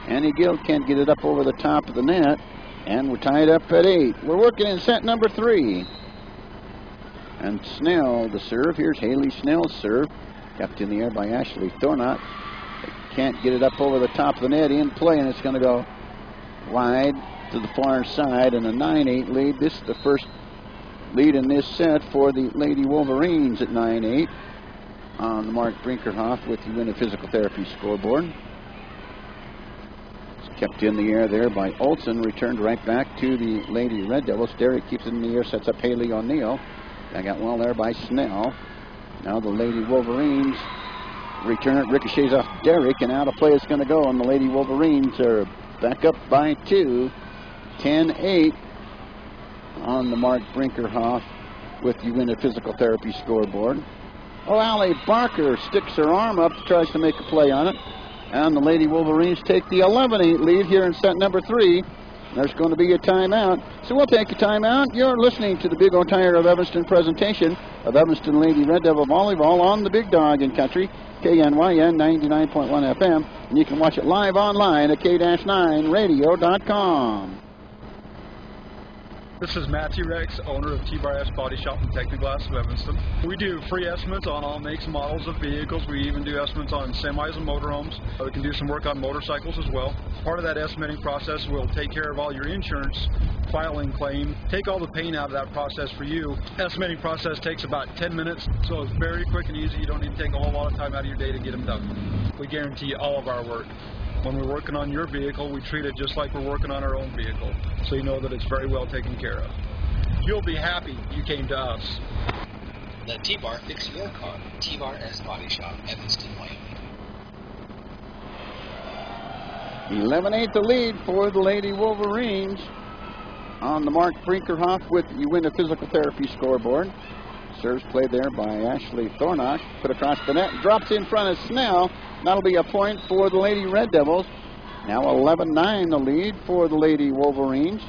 Annie Guild can't get it up over the top of the net, and we're tied up at 8. We're working in set number 3. And Snell to serve. Here's Haley Snell's serve. Kept in the air by Ashley Thornock. Can't get it up over the top of the net in play, and it's going to go wide to the far side, and a 9-8 lead. This is the first lead in this set for the Lady Wolverines at 9-8 on the Mark Brinkerhoff with the Uinta Physical Therapy scoreboard. It's kept in the air there by Olson, returned right back to the Lady Red Devils. Derrick keeps it in the air, sets up Haley O'Neill. That got well there by Snell. Now the Lady Wolverines return it, ricochets off Derrick, and out of play it's going to go, and the Lady Wolverines are back up by 2, 10-8 on the Mark Brinkerhoff with the Uinta Physical Therapy scoreboard. Oh, Allie Barker sticks her arm up, tries to make a play on it, and the Lady Wolverines take the 11-8 lead here in set number 3. There's going to be a timeout, so we'll take a timeout. You're listening to the Big O Tire of Evanston presentation of Evanston Lady Red Devil Volleyball on the Big Dog in Country, KNYN 99.1 FM, and you can watch it live online at k-9radio.com. This is Matt T-Rex, owner of T-Bar Body Shop and Technoglass of Evanston. We do free estimates on all makes and models of vehicles. We even do estimates on semis and motorhomes. We can do some work on motorcycles as well. Part of that estimating process will take care of all your insurance filing claim, take all the pain out of that process for you. Estimating process takes about 10 minutes, so it's very quick and easy. You don't need to take a whole lot of time out of your day to get them done. We guarantee all of our work. When we're working on your vehicle, we treat it just like we're working on our own vehicle, so you know that it's very well taken care of. You'll be happy you came to us. Let T-Bar fix your car. T-Bar Body Shop, Evanston, Wyoming. 11-8 the lead for the Lady Wolverines on the Mark Brinkerhoff with the Uinta Physical Therapy scoreboard. Serves played there by Ashley Thornock. Put across the net, drops in front of Snell. That'll be a point for the Lady Red Devils. Now 11-9 the lead for the Lady Wolverines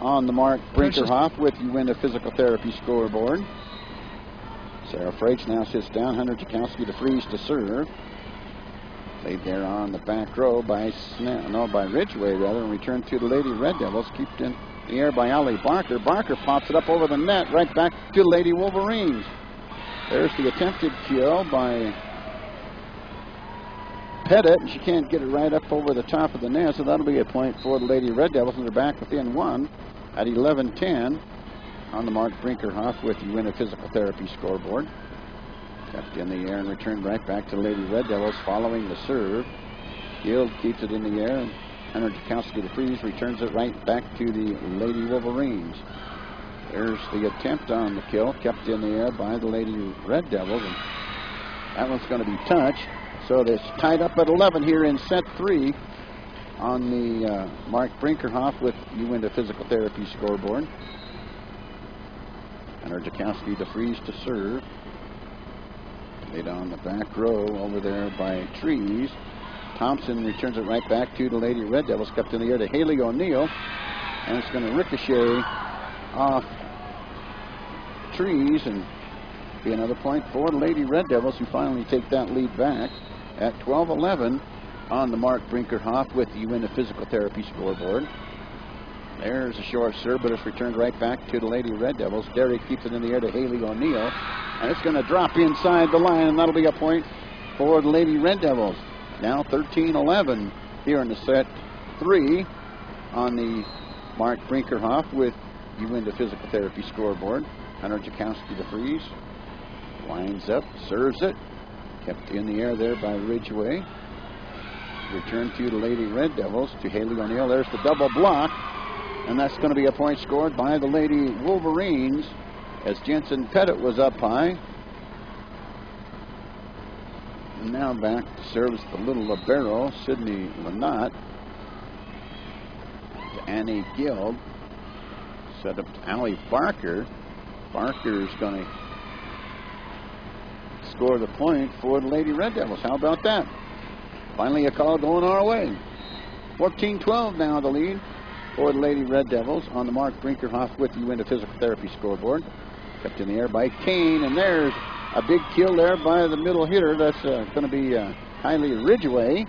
on the Mark Brinkerhoff with Uinta Physical Therapy scoreboard. Sarah Frakes now sits down. Hunter Jakowski to freeze to serve. Played there on the back row by Ridgway rather, and returned to the Lady Red Devils. Kept in the air by Allie Barker. Barker pops it up over the net, right back to the Lady Wolverines. There's the attempted kill by Pettit, and she can't get it right up over the top of the net, so that'll be a point for the Lady Red Devils, and they're back within 1 at 11-10 on the Mark Brinkerhoff with the Uinta Physical Therapy scoreboard. Kept in the air and returned right back to the Lady Red Devils following the serve. Guild keeps it in the air, and Hunter Jakowski to freeze returns it right back to the Lady Wolverines. There's the attempt on the kill, kept in the air by the Lady Red Devils, and that one's going to be touched. So it's tied up at 11 here in set 3 on the Mark Brinkerhoff with Uinta Physical Therapy scoreboard. Hunter Jakowski to freeze to serve. Played on the back row over there by Trees. Thompson returns it right back to the Lady Red Devils, kept in the air to Haley O'Neill, and it's going to ricochet off Trees and be another point for the Lady Red Devils, who finally take that lead back at 12-11 on the Mark Brinkerhoff with the Uinta Physical Therapy scoreboard. There's a short serve, but it's returned right back to the Lady Red Devils. Derrick keeps it in the air to Haley O'Neill, and it's going to drop inside the line, and that'll be a point for the Lady Red Devils. Now 13-11 here in the set 3 on the Mark Brinkerhoff with Uinta Physical Therapy scoreboard. Hunter Jakowski to freeze. Lines up, serves it. Kept in the air there by Ridgway. Return to the Lady Red Devils to Haley O'Neill. There's the double block, and that's going to be a point scored by the Lady Wolverines as Jensen Pettit was up high. Now back to serves the little libero, Sydney Lynott, to Annie Guild. Set up to Allie Barker. Barker's going to score the point for the Lady Red Devils. How about that? Finally a call going our way. 14-12 now the lead for the Lady Red Devils on the Mark Brinkerhoff with the Uinta Physical Therapy scoreboard. Kept in the air by Kane, and there's a big kill there by the middle hitter. That's going to be Kylie Ridgway.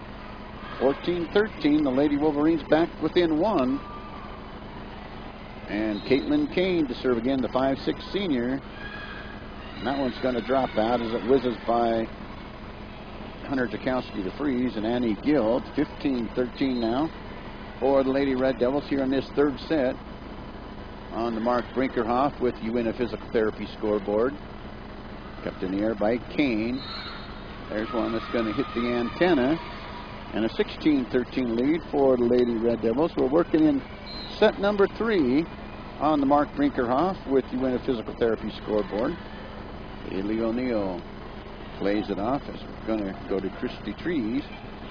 14-13, the Lady Wolverines back within 1. And Caitlin Kane to serve again, the 5'6" senior. And that one's going to drop out as it whizzes by Hunter Jakowski to freeze, and Annie Guild. 15-13 now for the Lady Red Devils here in this third set. On the mark, Brinkerhoff with you in a physical therapy scoreboard. Kept in the air by Kane. There's one that's going to hit the antenna. And a 16-13 lead for the Lady Red Devils. We're working in set number 3 on the mark, Brinkerhoff with you in a physical therapy scoreboard. Haley O'Neill plays it off. It's going to go to Christy Trees.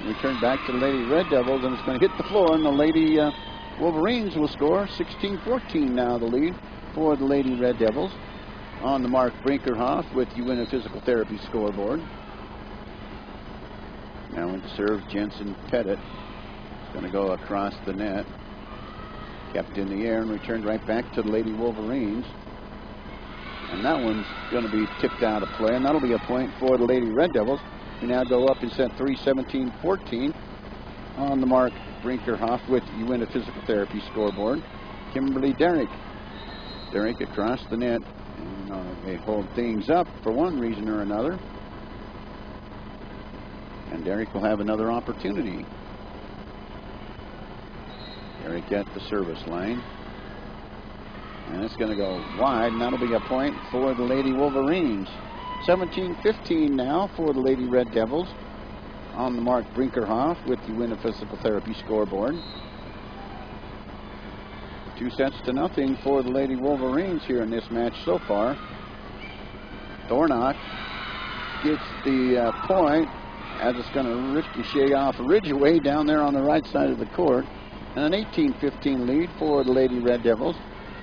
Return back to the Lady Red Devils, and it's going to hit the floor, and the Lady Wolverines will score. 16-14 now the lead for the Lady Red Devils. On the mark, Brinkerhoff with you in a physical therapy scoreboard. Now in to serve, Jensen Pettit. It's going to go across the net. Kept in the air and returned right back to the Lady Wolverines. And that one's going to be tipped out of play, and that'll be a point for the Lady Red Devils. We now go up in set 3, 17-14. On the mark, Brinkerhoff with you in a physical therapy scoreboard. Kimberly Derrick. Derrick across the net. And they hold things up for one reason or another. And Derrick will have another opportunity. Derrick at the service line. And it's going to go wide, and that'll be a point for the Lady Wolverines. 17-15 now for the Lady Red Devils. On the mark, Brinkerhoff with you in a physical therapy scoreboard. 2-0 for the Lady Wolverines here in this match so far. Thornock gets the point as it's going to ricochet off Ridgeway down there on the right side of the court. And an 18-15 lead for the Lady Red Devils.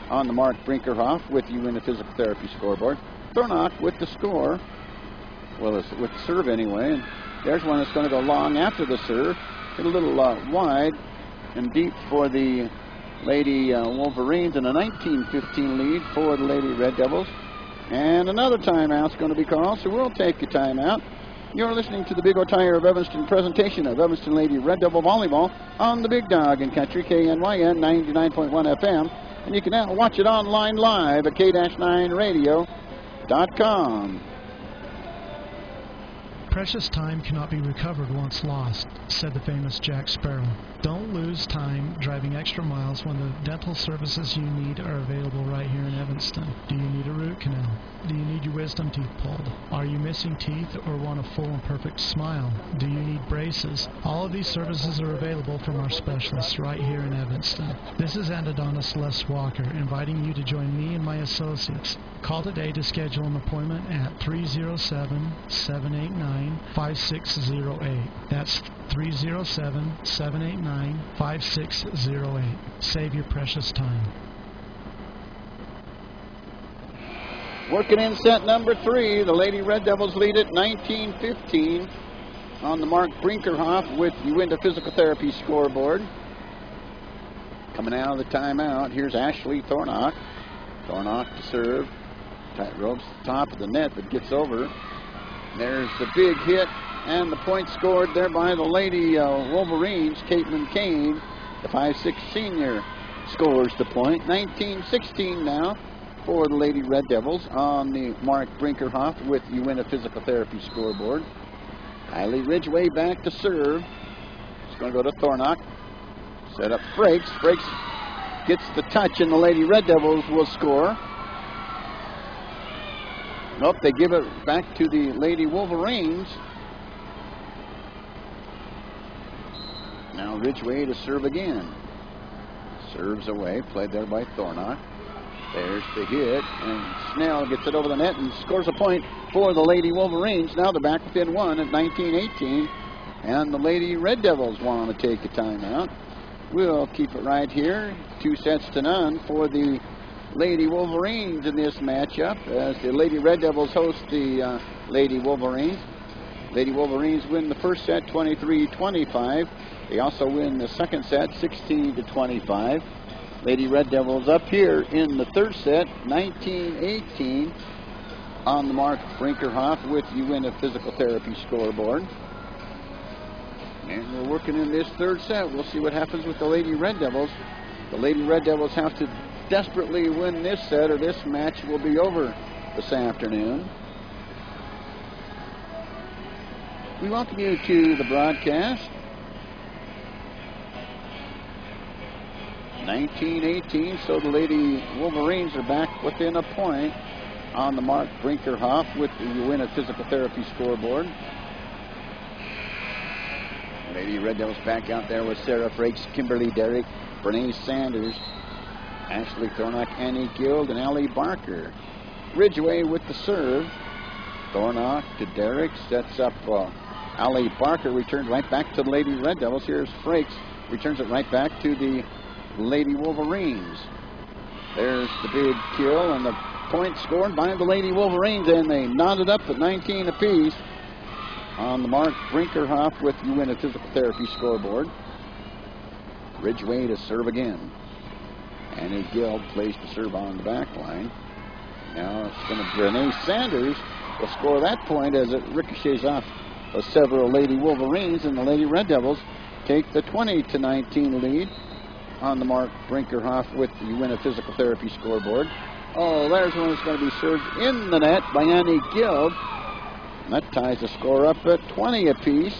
On the mark, Brinkerhoff with you in the physical therapy scoreboard. Thornock with the score. Well, it's with the serve anyway. And there's one that's going to go long after the serve. Hit a little wide and deep for the Lady Wolverines. And a 19-15 lead for the Lady Red Devils. And another timeout's going to be called, so we'll take a timeout. You're listening to the Big O Tire of Evanston presentation of Evanston Lady Red Devil Volleyball on the Big Dog in Country, KNYN 99.1 FM. And you can now watch it online live at k-9radio.com. Precious time cannot be recovered once lost, said the famous Jack Sparrow. Don't lose time driving extra miles when the dental services you need are available right here in Evanston. Do you need a root canal? Do you need your wisdom teeth pulled? Are you missing teeth or want a full and perfect smile? Do you need braces? All of these services are available from our specialists right here in Evanston. This is endodontist Les Walker inviting you to join me and my associates. Call today to schedule an appointment at 307-789-5608. That's 307-789-5608. Save your precious time. Working in set number 3, the Lady Red Devils lead it 19-15. On the mark, Brinkerhoff with you into physical therapy scoreboard. Coming out of the timeout, here's Ashley Thornock. Thornock to serve. Tight ropes top of the net, but gets over. There's the big hit and the point scored there by the Lady Wolverines. Caitlin Kane, the 5'6" senior, scores the point. 19-16 now for the Lady Red Devils. On the mark, Brinkerhoff with you in a physical therapy scoreboard. Kylie Ridgeway back to serve. It's going to go to Thornock. Set up Frakes. Frakes gets the touch, and the Lady Red Devils will score. Nope, they give it back to the Lady Wolverines. Now Ridgeway to serve again. Serves away, played there by Thornock. There's the hit, and Snell gets it over the net and scores a point for the Lady Wolverines. Now they're back within one at 19-18, and the Lady Red Devils want to take a timeout. We'll keep it right here, 2-0 for the Lady Wolverines in this matchup as the Lady Red Devils host the Lady Wolverines. Lady Wolverines win the first set 23-25. They also win the second set 16-25. Lady Red Devils up here in the third set 19-18. On the mark, Brinkerhoff with you in a physical therapy scoreboard. And we're working in this third set. We'll see what happens with the Lady Red Devils. The Lady Red Devils have to desperately win this set or this match will be over this afternoon. We welcome you to the broadcast. 19-18, so the Lady Wolverines are back within a point on the Mark Brinkerhoff with the Uinta Physical Therapy scoreboard. Lady Red Devils back out there with Sarah Frakes, Kimberly Derrick, Bernice Sanders, Ashley Thornock, Annie Guild, and Allie Barker. Ridgway with the serve. Thornock to Derrick, sets up Allie Barker, returns right back to the Lady Red Devils. Here's Frakes, returns it right back to the Lady Wolverines. There's the big kill and the point scored by the Lady Wolverines, and they knotted up at 19 apiece on the Mark Brinkerhoff with Uinta Physical Therapy scoreboard. Ridgway to serve again. Annie Guild plays to serve on the back line. Now it's going to Bernice Sanders will score that point as it ricochets off of several Lady Wolverines, and the Lady Red Devils take the 20-19 lead on the Mark Brinkerhoff with the Uinta Physical Therapy scoreboard. Oh, there's one that's going to be served in the net by Annie Guild. And that ties the score up at 20 apiece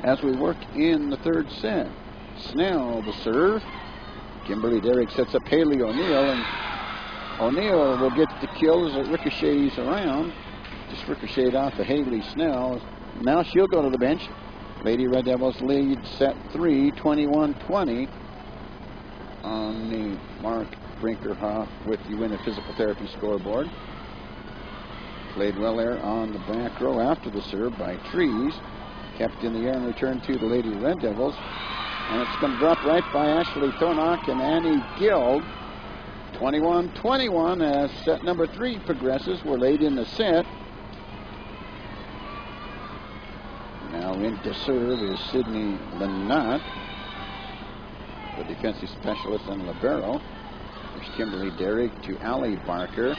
as we work in the third set. Snell the serve. Kimberly Derrick sets up Haley O'Neill, and O'Neill will get the kill as it ricochets around. Just ricocheted off of Haley Snell. Now she'll go to the bench. Lady Red Devils lead set 3, 21-20 on the Mark Brinkerhoff with the Uinta Physical Therapy scoreboard. Played well there on the back row after the serve by Trees. Kept in the air and returned to the Lady Red Devils. And it's going to drop right by Ashley Thornock and Annie Guild. 21-21 as set number 3 progresses. We're late in the set. Now into serve is Sydney Lynott, the defensive specialist and libero. There's Kimberly Derrick to Allie Barker.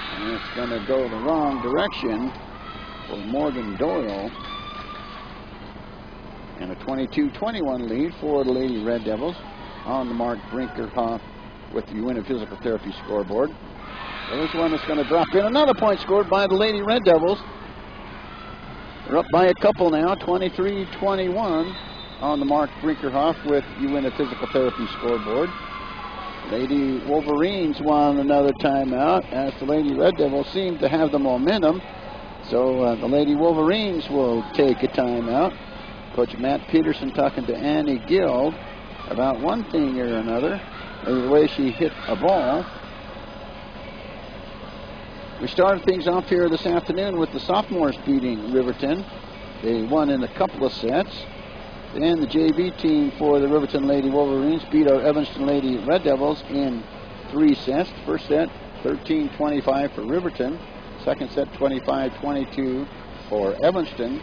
And it's going to go the wrong direction for Morgan Doyle. And a 22-21 lead for the Lady Red Devils on the Mark Brinkerhoff with the Uinta Physical Therapy scoreboard. There's one that's going to drop in. Another point scored by the Lady Red Devils. They're up by a couple now, 23-21 on the Mark Brinkerhoff with Uinta Physical Therapy scoreboard. Lady Wolverines won another timeout as the Lady Red Devils seem to have the momentum. So the Lady Wolverines will take a timeout. Coach Matt Peterson talking to Annie Guild about one thing or another, the way she hit a ball. We started things off here this afternoon with the sophomores beating Riverton. They won in a couple of sets. And the JV team for the Riverton Lady Wolverines beat our Evanston Lady Red Devils in 3 sets. First set, 13-25 for Riverton. Second set, 25-22 for Evanston.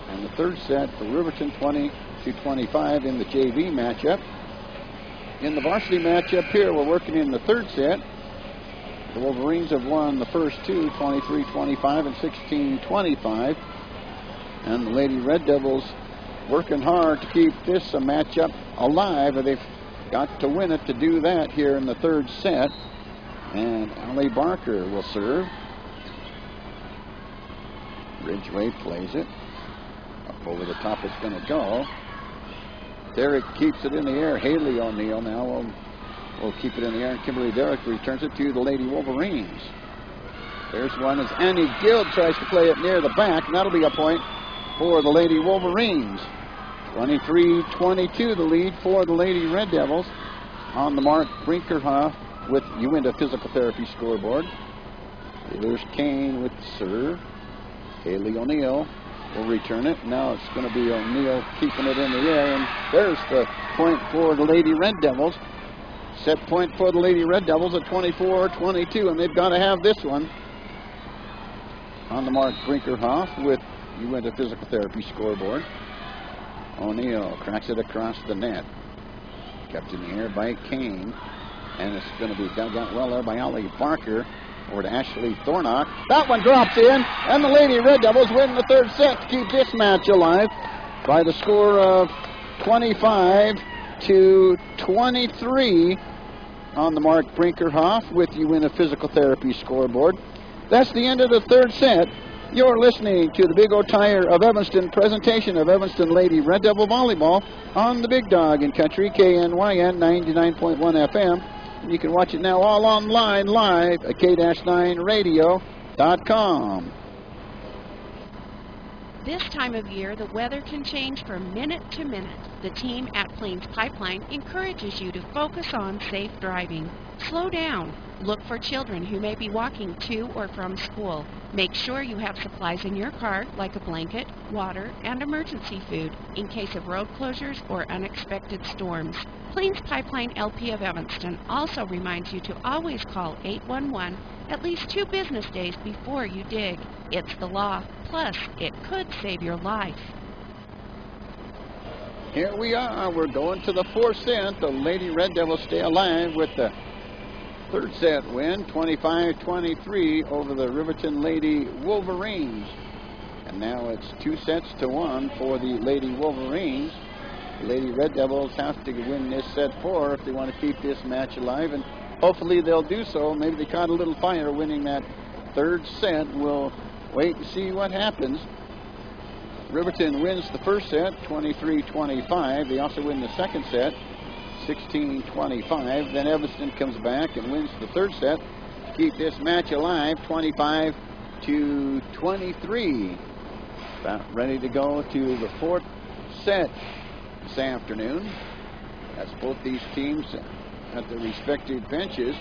And the third set for Riverton, 20-25 in the JV matchup. In the varsity matchup here, we're working in the third set. The Wolverines have won the first two, 23-25 and 16-25. And the Lady Red Devils working hard to keep this a matchup alive, and they've got to win it to do that here in the third set. And Allie Barker will serve. Ridgway plays it. Up over the top it's going to go. Derrick keeps it in the air. Haley O'Neill now will keep it in the air, and Kimberly Derrick returns it to the Lady Wolverines. There's one as Annie Guild tries to play it near the back, and that'll be a point for the Lady Wolverines. 23-22 the lead for the Lady Red Devils on the Mark Brinkerhoff with Uinta Physical Therapy scoreboard. There's Kane with the serve. Haley O'Neill will return it. Now it's going to be O'Neill keeping it in the air, and there's the point for the Lady Red Devils. Set point for the Lady Red Devils at 24-22, and they've got to have this one on the Mark Brinkerhoff with Uinta Physical Therapy scoreboard. O'Neill cracks it across the net. Kept in the air by Kane, and it's going to be dug out well there by Allie Barker. Over to Ashley Thornock. That one drops in, and the Lady Red Devils win the third set to keep this match alive by the score of 25-23 on the Mark Brinkerhoff with Uinta Physical Therapy scoreboard. That's the end of the third set. You're listening to the Big O Tire of Evanston presentation of Evanston Lady Red Devil Volleyball on the Big Dog in Country, KNYN 99.1 FM. You can watch it now all online live at k-9radio.com. This time of year, the weather can change from minute to minute. The team at Plains Pipeline encourages you to focus on safe driving. Slow down. Look for children who may be walking to or from school. Make sure you have supplies in your car, like a blanket, water, and emergency food, in case of road closures or unexpected storms. Plains Pipeline LP of Evanston also reminds you to always call 811 at least 2 business days before you dig. It's the law, plus it could save your life. Here we are. We're going to the 4th set. The Lady Red Devils stay alive with the 3rd set win, 25-23 over the Riverton Lady Wolverines. And now it's 2-1 for the Lady Wolverines. The Lady Red Devils have to win this set 4 if they want to keep this match alive, and hopefully they'll do so. Maybe they caught a little fire winning that 3rd set. We'll wait and see what happens. Riverton wins the 1st set, 23-25. They also win the 2nd set, 16-25. Then Evanston comes back and wins the 3rd set to keep this match alive, 25-23. About ready to go to the 4th set this afternoon. That's both these teams at their respective benches.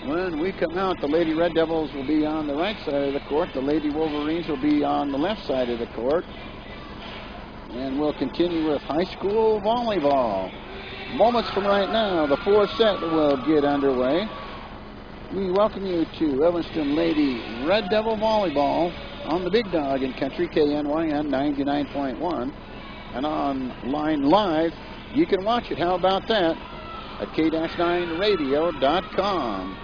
When we come out, the Lady Red Devils will be on the right side of the court. The Lady Wolverines will be on the left side of the court. And we'll continue with high school volleyball. Moments from right now, the 4th set will get underway. We welcome you to Evanston Lady Red Devil Volleyball on the Big Dog in Country, KNYN 99.1. And online live, you can watch it. How about that? At k-9radio.com.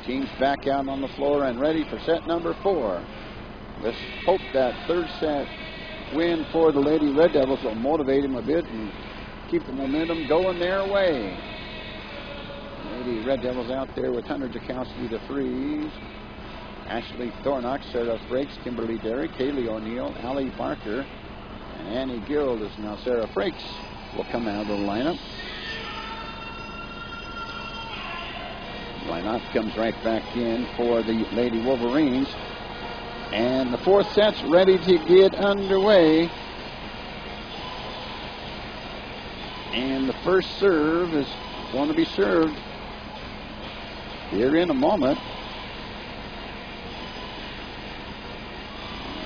Teams back out on the floor and ready for set number 4. Let's hope that 3rd set win for the Lady Red Devils will motivate them a bit and keep the momentum going their way. Lady Red Devils out there with Hunter Jakowski, the Freeze, Ashley Thornock, Sarah Frakes, Kimberly Derrick, Kaylee O'Neill, Allie Barker, and Annie Guild is now Sarah Frakes will come out of the lineup. Lineup comes right back in for the Lady Wolverines. And the 4th set's ready to get underway. And the first serve is going to be served here in a moment.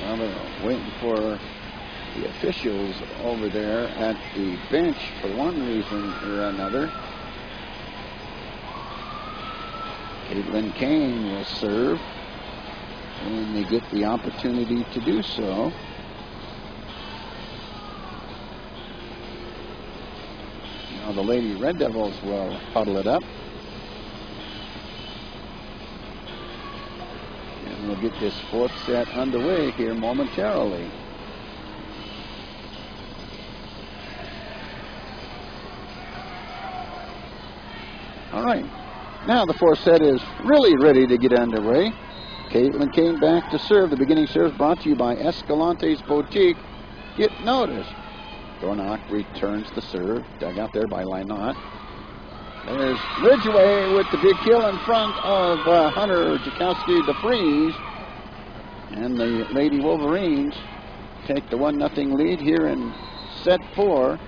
Well, they're waiting for the officials over there at the bench for one reason or another. Caitlin Kane will serve when they get the opportunity to do so. Now the Lady Red Devils will huddle it up. And we'll get this 4th set underway here momentarily. All right. Now the 4th set is really ready to get underway. Caitlin Kane back to serve. The beginning serve brought to you by Escalante's Boutique. Get noticed. Thornock returns the serve. Dug out there by Lynott. There's Ridgway with the big kill in front of Hunter Jakowski DeFries. And the Lady Wolverines take the 1-0 lead here in set 4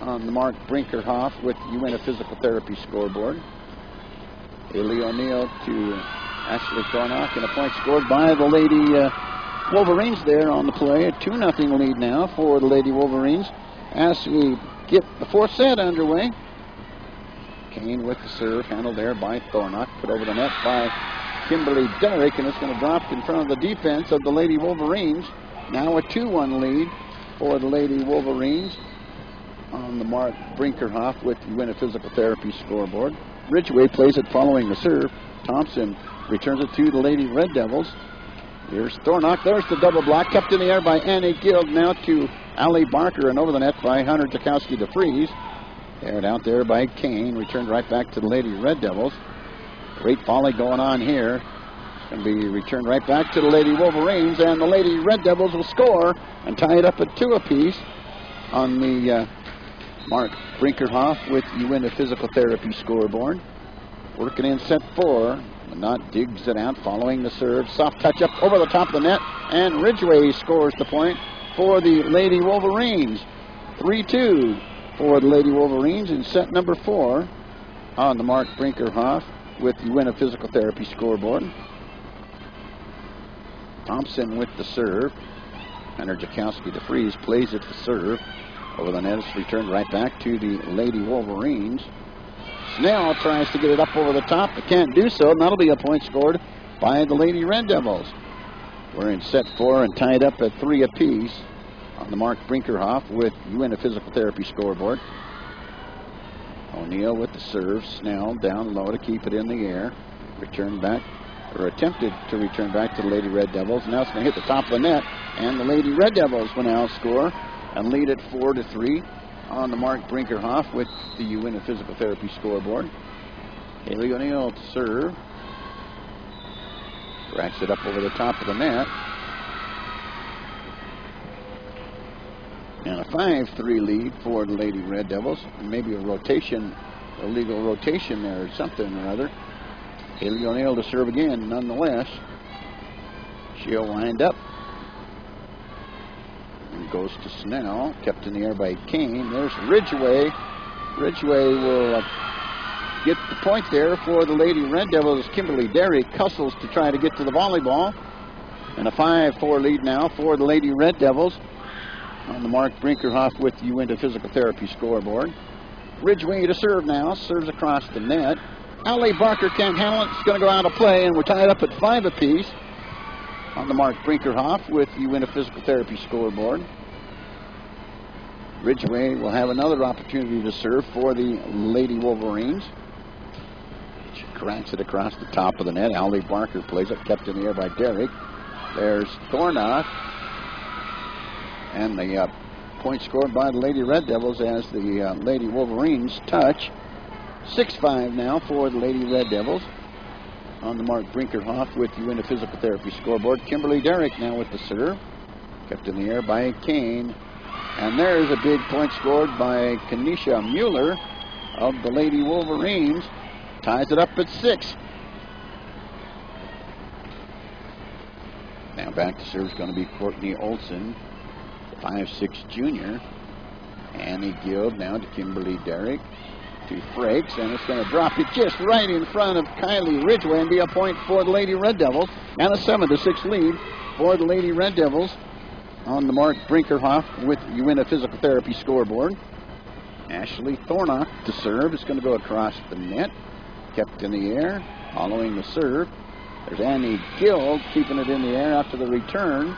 on the Mark Brinkerhoff with Uinta Physical Therapy scoreboard. Haley O'Neill to Ashley Thornock, and a point scored by the Lady Wolverines there on the play. A 2-0 lead now for the Lady Wolverines as we get the 4th set underway. Kane with the serve, handled there by Thornock, put over the net by Kimberly Derrick, and it's going to drop in front of the defense of the Lady Wolverines. Now a 2-1 lead for the Lady Wolverines on the Mark Brinkerhoff with Uinta Physical Therapy scoreboard. Ridgway plays it following the serve. Thompson returns it to the Lady Red Devils. Here's Thornock. There's the double block. Kept in the air by Annie Guild. Now to Allie Barker, and over the net by Hunter Jakowski DeFries. Aired out there by Kane. Returned right back to the Lady Red Devils. Great volley going on here Going to be returned right back to the Lady Wolverines, and the Lady Red Devils will score and tie it up at 2 apiece on the Mark Brinkerhoff with Uinta Physical Therapy scoreboard. Working in set 4. Not digs it out following the serve. Soft touch up over the top of the net, and Ridgway scores the point for the Lady Wolverines. 3-2 for the Lady Wolverines in set number 4 on the Mark Brinkerhoff with Uinta Physical Therapy scoreboard. Thompson with the serve. Hunter Jakowski, the freeze, plays it to serve. Over the net, it's returned right back to the Lady Wolverines. Snell tries to get it up over the top, but can't do so, and that'll be a point scored by the Lady Red Devils. We're in set 4 and tied up at 3 apiece on the Mark Brinkerhoff with Uinta Physical Therapy scoreboard. O'Neill with the serve. Snell down low to keep it in the air. Returned back, or attempted to return back to the Lady Red Devils. Now it's going to hit the top of the net, and the Lady Red Devils will now score and lead it 4-3 on the Mark Brinkerhoff with the Uinta Physical Therapy scoreboard. Haley O'Neill to serve. Cracks it up over the top of the net. And a 5-3 lead for the Lady Red Devils. Maybe a rotation, a legal rotation there or something or other. Haley O'Neill to serve again, nonetheless. She'll wind up. And goes to Snell. Kept in the air by Kane. There's Ridgway. Ridgway will get the point there for the Lady Red Devils. Kimberly Derry hustles to try to get to the volleyball. And a 5-4 lead now for the Lady Red Devils on the Mark Brinkerhoff with Uinta Physical Therapy scoreboard. Ridgway to serve now. Serves across the net. Allie Barker can't handle it. It's going to go out of play, and we're tied up at 5 apiece on the Mark Brinkerhoff with Uinta Physical Therapy scoreboard. Ridgway will have another opportunity to serve for the Lady Wolverines. She cracks it across the top of the net. Allie Barker plays it, kept in the air by Derrick. There's Thornoth. And the point scored by the Lady Red Devils as the Lady Wolverines touch. 6-5 now for the Lady Red Devils on the Mark Brinkerhoff with Uinta Physical Therapy scoreboard. Kimberly Derrick now with the serve. Kept in the air by Kane. And there's a big point scored by Kanisha Mueller of the Lady Wolverines. Ties it up at 6. Now back to serve is going to be Courtney Olson, 5'6" junior. Annie Guild now to Kimberly Derrick. To Frakes, and it's going to drop it just right in front of Kylie Ridgway and be a point for the Lady Red Devils, and a 7-6 lead for the Lady Red Devils on the Mark Brinkerhoff with Uinta Physical Therapy scoreboard. Ashley Thornock to serve. It's going to go across the net. Kept in the air, following the serve. There's Annie Guild keeping it in the air after the return.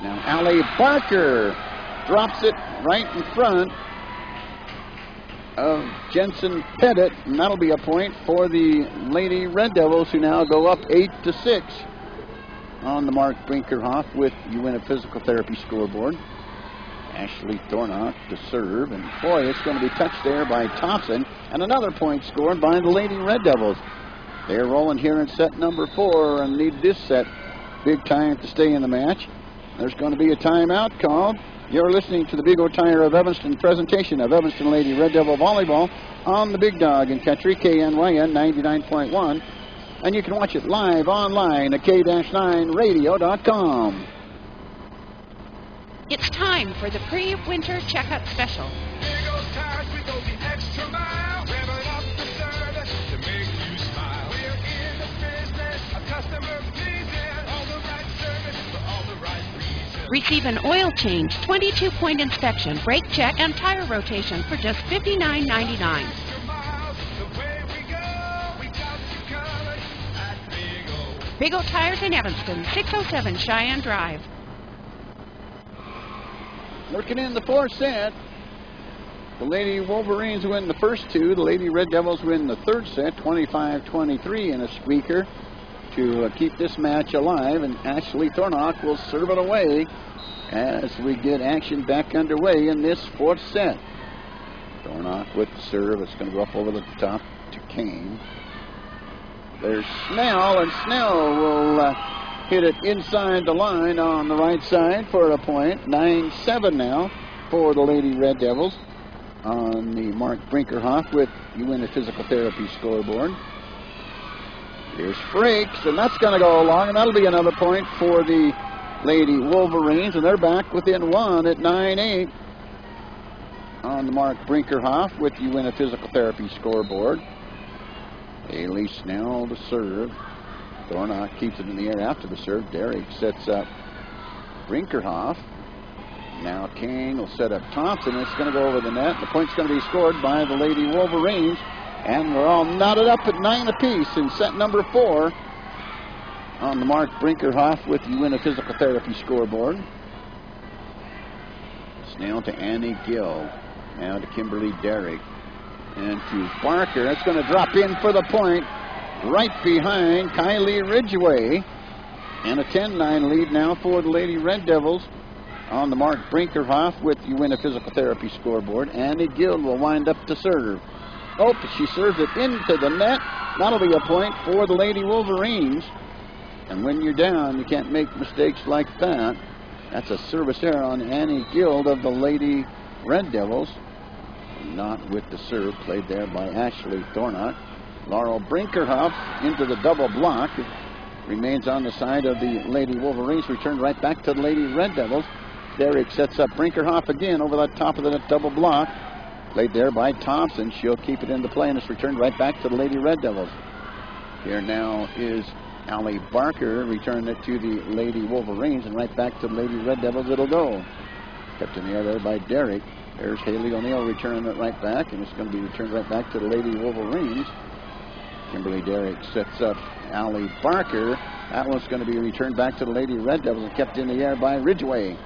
Now Allie Barker drops it right in front of Jensen Pettit, and that'll be a point for the Lady Red Devils, who now go up 8-6 on the Mark Brinkerhoff with Uinta Physical Therapy scoreboard. Ashley Thornock to serve, and boy, it's going to be touched there by Thompson, and another point scored by the Lady Red Devils. They're rolling here in set number 4 and need this set big time to stay in the match. There's going to be a timeout called. You're listening to the Big O Tire of Evanston presentation of Evanston Lady Red Devil Volleyball on the Big Dog in Country, KNYN 99.1. And you can watch it live online at k-9radio.com. It's time for the pre-winter checkup special. Big O Tires, we go the extra mile. Revving up the service to make you smile. We're in the business of customer pleasing. All the right service for all the right reasons. Receive an oil change, 22-point inspection, brake check, and tire rotation for just $59.99. Big O Tires in Evanston, 607 Cheyenne Drive. Working in the 4th set. The Lady Wolverines win the first 2. The Lady Red Devils win the 3rd set, 25-23 in a squeaker to keep this match alive, and Ashley Thornock will serve it away as we get action back underway in this 4th set. Thornock with the serve. It's going to go up over the top to Kane. There's Snell, and Snell will hit it inside the line on the right side for a point. 9-7 now for the Lady Red Devils on the Mark Brinkerhoff with UNA Physical Therapy scoreboard. Here's Frakes, and that's going to go along, and that'll be another point for the Lady Wolverines, and they're back within one at 9-8 on the Mark Brinkerhoff with UNA Physical Therapy scoreboard. Haley Snell to serve. Thornock keeps it in the air after the serve. Derrick sets up Brinkerhoff. Now King will set up Thompson. It's going to go over the net. The point's going to be scored by the Lady Wolverines. And we're all knotted up at 9 apiece in set number 4 on the Mark Brinkerhoff with UNA Physical Therapy scoreboard. Snell to Annie Gill. Now to Kimberly Derrick. And to Barker. That's going to drop in for the point right behind Kylie Ridgway. And a 10-9 lead now for the Lady Red Devils on the Mark Brinkerhoff with UNA Physical Therapy scoreboard. Annie Gill will wind up to serve. Oh, she serves it into the net. That'll be a point for the Lady Wolverines. And when you're down, you can't make mistakes like that. That's a service error on Annie Gill of the Lady Red Devils. Not with the serve, played there by Ashley Thornock. Laurel Brinkerhoff into the double block. It remains on the side of the Lady Wolverines. Returned right back to the Lady Red Devils. Derrick sets up Brinkerhoff again over the top of the double block. Played there by Thompson. She'll keep it into play, and it's returned right back to the Lady Red Devils. Here now is Allie Barker. Returning it to the Lady Wolverines, and right back to the Lady Red Devils it'll go. Kept in the air there by Derrick. There's Haley O'Neill returning it right back, and it's going to be returned right back to the Lady Wolverines. Kimberly Derrick sets up Allie Barker. That one's going to be returned back to the Lady Red Devils and kept in the air by Ridgway.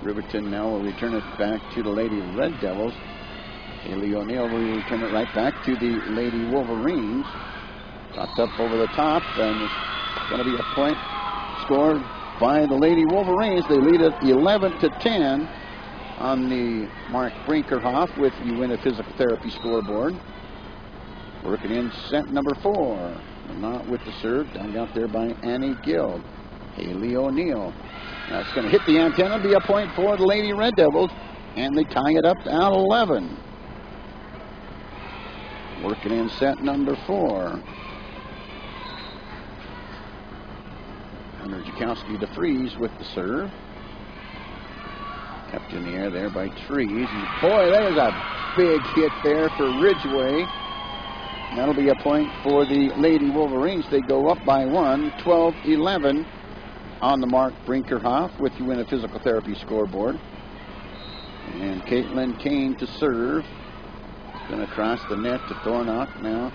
Riverton now will return it back to the Lady Red Devils. Haley O'Neill will return it right back to the Lady Wolverines. Dropped up over the top, and it's going to be a point scored by the Lady Wolverines. They lead it 11-10 on the Mark Brinkerhoff with UNA Physical Therapy scoreboard. Working in set number 4. Not with the serve. Down out there by Annie Gill. Haley O'Neill. That's going to hit the antenna. Be a point for the Lady Red Devils. And they tie it up at 11. Working in set number 4. Hunter Jakowski DeFries with the serve. Kept in the air there by Trees. And boy, there's a big hit there for Ridgway. That'll be a point for the Lady Wolverines. They go up by 1, 12-11 on the Mark Brinkerhoff with UNA Physical Therapy scoreboard. And Caitlin Kane to serve. Going to cross the net to Thornock now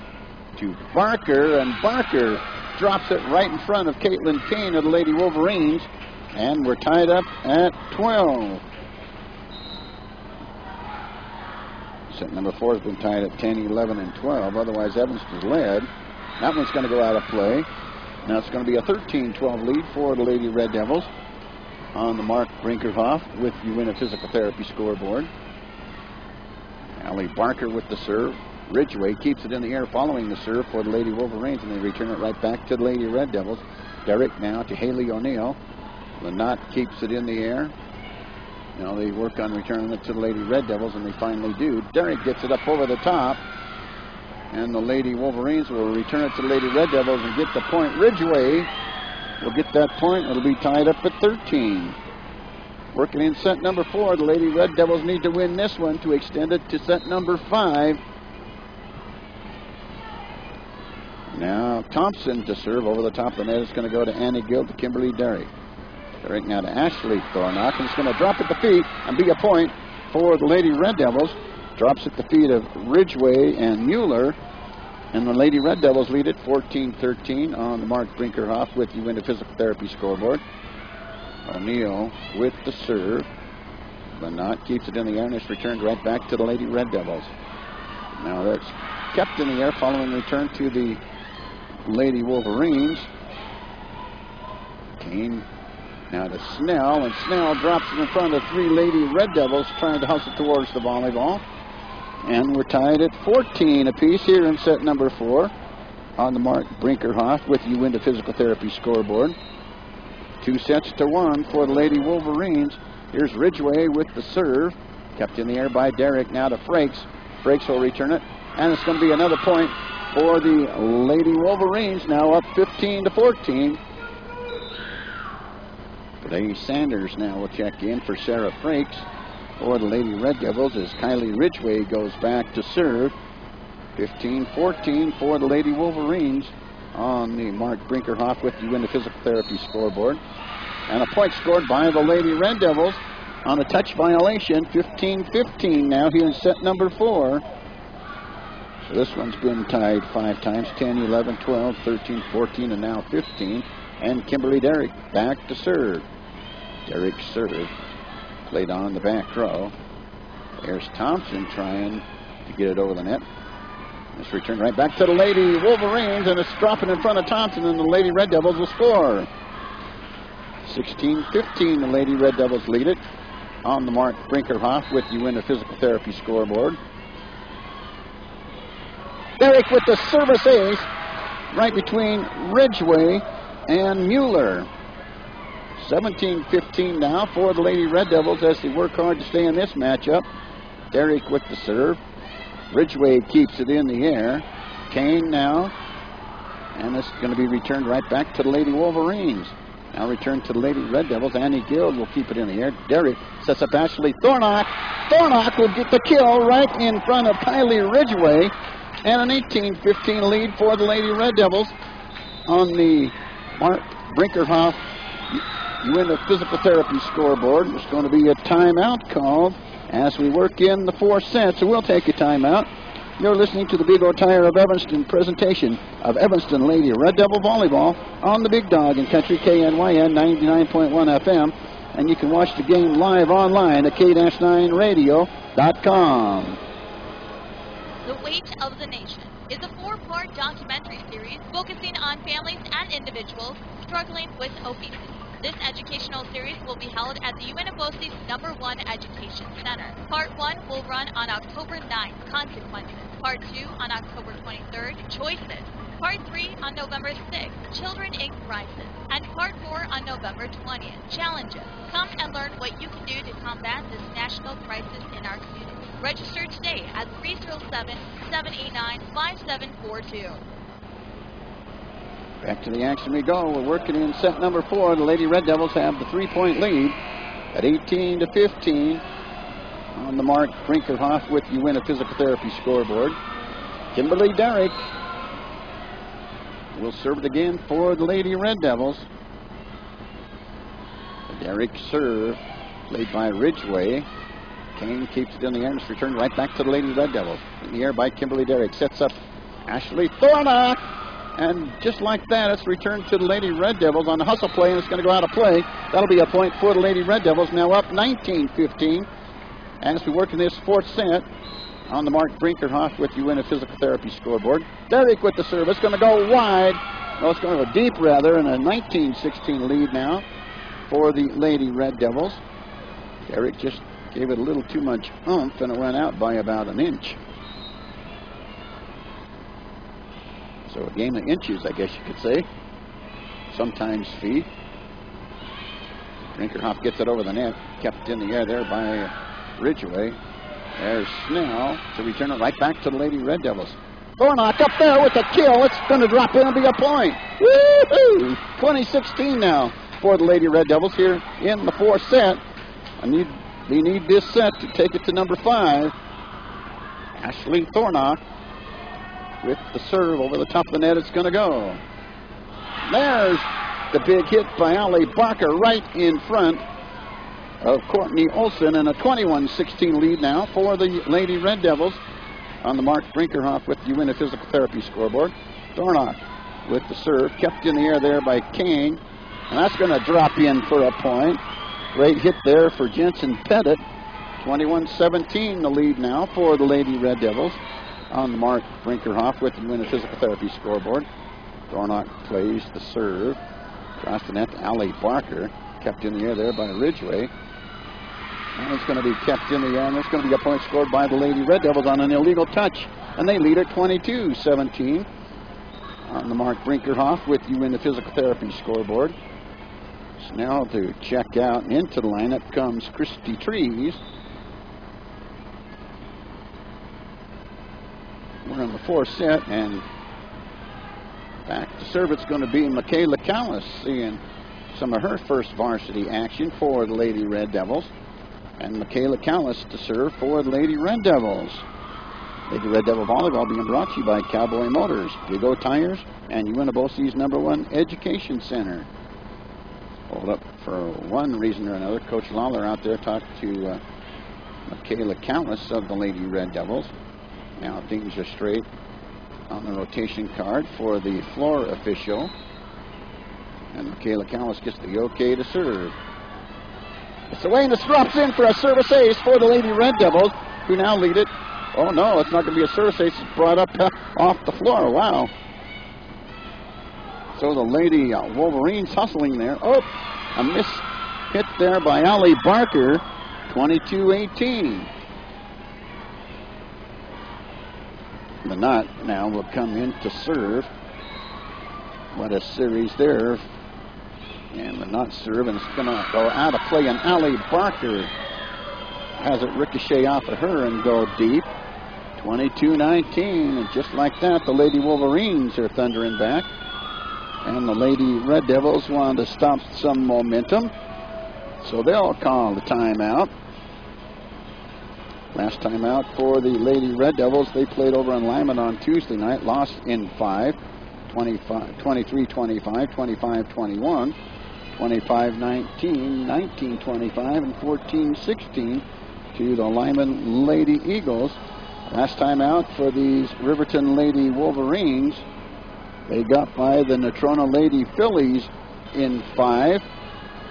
to Barker, and Barker drops it right in front of Caitlin Kane of the Lady Wolverines, and we're tied up at 12. Set number 4 has been tied at 10, 11, and 12. Otherwise, Evanston's led. That one's going to go out of play. Now it's going to be a 13-12 lead for the Lady Red Devils on the Mark Brinkerhoff with UNA Physical Therapy scoreboard. Allie Barker with the serve. Ridgway keeps it in the air following the serve for the Lady Wolverines, and they return it right back to the Lady Red Devils. Derrick now to Haley O'Neill. Lynott keeps it in the air. Now they work on returning it to the Lady Red Devils, and they finally do. Derrick gets it up over the top, and the Lady Wolverines will return it to the Lady Red Devils and get the point. Ridgway will get that point. It'll be tied up at 13. Working in set number 4, the Lady Red Devils need to win this one to extend it to set number 5. Now Thompson to serve over the top of the net. It's going to go to Annie Gill to Kimberly Derrick. Derrick now to Ashley Thornock, and it's going to drop at the feet and be a point for the Lady Red Devils. Drops at the feet of Ridgway and Mueller, and the Lady Red Devils lead it 14-13 on the Mark Brinkerhoff with UNA Physical Therapy scoreboard. O'Neill with the serve. Lynott keeps it in the air, and it's returned right back to the Lady Red Devils. Now that's kept in the air following return to the Lady Wolverines. Kane now to Snell, and Snell drops it in front of 3 Lady Red Devils trying to hustle towards the volleyball. And we're tied at 14 apiece here in set number 4. on the mark. Brinkerhoff with you in the physical therapy scoreboard. 2-1 for the Lady Wolverines. Here's Ridgway with the serve. Kept in the air by Derrick. Now to Frakes. Frakes will return it. And it's going to be another point for the Lady Wolverines. Now up 15-14. Today Sanders now will check in for Sarah Frakes for the Lady Red Devils as Kylie Ridgway goes back to serve. 15-14 for the Lady Wolverines on the Mark Brinkerhoff with you in the physical therapy scoreboard. And a point scored by the Lady Red Devils on a touch violation. 15-15 now here in set number 4. So this one's been tied 5 times. 10, 11, 12, 13, 14, and now 15. And Kimberly Derrick back to serve. Derrick's serve played on the back row. There's Thompson trying to get it over the net. It's returned right back to the Lady Wolverines, and it's dropping in front of Thompson, and the Lady Red Devils will score. 16-15, the Lady Red Devils lead it. On the mark, Brinkerhoff with you in the physical therapy scoreboard. Derrick with the service ace, right between Ridgway and Mueller. 17-15 now for the Lady Red Devils as they work hard to stay in this matchup. Derrick with the serve. Ridgway keeps it in the air. Kane now. And this is going to be returned right back to the Lady Wolverines. Now returned to the Lady Red Devils. Annie Guild will keep it in the air. Derrick sets up Ashley Thornock. Thornock will get the kill right in front of Kylie Ridgway. And an 18-15 lead for the Lady Red Devils on the Mark Brinkerhoff. You win the physical therapy scoreboard. There's going to be a timeout called as we work in the 4 sets. So we'll take a timeout. You're listening to the Big O Tire of Evanston presentation of Evanston Lady Red Devil Volleyball on the Big Dog in Country KNYN 99.1 FM. And you can watch the game live online at K-9radio.com. The Weight of the Nation is a 4-part documentary series focusing on families and individuals struggling with obesity. This educational series will be held at the UNFOC's #1 Education Center. Part 1 will run on October 9th, Consequences. Part 2 on October 23rd, Choices. Part 3 on November 6th, Children in Crisis. And Part 4 on November 20th, Challenges. Come and learn what you can do to combat this national crisis in our community. Register today at 307-789-5742. Back to the action we go. We're working in set number 4. The Lady Red Devils have the 3-point lead at 18-15. On the mark, Brinkerhoff with you in a physical therapy scoreboard. Kimberly Derrick will serve it again for the Lady Red Devils. The Derrick serve played by Ridgway. Kane keeps it in the air and it's returned right back to the Lady Red Devils. In the air by Kimberly Derrick. Sets up Ashley Thornock. And just like that, it's returned to the Lady Red Devils on the hustle play, and it's going to go out of play. That'll be a point for the Lady Red Devils, now up 19-15. As we work in this 4th set, on the mark, Brinkerhoff with you in a physical therapy scoreboard. Derrick with the serve. It's going to go wide. Well, it's going to go deep, rather, and a 19-16 lead now for the Lady Red Devils. Derrick just gave it a little too much oomph, and it went out by about an inch. So a game of inches, I guess you could say. Sometimes feet. Brinkerhoff gets it over the net. Kept in the air there by Ridgway. There's Snell to return it right back to the Lady Red Devils. Thornock up there with the kill. It's going to drop in and be a point. Woo-hoo! 20-16 now for the Lady Red Devils here in the 4th set. They need this set to take it to number 5. Ashley Thornock with the serve over the top of the net. It's going to go. There's the big hit by Allie Barker right in front of Courtney Olson, and a 21-16 lead now for the Lady Red Devils. On the mark, Brinkerhoff with you in a physical therapy scoreboard. Thornock with the serve, kept in the air there by Kane, and that's going to drop in for a point. Great hit there for Jensen Pettit. 21-17 the lead now for the Lady Red Devils. On the mark, Brinkerhoff with you in a physical therapy scoreboard. Thornock plays the serve. Across the net to Allie Barker. Kept in the air there by Ridgway. And it's going to be kept in the air, and there's going to be a point scored by the Lady Red Devils on an illegal touch. And they lead at 22-17. On the mark, Brinkerhoff with you in the physical therapy scoreboard. Snell to check out, and into the lineup comes Christy Trees. We're in the fourth set, and back to serve it's going to be Michaela Callis, seeing some of her first varsity action for the Lady Red Devils. And Michaela Callis to serve for the Lady Red Devils. Lady Red Devil Volleyball being brought to you by Cowboy Motors, Big O Tires, and UNBC's #1 Education Center. Hold up for one reason or another. Coach Lawler out there talked to Michaela Callis of the Lady Red Devils. Now things are straight on the rotation card for the floor official. And Michaela Callis gets the okay to serve. It's away, and this drops in for a service ace for the Lady Red Devils, who now lead it. Oh no, it's not going to be a service ace. It's brought up off the floor. Wow. So the Lady Wolverines hustling there. Oh, a miss hit there by Allie Barker. 22-18. The knot now will come in to serve. What a series there. And the knot serve, and it's going to go out of play, and Allie Barker has it ricochet off of her and go deep. 22-19, and just like that, the Lady Wolverines are thundering back. And the Lady Red Devils want to stop some momentum, so they'll call the timeout. Last timeout for the Lady Red Devils. They played over in Lyman on Tuesday night, lost in 5, 23-25, 25-21, 25-19, 19-25, and 14-16 to the Lyman Lady Eagles. Last time out for these Riverton Lady Wolverines, they got by the Natrona Lady Phillies in 5,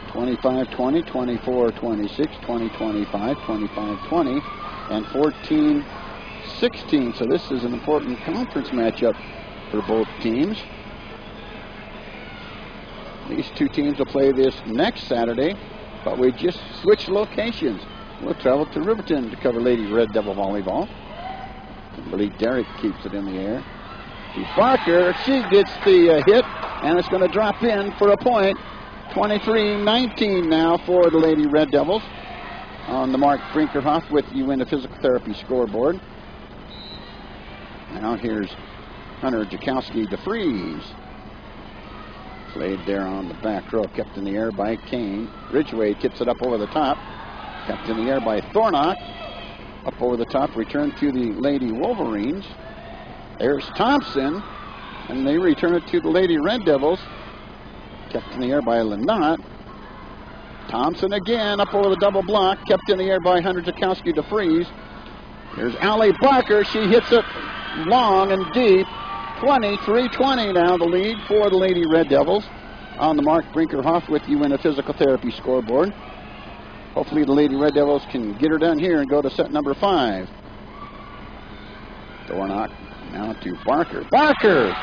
25-20, 24-26, 20-25, 25-20, and 14-16. So this is an important conference matchup for both teams. These two teams will play this next Saturday, but we just switched locations. We'll travel to Riverton to cover Lady Red Devil Volleyball. Kimberly Derrick keeps it in the air. To Barker, she gets the hit, and it's going to drop in for a point. 23-19 now for the Lady Red Devils. On the mark, Brinkerhoff with you in the physical therapy scoreboard. Now here's Hunter Jakowski DeFries. Played there on the back row, kept in the air by Kane. Ridgway tips it up over the top. Kept in the air by Thornock. Up over the top, returned to the Lady Wolverines. There's Thompson, and they return it to the Lady Red Devils. Kept in the air by Lynott. Thompson again, up over the double block, kept in the air by Hunter Jakowski DeFries. Here's Allie Barker. She hits it long and deep. 23-20 now, the lead for the Lady Red Devils. On the mark, Brinkerhoff with you in a physical therapy scoreboard. Hopefully the Lady Red Devils can get her done here and go to set number 5. Thornock now to Barker. Barker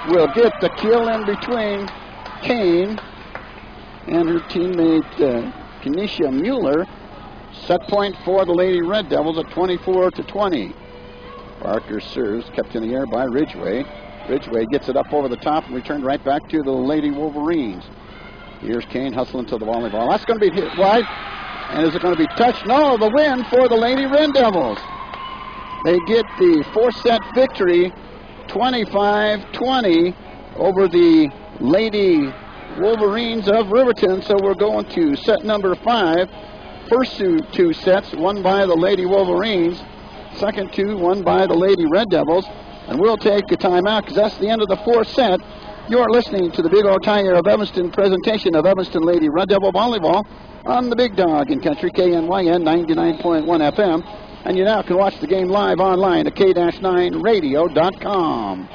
will get the kill in between Kane and her teammate Kenesha Mueller. Set point for the Lady Red Devils at 24-20. Barker serves, kept in the air by Ridgway. Ridgway gets it up over the top and returned right back to the Lady Wolverines. Here's Kane hustling to the volleyball. That's going to be hit wide. And is it going to be touched? No, the win for the Lady Red Devils. They get the 4-set victory, 25-20 over the Lady Wolverines of Riverton. So we're going to set number 5. First two sets won by the Lady Wolverines. Second two won by the Lady Red Devils. And we'll take a timeout because that's the end of the 4th set. You're listening to the Big O Tire of Evanston presentation of Evanston Lady Red Devil Volleyball on the Big Dog in Country, KNYN 99.1 FM. And you now can watch the game live online at k-9radio.com.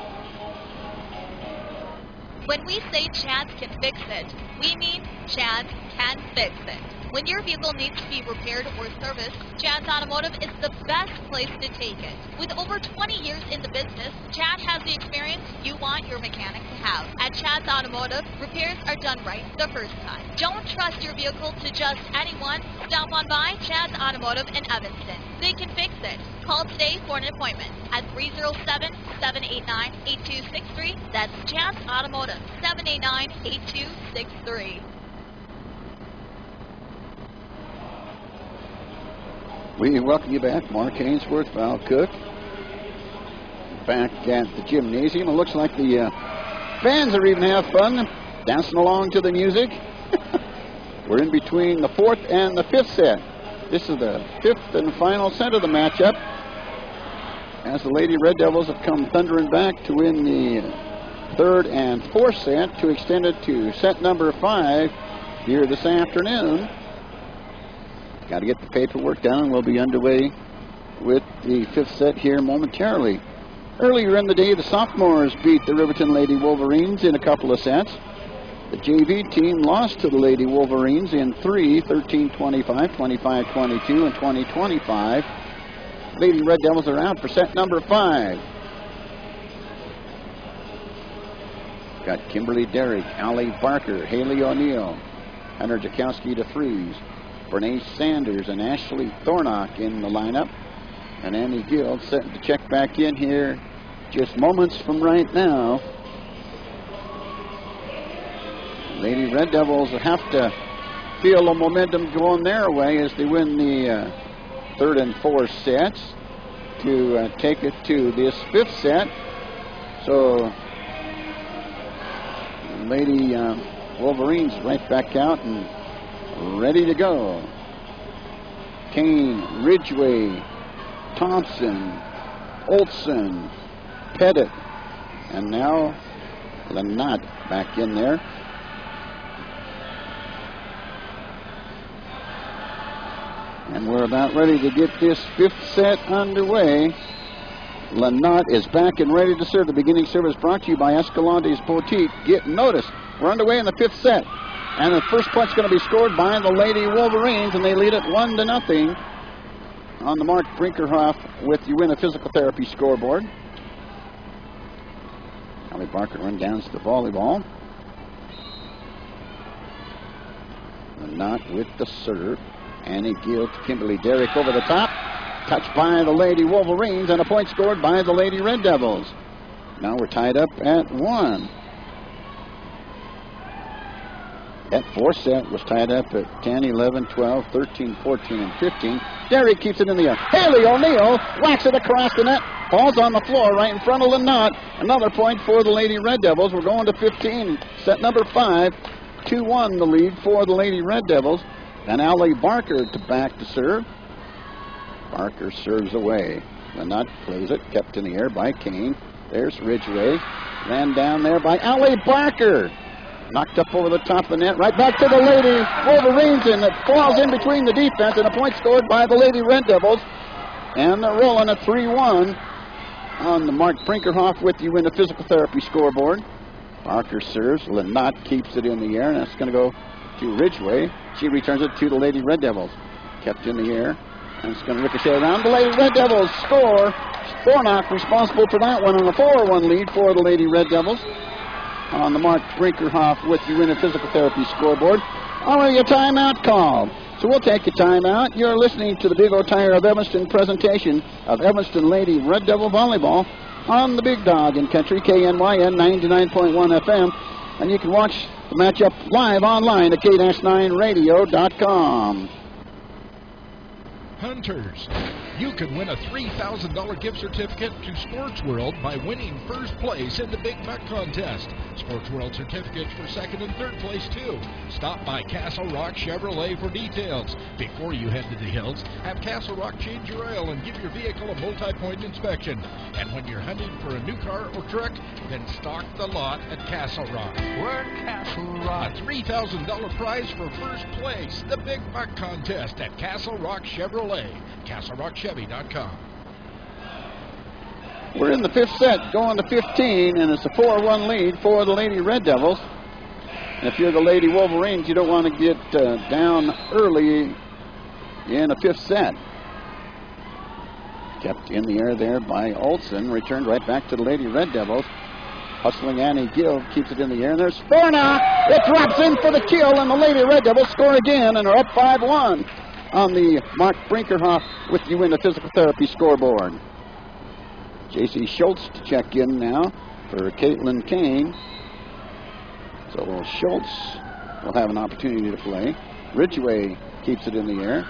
When we say Chad's can fix it, we mean Chad can fix it. When your vehicle needs to be repaired or serviced, Chad's Automotive is the best place to take it. With over 20 years in the business, Chad has the experience you want your mechanic to have. At Chad's Automotive, repairs are done right the first time. Don't trust your vehicle to just anyone. Stop on by Chad's Automotive in Evanston. They can fix it. Call today for an appointment at 307-789-8263. That's Chad's Automotive, 789-8263. We welcome you back. Mark Ainsworth, Val Cook, back at the gymnasium. It looks like the fans are even having fun, dancing along to the music. We're in between the fourth and the fifth set. This is the fifth and final set of the matchup, as the Lady Red Devils have come thundering back to win the third and fourth set to extend it to set number 5 here this afternoon. Got to get the paperwork done. We'll be underway with the fifth set here momentarily. Earlier in the day, the sophomores beat the Riverton Lady Wolverines in a couple of sets. The JV team lost to the Lady Wolverines in 3, 13-25, 25-22, and 20-25. Lady Red Devils are out for set number 5. Got Kimberly Derrick, Allie Barker, Haley O'Neill, Hunter Jakowski DeFries, Bernace Sanders, and Ashley Thornock in the lineup. And Annie Guild set to check back in here just moments from right now. Lady Red Devils have to feel the momentum going their way as they win the third and fourth sets to take it to this fifth set. So Lady Wolverines right back out and ready to go. Kane, Ridgway, Thompson, Olson, Pettit, and now Lynott back in there. And we're about ready to get this fifth set underway. Lynott is back and ready to serve. The beginning service brought to you by Escalante's Boutique. Get noticed. We're underway in the fifth set. And the first punt's going to be scored by the Lady Wolverines, and they lead it 1-0 on the Mark Brinkerhoff with the Win a Physical Therapy scoreboard. Allie Barker run down to the volleyball. Not with the serve. Annie Gill to Kimberly Derrick over the top. Touched by the Lady Wolverines, and a point scored by the Lady Red Devils. Now we're tied up at 1. That fourth set was tied up at 10, 11, 12, 13, 14, and 15. Derrick keeps it in the air. Haley O'Neill whacks it across the net. Falls on the floor right in front of Lynott. Another point for the Lady Red Devils. We're going to 15. Set number 5. 2-1 the lead for the Lady Red Devils. And Allie Barker to back to serve. Barker serves away. Lynott plays it. Kept in the air by Kane. There's Ridgway. Ran down there by Allie Barker. Knocked up over the top of the net. Right back to the Lady Wolverines, and it falls in between the defense, and a point scored by the Lady Red Devils. And they're rolling at 3-1 on the Mark Brinkerhoff with you in the physical therapy scoreboard. Barker serves. Lynott keeps it in the air, and that's going to go to Ridgway. She returns it to the Lady Red Devils. Kept in the air, and it's going to ricochet around. The Lady Red Devils score. Thornock responsible for that one on a 4-1 lead for the Lady Red Devils on the Mark Brinkerhoff with you in a physical therapy scoreboard. Already a timeout called. So we'll take a timeout. You're listening to the Big O Tire of Evanston presentation of Evanston Lady Red Devil Volleyball on the Big Dog in Country, KNYN 99.1 FM. And you can watch the matchup live online at k-9radio.com. Hunters, you could win a $3,000 gift certificate to Sports World by winning first place in the Big Mac contest. Sports World certificates for second and third place, too. Stop by Castle Rock Chevrolet for details. Before you head to the hills, have Castle Rock change your oil and give your vehicle a multi-point inspection. And when you're hunting for a new car or truck, then stock the lot at Castle Rock. We're Castle Rock. A $3,000 prize for first place, the Big Mac contest at Castle Rock Chevrolet. CastleRockChevy.com. We're in the fifth set, going to 15, and it's a 4-1 lead for the Lady Red Devils. And if you're the Lady Wolverines, you don't want to get down early in a 5th set. Kept in the air there by Olson. Returned right back to the Lady Red Devils. Hustling Annie Gill keeps it in the air. And there's Forna. It drops in for the kill, and the Lady Red Devils score again and are up 5-1 on the Mark Brinkerhoff with you in the physical therapy scoreboard. J.C. Schultz to check in now for Caitlin Kane. So Schultz will have an opportunity to play. Ridgway keeps it in the air.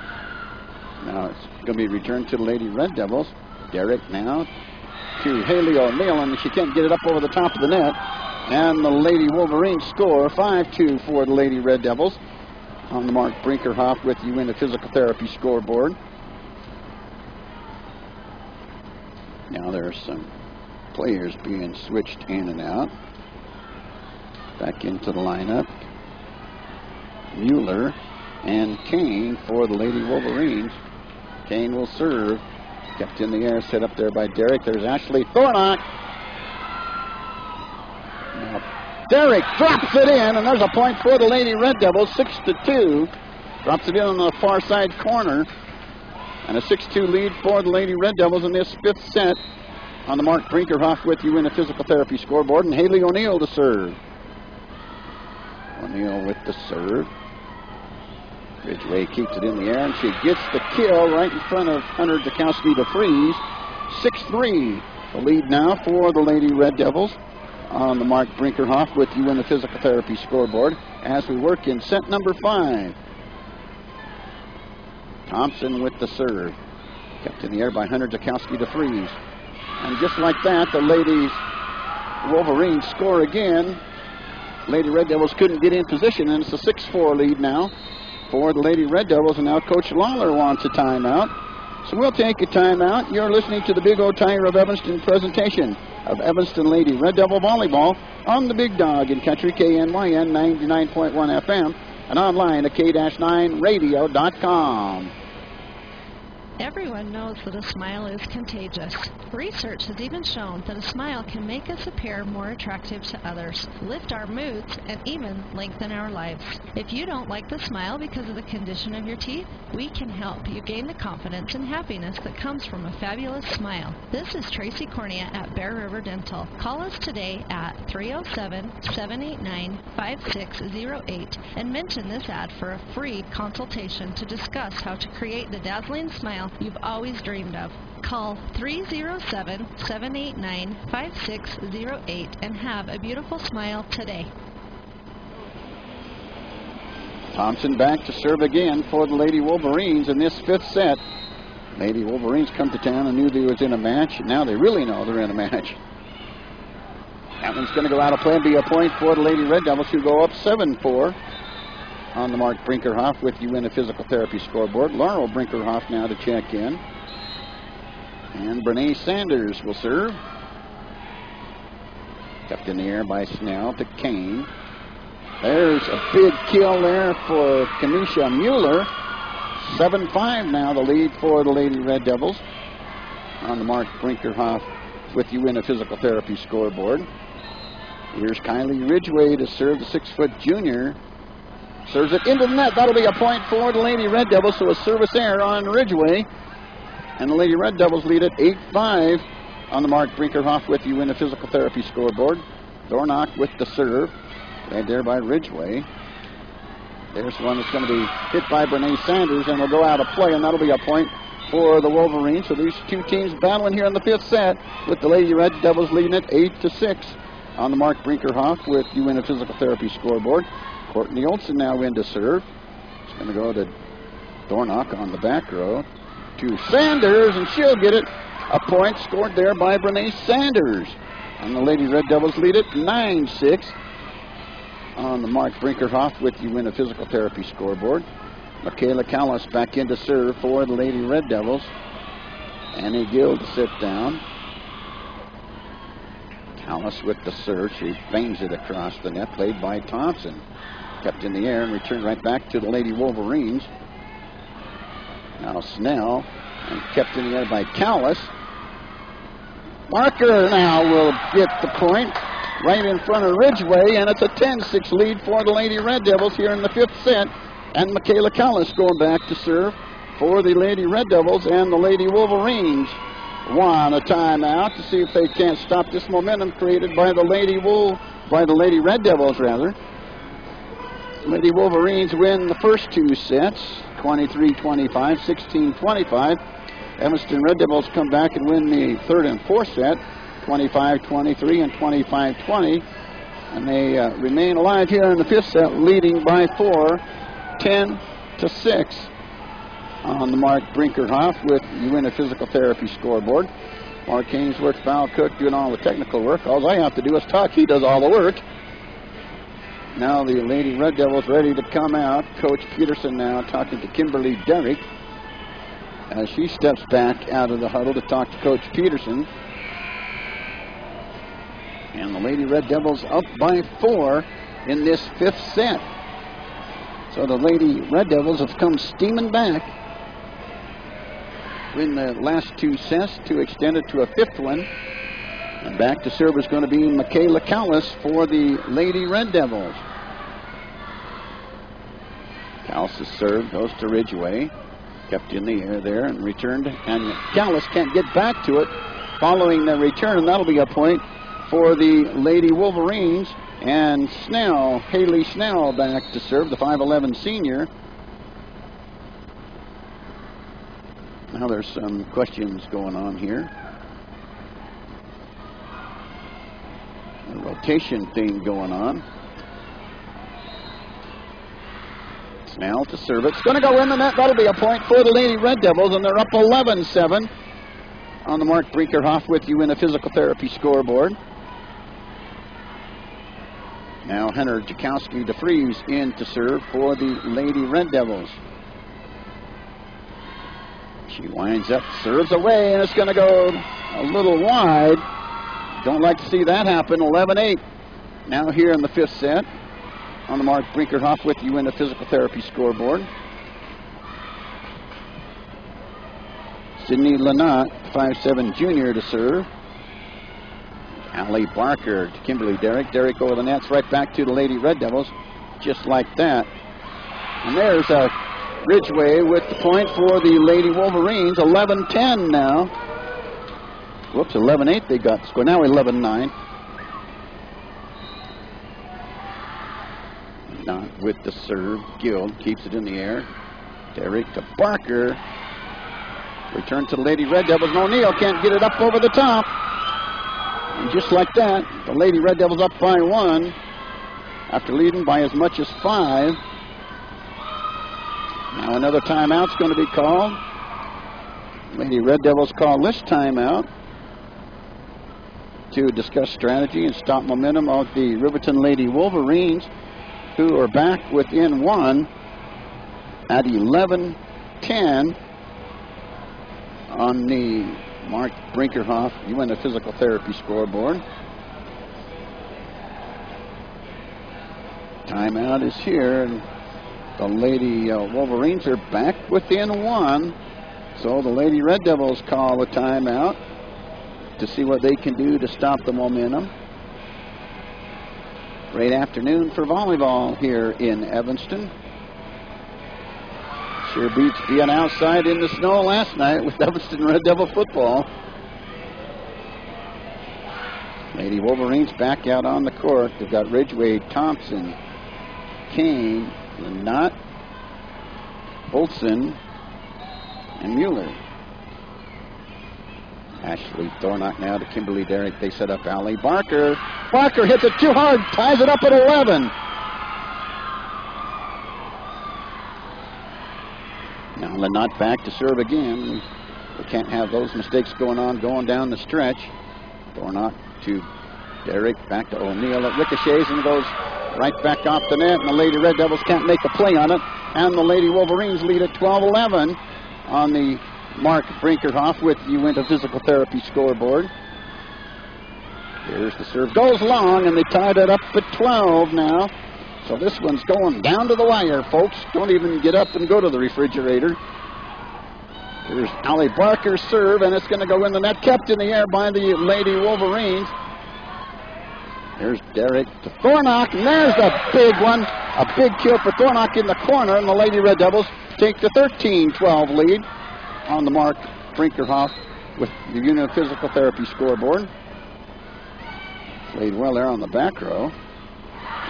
Now it's going to be returned to the Lady Red Devils. Derrick now to Haley O'Neill, and she can't get it up over the top of the net. And the Lady Wolverines score 5-2 for the Lady Red Devils on the Mark Brinkerhoff with you in the physical therapy scoreboard. Now there are some players being switched in and out. Back into the lineup. Mueller and Kane for the Lady Wolverines. Kane will serve. Kept in the air, set up there by Derrick. There's Ashley Thornock. Now, Derrick drops it in, and there's a point for the Lady Red Devils, 6-2. Drops it in on the far side corner. And a 6-2 lead for the Lady Red Devils in this 5th set on the Mark Brinkerhoff with you in the physical therapy scoreboard. And Haley O'Neill to serve. O'Neill with the serve. Ridgway keeps it in the air, and she gets the kill right in front of Hunter Dukowski to freeze. 6-3, the lead now for the Lady Red Devils on the Mark Brinkerhoff with you in the physical therapy scoreboard as we work in set number 5. Thompson with the serve. Kept in the air by Hunter Dukowski to freeze. And just like that, the Ladies Wolverines score again. Lady Red Devils couldn't get in position, and it's a 6-4 lead now for the Lady Red Devils, and now Coach Lawler wants a timeout. So we'll take a timeout. You're listening to the Big O Tire of Evanston presentation of Evanston Lady Red Devil Volleyball on the Big Dog in Country KNYN 99.1 FM and online at k-9radio.com. Everyone knows that a smile is contagious. Research has even shown that a smile can make us appear more attractive to others, lift our moods, and even lengthen our lives. If you don't like the smile because of the condition of your teeth, we can help you gain the confidence and happiness that comes from a fabulous smile. This is Tracy Cornea at Bear River Dental. Call us today at 307-789-5608 and mention this ad for a free consultation to discuss how to create the dazzling smile you've always dreamed of. Call 307-789-5608 and have a beautiful smile today. Thompson back to serve again for the Lady Wolverines in this 5th set. Lady Wolverines come to town and knew they was in a match, and now they really know they're in a match. That one's going to go out of play and be a point for the Lady Red Devils, who go up 7-4. On the Mark Brinkerhoff with you in the physical therapy scoreboard. Laurel Brinkerhoff now to check in. And Brene Sanders will serve. Kept in the air by Snell to Kane. There's a big kill there for Kanisha Mueller. 7-5 now the lead for the Lady Red Devils on the Mark Brinkerhoff with you in the physical therapy scoreboard. Here's Kylie Ridgway to serve, the 6-foot junior. Serves it into the net. That'll be a point for the Lady Red Devils, so a service error on Ridgway. And the Lady Red Devils lead at 8-5 on the Mark Brinkerhoff with you in the physical therapy scoreboard. Dornock with the serve. Right there by Ridgway. There's one that's going to be hit by Brene Sanders, and will go out of play, and that'll be a point for the Wolverines. So these two teams battling here in the 5th set with the Lady Red Devils leading at 8-6 on the Mark Brinkerhoff with you in the physical therapy scoreboard. Courtney Olson now in to serve. It's going to go to Dornock on the back row to Sanders, and she'll get it. A point scored there by Brene Sanders. And the Lady Red Devils lead it 9-6 on the Mark Brinkerhoff with you in the physical therapy scoreboard. Michaela Callis back in to serve for the Lady Red Devils. Annie Gill to sit down. Callis with the serve. She bangs it across the net, played by Thompson. Kept in the air and returned right back to the Lady Wolverines. Now Snell, and kept in the air by Callis. Marker now will get the point. right in front of Ridgeway, and it's a 10-6 lead for the Lady Red Devils here in the 5th set. And Michaela Callis going back to serve for the Lady Red Devils, and the Lady Wolverines want a timeout to see if they can't stop this momentum created by the Lady Red Devils, rather. Lady Wolverines win the first 2 sets, 23-25, 16-25. Evanston Red Devils come back and win the 3rd and 4th set, 25-23 and 25-20. And they remain alive here in the 5th set, leading by 4, 10-6. On the Mark Brinkerhoff with Uinta Physical Therapy scoreboard. Mark Hainsworth, Val Cook doing all the technical work. All I have to do is talk. He does all the work. Now the Lady Red Devils ready to come out. Coach Peterson now talking to Kimberly Derrick as she steps back out of the huddle to talk to Coach Peterson. And the Lady Red Devils up by 4 in this 5th set. So the Lady Red Devils have come steaming back. Win the last 2 sets to extend it to a 5th one. And back to serve is going to be Michaela Callis for the Lady Red Devils. Callis' serve goes to Ridgeway. Kept in the air there and returned. And Callis can't get back to it following the return. And that'll be a point for the Lady Wolverines. And Snell, Haley Snell back to serve, the 5'11 senior. Now there's some questions going on here. A rotation thing going on. Snell to serve it. It's going to go in the net. That'll be a point for the Lady Red Devils, and they're up 11-7 on the Mark Brinkerhoff with you in the physical therapy scoreboard. Now Henner Jakowski DeFries in to serve for the Lady Red Devils. She winds up, serves away, and it's going to go a little wide. Don't like to see that happen. 11-8 now here in the 5th set on the Mark Brinkerhoff with you in the physical therapy scoreboard. Sydney Lynott, 5'7 junior to serve. Allie Barker to Kimberly Derrick. Derrick over the nets, right back to the Lady Red Devils, just like that. And there's a Ridgeway with the point for the Lady Wolverines. 11-10 now. Whoops, 11-8 they got the score. Now 11-9. Not with the serve. Guild keeps it in the air. Derrick to Barker. Return to the Lady Red Devils. And O'Neill can't get it up over the top. And just like that, the Lady Red Devils up by 1 after leading by as much as 5. Now another timeout's going to be called. Lady Red Devils call this timeout to discuss strategy and stop momentum of the Riverton Lady Wolverines, who are back within 1 at 11-10 on the Mark Brinkerhoff UN Physical Therapy scoreboard. Timeout is here, and the Lady Wolverines are back within 1. So the Lady Red Devils call a timeout to see what they can do to stop the momentum. Great afternoon for volleyball here in Evanston. Sure beats being outside in the snow last night with Evanston Red Devil football. Lady Wolverines back out on the court. They've got Ridgeway, Thompson, Kane, Lynott, Olson, and Mueller. Ashley Thornock now to Kimberly Derrick. They set up Allie Barker. Barker hits it too hard, ties it up at 11. Now Lynott back to serve again. We can't have those mistakes going down the stretch. Thornock to Derrick, back to O'Neill. It ricochets and goes right back off the net, and the Lady Red Devils can't make a play on it. And the Lady Wolverines lead at 12-11 on the Mark Brinkerhoff with Uinta Physical Therapy scoreboard. Here's the serve. Goes long, and they tied it up at 12 now. So this one's going down to the wire, folks. Don't even get up and go to the refrigerator. Here's Allie Barker's serve, and it's going to go in the net. Kept in the air by the Lady Wolverines. There's Derek to Thornock, and there's the big one. A big kill for Thornock in the corner, and the Lady Red Devils take the 13-12 lead on the Mark Brinkerhoff with the Unit of Physical Therapy scoreboard. Played well there on the back row.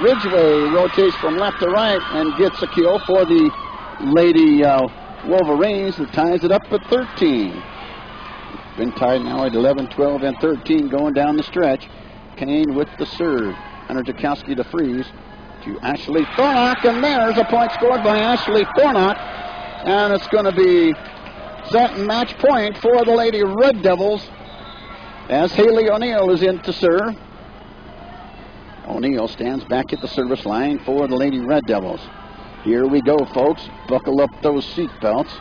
Ridgway rotates from left to right and gets a kill for the Lady Wolverines, that ties it up at 13. Been tied now at 11, 12, and 13 going down the stretch. Kane with the serve. Hunter Jakowski to freeze to Ashley Thornock, and there's a point scored by Ashley Thornock. And it's going to be set and match point for the Lady Red Devils as Haley O'Neill is in to serve. O'Neill stands back at the service line for the Lady Red Devils. Here we go, folks. Buckle up those seat belts.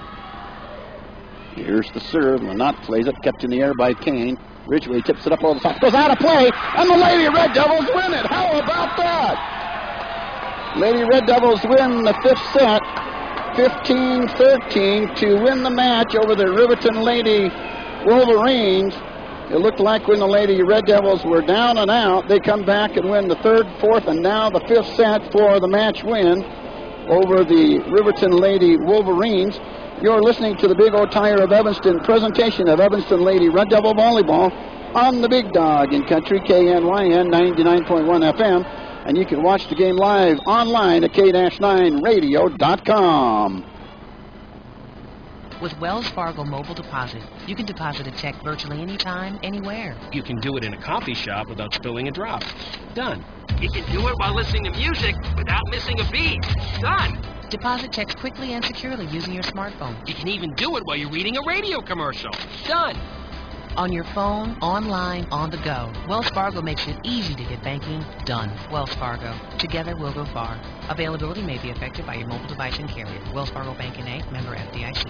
Here's the serve. Lanot plays it, kept in the air by Kane. Ridgway tips it up over the top, goes out of play, and the Lady Red Devils win it. How about that? Lady Red Devils win the fifth set, 15-13, to win the match over the Riverton Lady Wolverines. It looked like when the Lady Red Devils were down and out, they come back and win the third, fourth, and now the fifth set for the match win over the Riverton Lady Wolverines. You're listening to the Big O Tire of Evanston presentation of Evanston Lady Red Devil Volleyball on the Big Dog in Country, KNYN 99.1 FM. And you can watch the game live online at k-9radio.com. With Wells Fargo Mobile Deposit, you can deposit a check virtually anytime, anywhere. You can do it in a coffee shop without spilling a drop. Done. You can do it while listening to music without missing a beat. Done. Deposit checks quickly and securely using your smartphone. You can even do it while you're reading a radio commercial. Done. On your phone, online, on the go. Wells Fargo makes it easy to get banking done. Wells Fargo. Together we'll go far. Availability may be affected by your mobile device and carrier. Wells Fargo Bank N.A., member FDIC.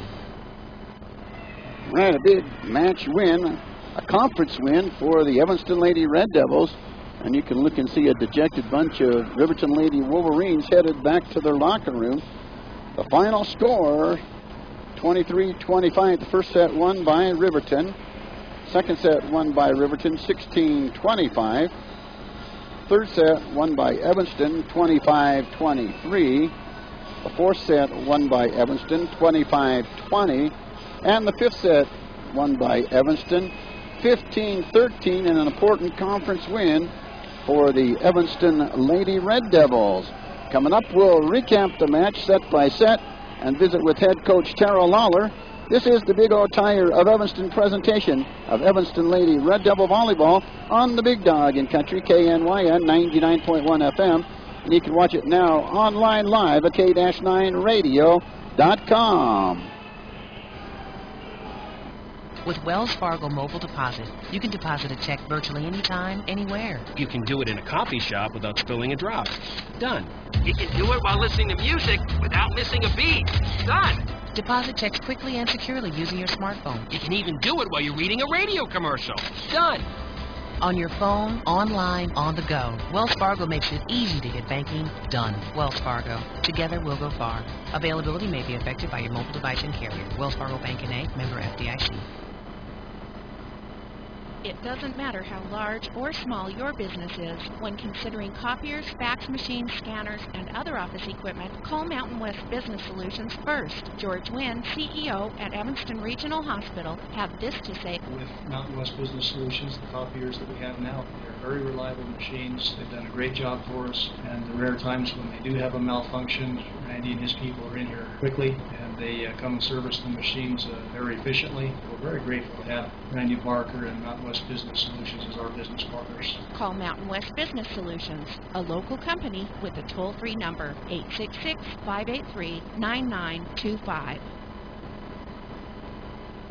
Right, a big match win, a conference win for the Evanston Lady Red Devils. And you can look and see a dejected bunch of Riverton Lady Wolverines headed back to their locker room. The final score, 23-25. The first set won by Riverton. Second set won by Riverton, 16-25. Third set won by Evanston, 25-23. The fourth set won by Evanston, 25-20. And the fifth set won by Evanston, 15-13, in an important conference win for the Evanston Lady Red Devils. Coming up, we'll recap the match set by set and visit with head coach Tara Lawler. This is the Big O Tire of Evanston presentation of Evanston Lady Red Devil Volleyball on the Big Dog in Country, KNYN 99.1 FM. And you can watch it now online live at k-9radio.com. With Wells Fargo Mobile Deposit, you can deposit a check virtually anytime, anywhere. You can do it in a coffee shop without spilling a drop. Done. You can do it while listening to music without missing a beat. Done. Deposit checks quickly and securely using your smartphone. You can even do it while you're reading a radio commercial. Done. On your phone, online, on the go. Wells Fargo makes it easy to get banking done. Wells Fargo. Together we'll go far. Availability may be affected by your mobile device and carrier. Wells Fargo Bank N.A., member FDIC. It doesn't matter how large or small your business is. When considering copiers, fax machines, scanners, and other office equipment, call Mountain West Business Solutions first. George Wynn, CEO at Evanston Regional Hospital, had this to say. With Mountain West Business Solutions, the copiers that we have now, they're very reliable machines. They've done a great job for us, and the rare times when they do have a malfunction, Randy and his people are in here quickly, and they come and service the machines very efficiently. We're very grateful to have Randy Barker and Mountain West Business Solutions as our business partners. Call Mountain West Business Solutions, a local company with a toll-free number, 866-583-9925.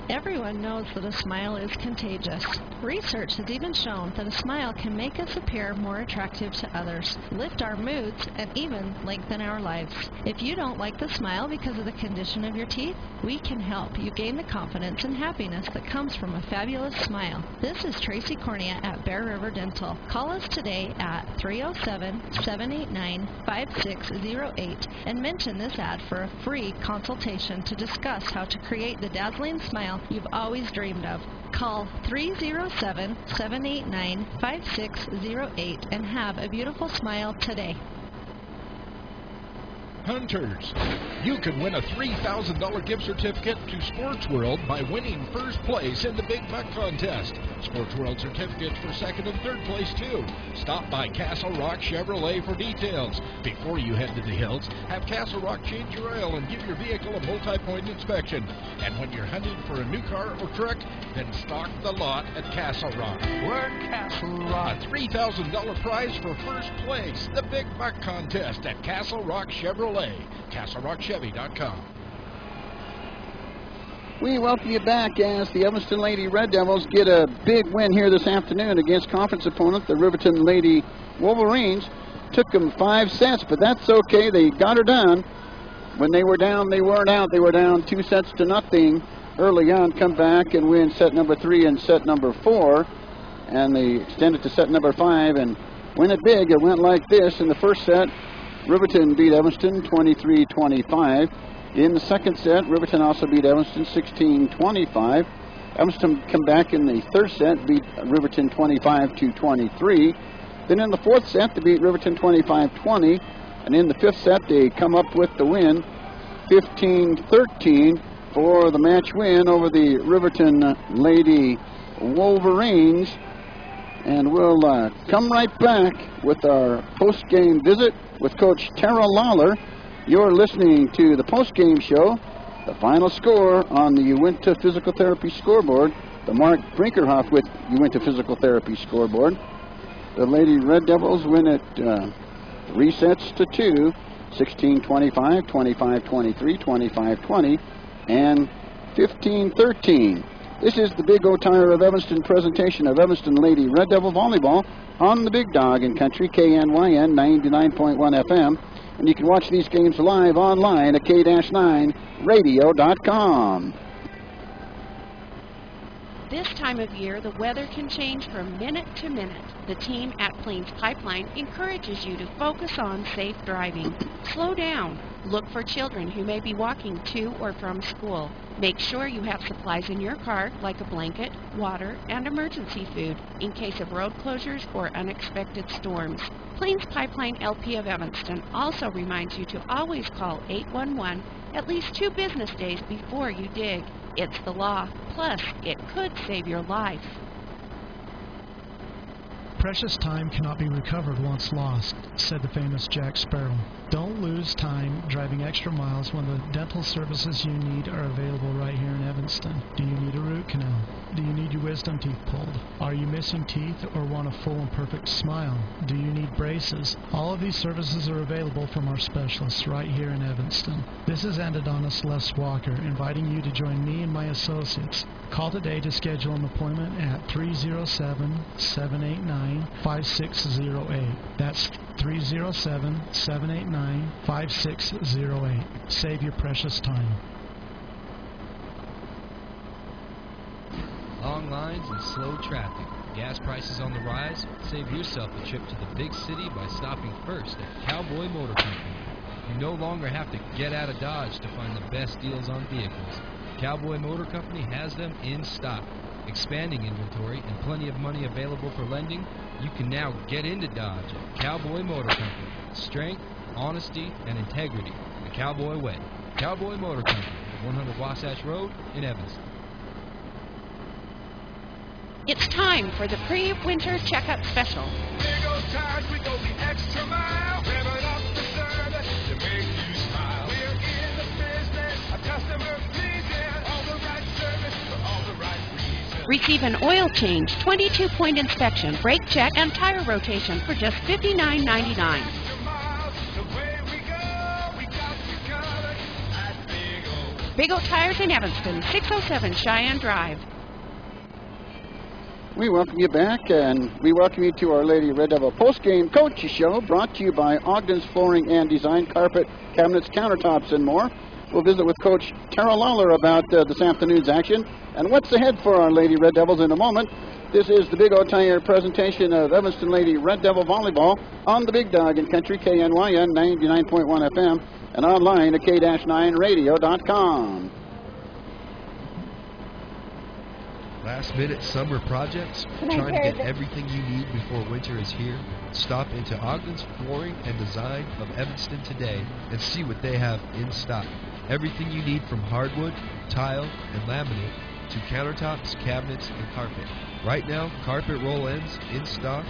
Everyone knows that a smile is contagious. Research has even shown that a smile can make us appear more attractive to others, lift our moods, and even lengthen our lives. If you don't like the smile because of the condition of your teeth, we can help you gain the confidence and happiness that comes from a fabulous smile. This is Tracy Cornea at Bear River Dental. Call us today at 307-789-5608 and mention this ad for a free consultation to discuss how to create the dazzling smile smile you've always dreamed of. Call 307-789-5608 and have a beautiful smile today. Hunters, you can win a $3,000 gift certificate to Sports World by winning first place in the Big Buck Contest. Sports World certificates for second and third place, too. Stop by Castle Rock Chevrolet for details. Before you head to the hills, have Castle Rock change your oil and give your vehicle a multi-point inspection. And when you're hunting for a new car or truck, then stock the lot at Castle Rock. We're Castle Rock. A $3,000 prize for first place, the Big Buck Contest at Castle Rock Chevrolet. CastleRockChevy.com. We welcome you back as the Evanston Lady Red Devils get a big win here this afternoon against conference opponent, the Riverton Lady Wolverines. Took them 5 sets, but that's okay. They got her done. When they were down, they weren't out. They were down 2 sets to nothing early on. Come back and win set number 3 and set number 4. And they extended to set number 5 and win it big. It went like this in the first set. Riverton beat Evanston 23-25. In the second set, Riverton also beat Evanston 16-25. Evanston come back in the third set, beat Riverton 25-23. Then in the fourth set, they beat Riverton 25-20. And in the fifth set, they come up with the win 15-13 for the match win over the Riverton Lady Wolverines. And we'll come right back with our post-game visit with Coach Tara Lawler. You're listening to the post-game show, the final score on the Uinta Physical Therapy scoreboard, the Mark Brinkerhoff with Uinta Physical Therapy scoreboard. The Lady Red Devils win it 3 sets to 2, 16-25, 25-23, 25-20, and 15-13. This is the Big O Tire of Evanston presentation of Evanston Lady Red Devil Volleyball on the Big Dog in Country, KNYN 99.1 FM. And you can watch these games live online at k-9radio.com. This time of year, the weather can change from minute to minute. The team at Plains Pipeline encourages you to focus on safe driving. Slow down. Look for children who may be walking to or from school. Make sure you have supplies in your car, like a blanket, water, and emergency food, in case of road closures or unexpected storms. Plains Pipeline LP of Evanston also reminds you to always call 811 at least 2 business days before you dig. It's the law, plus it could save your life. Precious time cannot be recovered once lost, said the famous Jack Sparrow. Don't lose time driving extra miles when the dental services you need are available right here in Evanston. Do you need a root canal? Do you need your wisdom teeth pulled? Are you missing teeth or want a full and perfect smile? Do you need braces? All of these services are available from our specialists right here in Evanston. This is endodontist Les Walker inviting you to join me and my associates. Call today to schedule an appointment at 307-789-5608. That's 307-789-5608. Save your precious time. Long lines and slow traffic. Gas prices on the rise? Save yourself a trip to the big city by stopping first at Cowboy Motor Company. You no longer have to get out of Dodge to find the best deals on vehicles. Cowboy Motor Company has them in stock. Expanding inventory and plenty of money available for lending, you can now get into Dodge at Cowboy Motor Company. Strength, honesty, and integrity. The Cowboy way. Cowboy Motor Company, 100 Wasatch Road in Evanston. It's time for the pre-winter checkup special. Big old tires, we go the extra mile. Revving up the service to make you smile. We're in the business of customer pleasing. All the right service for all the right reasons. Receive an oil change, 22-point inspection, brake check, and tire rotation for just $59.99. Big O Tires in Evanston, 607 Cheyenne Drive. We welcome you back, and we welcome you to our Lady Red Devil post-game coach show, brought to you by Ogden's Flooring and Design, Carpet, Cabinets, Countertops, and more. We'll visit with Coach Tara Lawler about this afternoon's action and what's ahead for our Lady Red Devils in a moment. This is the Big O Tire presentation of Evanston Lady Red Devil Volleyball on the Big Dog in Country, KNYN 99.1 FM, and online at k-9radio.com. Last-minute summer projects? Trying to get everything you need before winter is here? Stop into Ogden's Flooring and Design of Evanston today and see what they have in stock. Everything you need from hardwood, tile, and laminate to countertops, cabinets, and carpet. Right now, carpet roll ends in stock,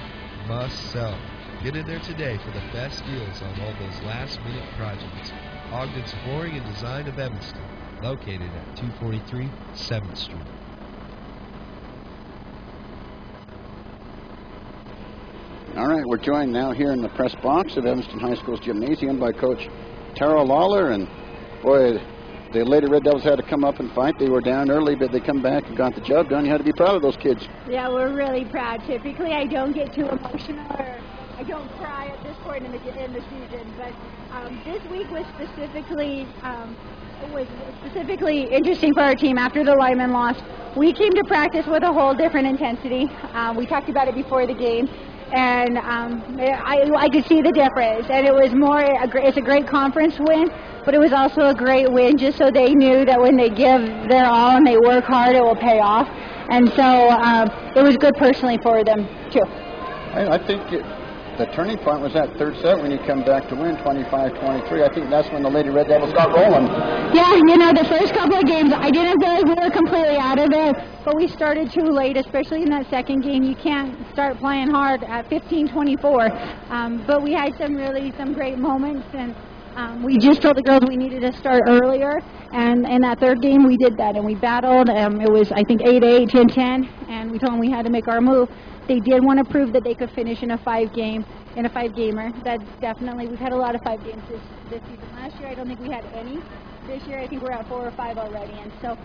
must sell. Get in there today for the best deals on all those last-minute projects. Ogden's Flooring and Design of Evanston, located at 243 7th Street. All right, we're joined now here in the press box of Evanston High School's gymnasium by Coach Tara Lawler. And, boy, the Lady Red Devils had to come up and fight. They were down early, but they come back and got the job done. You had to be proud of those kids. Yeah, we're really proud. Typically, I don't get too emotional or I don't cry at this point in the season. But this week was specifically interesting for our team after the Lyman loss. We came to practice with a whole different intensity. We talked about it before the game. And I could see the difference, and it was it's a great conference win, but it was also a great win just so they knew that when they give their all and they work hard, it will pay off. And so it was good personally for them, too. I think the turning point was that third set when you come back to win 25-23. I think that's when the Lady Red Devils got rolling. Yeah, you know, the first couple of games, I didn't feel like we were completely out of it, but we started too late, especially in that second game. You can't start playing hard at 15-24. But we had some great moments, and we just told the girls we needed to start earlier. And in that third game, we did that, and we battled. It was, I think, 8-8, 10-10, and we told them we had to make our move. They did want to prove that they could finish in a five-gamer. That's definitely, we've had a lot of 5 games this season. Last year, I don't think we had any. This year, I think we're at 4 or 5 already. And so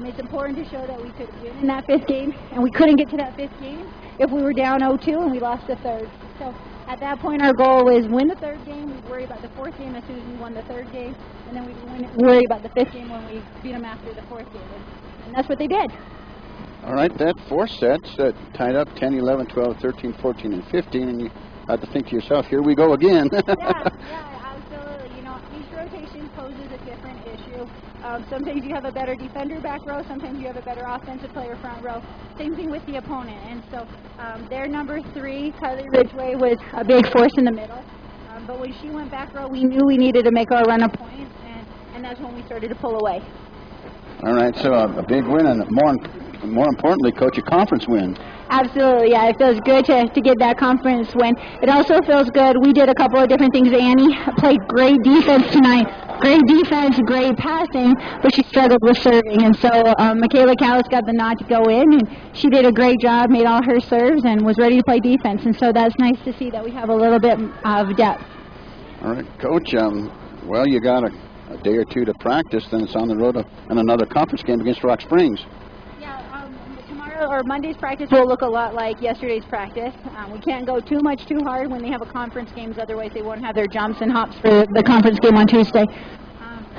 it's important to show that we could win in that 5th game, and we couldn't get to that 5th game if we were down 0-2 and we lost the 3rd. So at that point, our goal was win the 3rd game. We'd worry about the 4th game as soon as we won the 3rd game, and then we'd worry about the 5th game when we beat them after the 4th game. And that's what they did. All right, that 4th set tied up 10, 11, 12, 13, 14, and 15, and you had to think to yourself, here we go again. Yeah, absolutely. You know, each rotation poses a different issue. Sometimes you have a better defender back row, sometimes you have a better offensive player front row. Same thing with the opponent. And so their number 3, Kylie Ridgway, was a big force in the middle. But when she went back row, we knew we needed to make our run of points, and that's when we started to pull away. All right, so a big win, and more importantly, Coach, a conference win. Absolutely, yeah. It feels good to get that conference win. It also feels good. We did a couple of different things. Annie played great defense tonight. Great defense, great passing, but she struggled with serving. And so Michaela Callis got the nod to go in, and she did a great job, made all her serves, and was ready to play defense. And so that's nice to see that we have a little bit of depth. All right, Coach, well, you got a day or two to practice, then it's on the road and another conference game against Rock Springs. Or Monday's practice will look a lot like yesterday's practice. We can't go too hard when they have a conference games, otherwise they won't have their jumps and hops for the conference game on Tuesday.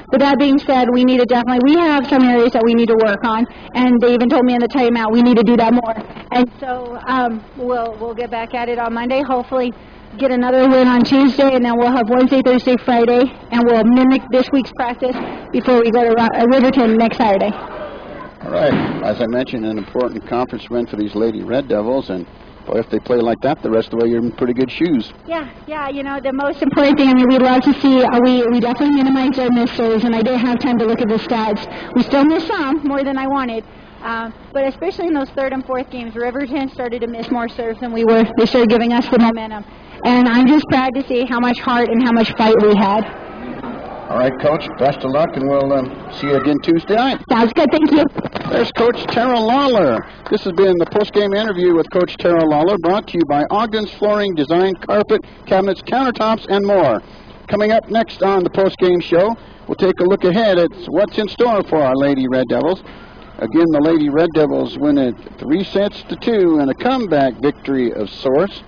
But that being said, we have some areas that we need to work on, and they even told me in the timeout we need to do that more. And so we'll get back at it on Monday, hopefully get another win on Tuesday, and then we'll have Wednesday, Thursday, Friday, and we'll mimic this week's practice before we go to Riverton next Saturday. All right, as I mentioned, an important conference win for these Lady Red Devils, and boy, if they play like that the rest of the way, you're in pretty good shoes. Yeah, you know, the most important thing, I mean, we'd love to see, we definitely minimized our missed serves, and I did have time to look at the stats. We still missed some, more than I wanted, but especially in those 3rd and 4th games, Riverton started to miss more serves than we were. They started giving us the momentum, and I'm just proud to see how much heart and how much fight we had. All right, Coach, best of luck, and we'll see you again Tuesday night. Sounds good, thank you. There's Coach Tara Lawler. This has been the post-game interview with Coach Tara Lawler, brought to you by Ogden's Flooring, Design, Carpet, Cabinets, Countertops, and more. Coming up next on the post-game show, we'll take a look ahead at what's in store for our Lady Red Devils. Again, the Lady Red Devils win it 3-2 in a comeback victory of sorts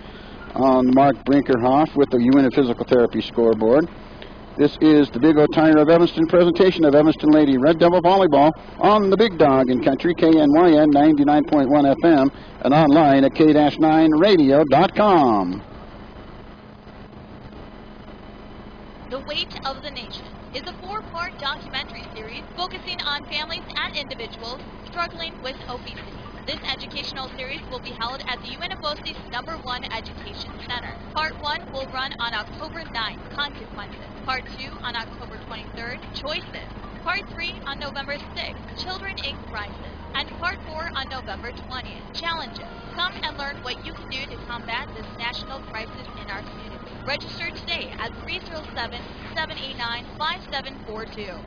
on Mark Brinkerhoff with the UNT Physical Therapy scoreboard. This is the Big O Tire of Evanston presentation of Evanston Lady Red Devil Volleyball on the Big Dog in Country, KNYN 99.1 FM, and online at k-9radio.com. The Weight of the Nation is a 4-part documentary series focusing on families and individuals struggling with obesity. This educational series will be held at the UNFOC's #1 Education Center. Part 1 will run on October 9th, Consequences. Part 2 on October 23rd, Choices. Part 3 on November 6th, Children Inc. Crisis. And Part 4 on November 20th, Challenges. Come and learn what you can do to combat this national crisis in our community. Register today at 307-789-5742.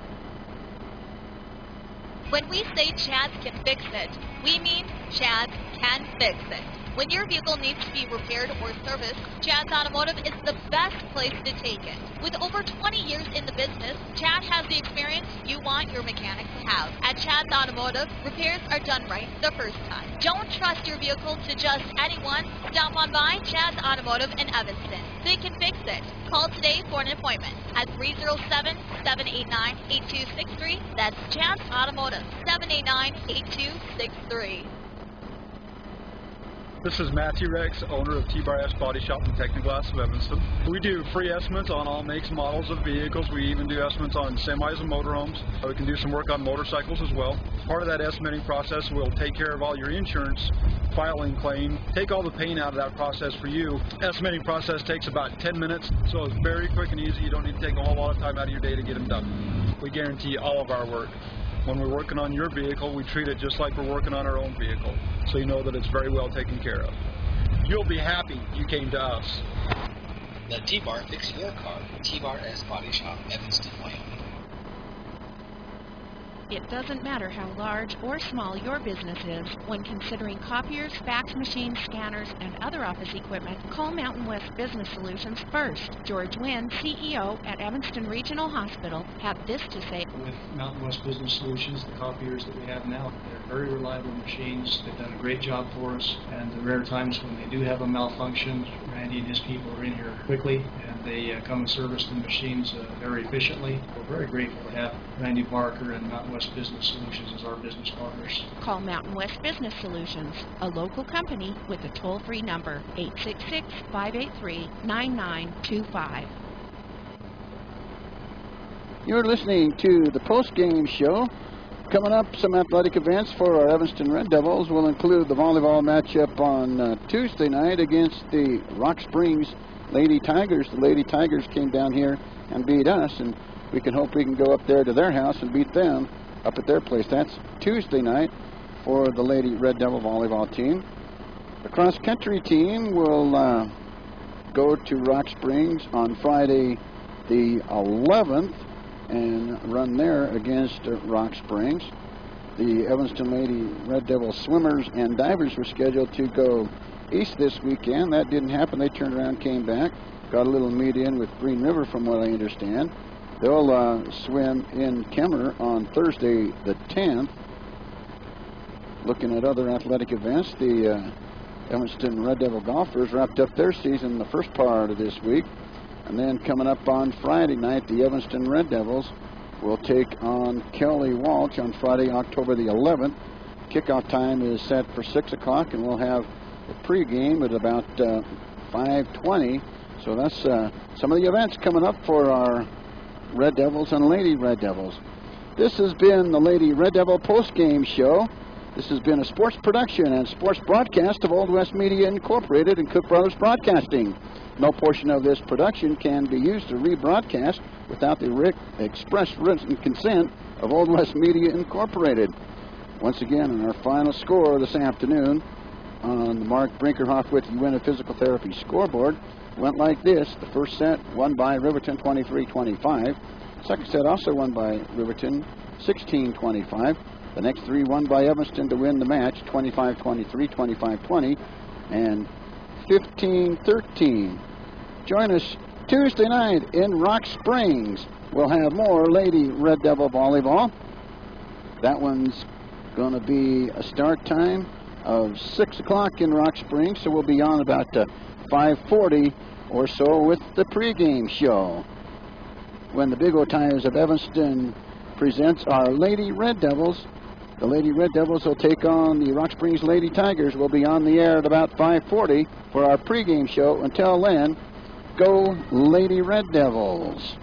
When we say Chads can fix it, we mean Chads can fix it. When your vehicle needs to be repaired or serviced, Chads Automotive is the best place to take it. With over 20 years in the business, Chad has the experience you want your mechanic to have. At Chads Automotive, repairs are done right the first time. Don't trust your vehicle to just anyone. Stop on by Chads Automotive in Evanston. They can fix it. Call today for an appointment at 307-789-8263. That's Chads Automotive, 789-8263. This is Matt T-Rex, owner of T-Bar S Body Shop and Technoglass of Evanston. We do free estimates on all makes and models of vehicles. We even do estimates on semis and motorhomes. We can do some work on motorcycles as well. Part of that estimating process will take care of all your insurance, filing claim, take all the pain out of that process for you. Estimating process takes about 10 minutes, so it's very quick and easy. You don't need to take a whole lot of time out of your day to get them done. We guarantee all of our work. When we're working on your vehicle, we treat it just like we're working on our own vehicle, so you know that it's very well taken care of. You'll be happy you came to us. Let T-Bar fix your car. T-Bar S Body Shop, Evanston, Wyoming. It doesn't matter how large or small your business is. When considering copiers, fax machines, scanners, and other office equipment, call Mountain West Business Solutions first. George Wynn, CEO at Evanston Regional Hospital, had this to say. With Mountain West Business Solutions, the copiers that we have now, they're very reliable machines. They've done a great job for us, and the rare times when they do have a malfunction, Randy and his people are in here quickly, and they come and service the machines very efficiently. We're very grateful to have Randy Barker and Mountain West Business Solutions as our business partners. Call Mountain West Business Solutions, a local company with a toll-free number, 866-583-9925. You're listening to the post-game show. Coming up, some athletic events for our Evanston Red Devils will include the volleyball matchup on Tuesday night against the Rock Springs Lady Tigers. The Lady Tigers came down here and beat us, and we can hope we can go up there to their house and beat them up at their place. That's Tuesday night for the Lady Red Devil volleyball team. The cross-country team will go to Rock Springs on Friday the 11th and run there against Rock Springs. The Evanston Lady Red Devil swimmers and divers were scheduled to go east this weekend. That didn't happen. They turned around, came back, got a little meet in with Green River from what I understand. They'll swim in Kemmer on Thursday the 10th. Looking at other athletic events, the Evanston Red Devil golfers wrapped up their season the first part of this week. And then coming up on Friday night, the Evanston Red Devils will take on Kelly Walsh on Friday, October the 11th. Kickoff time is set for 6 o'clock, and we'll have a pregame at about 5:20. So that's some of the events coming up for our Red Devils and Lady Red Devils. This has been the Lady Red Devil postgame show. This has been a sports production and sports broadcast of Old West Media Incorporated and Cook Brothers Broadcasting. No portion of this production can be used to rebroadcast without the express written consent of Old West Media Incorporated. Once again, on our final score this afternoon on the Mark Brinkerhoff with UNF Physical Therapy scoreboard, went like this. The first set won by Riverton 23-25. Second set also won by Riverton 16-25. The next three won by Evanston to win the match 25-23, 25-20, and 15-13. Join us Tuesday night in Rock Springs. We'll have more Lady Red Devil volleyball. That one's going to be a start time of 6 o'clock in Rock Springs, so we'll be on about 5:40 or so with the pregame show. When the Big O Tigers of Evanston presents our Lady Red Devils, the Lady Red Devils will take on the Rock Springs Lady Tigers. We'll be on the air at about 5:40 for our pregame show. Until then, go Lady Red Devils.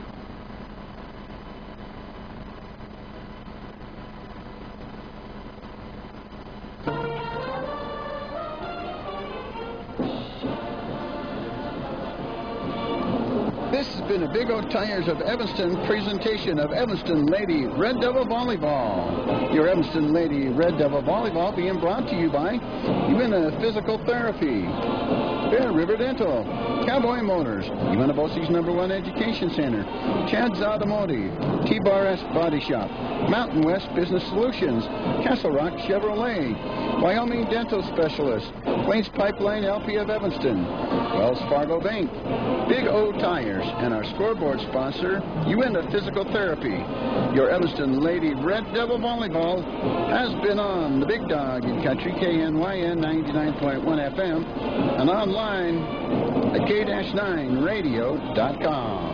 Big O Tires of Evanston presentation of Evanston Lady Red Devil Volleyball. Your Evanston Lady Red Devil Volleyball being brought to you by Uinta Physical Therapy, Bear River Dental, Cowboy Motors, Uinta Bosie's #1 Education Center, Chad's Automotive, T-Bar-S Body Shop, Mountain West Business Solutions, Castle Rock Chevrolet, Wyoming Dental Specialist, Plains Pipeline LP of Evanston, Wells Fargo Bank, Big O Tires, and our scoreboard sponsor, Uinta Physical Therapy. Your Evanston Lady Red Devil Volleyball has been on the Big Dog in Country, KNYN 99.1 FM, and online at K-9radio.com.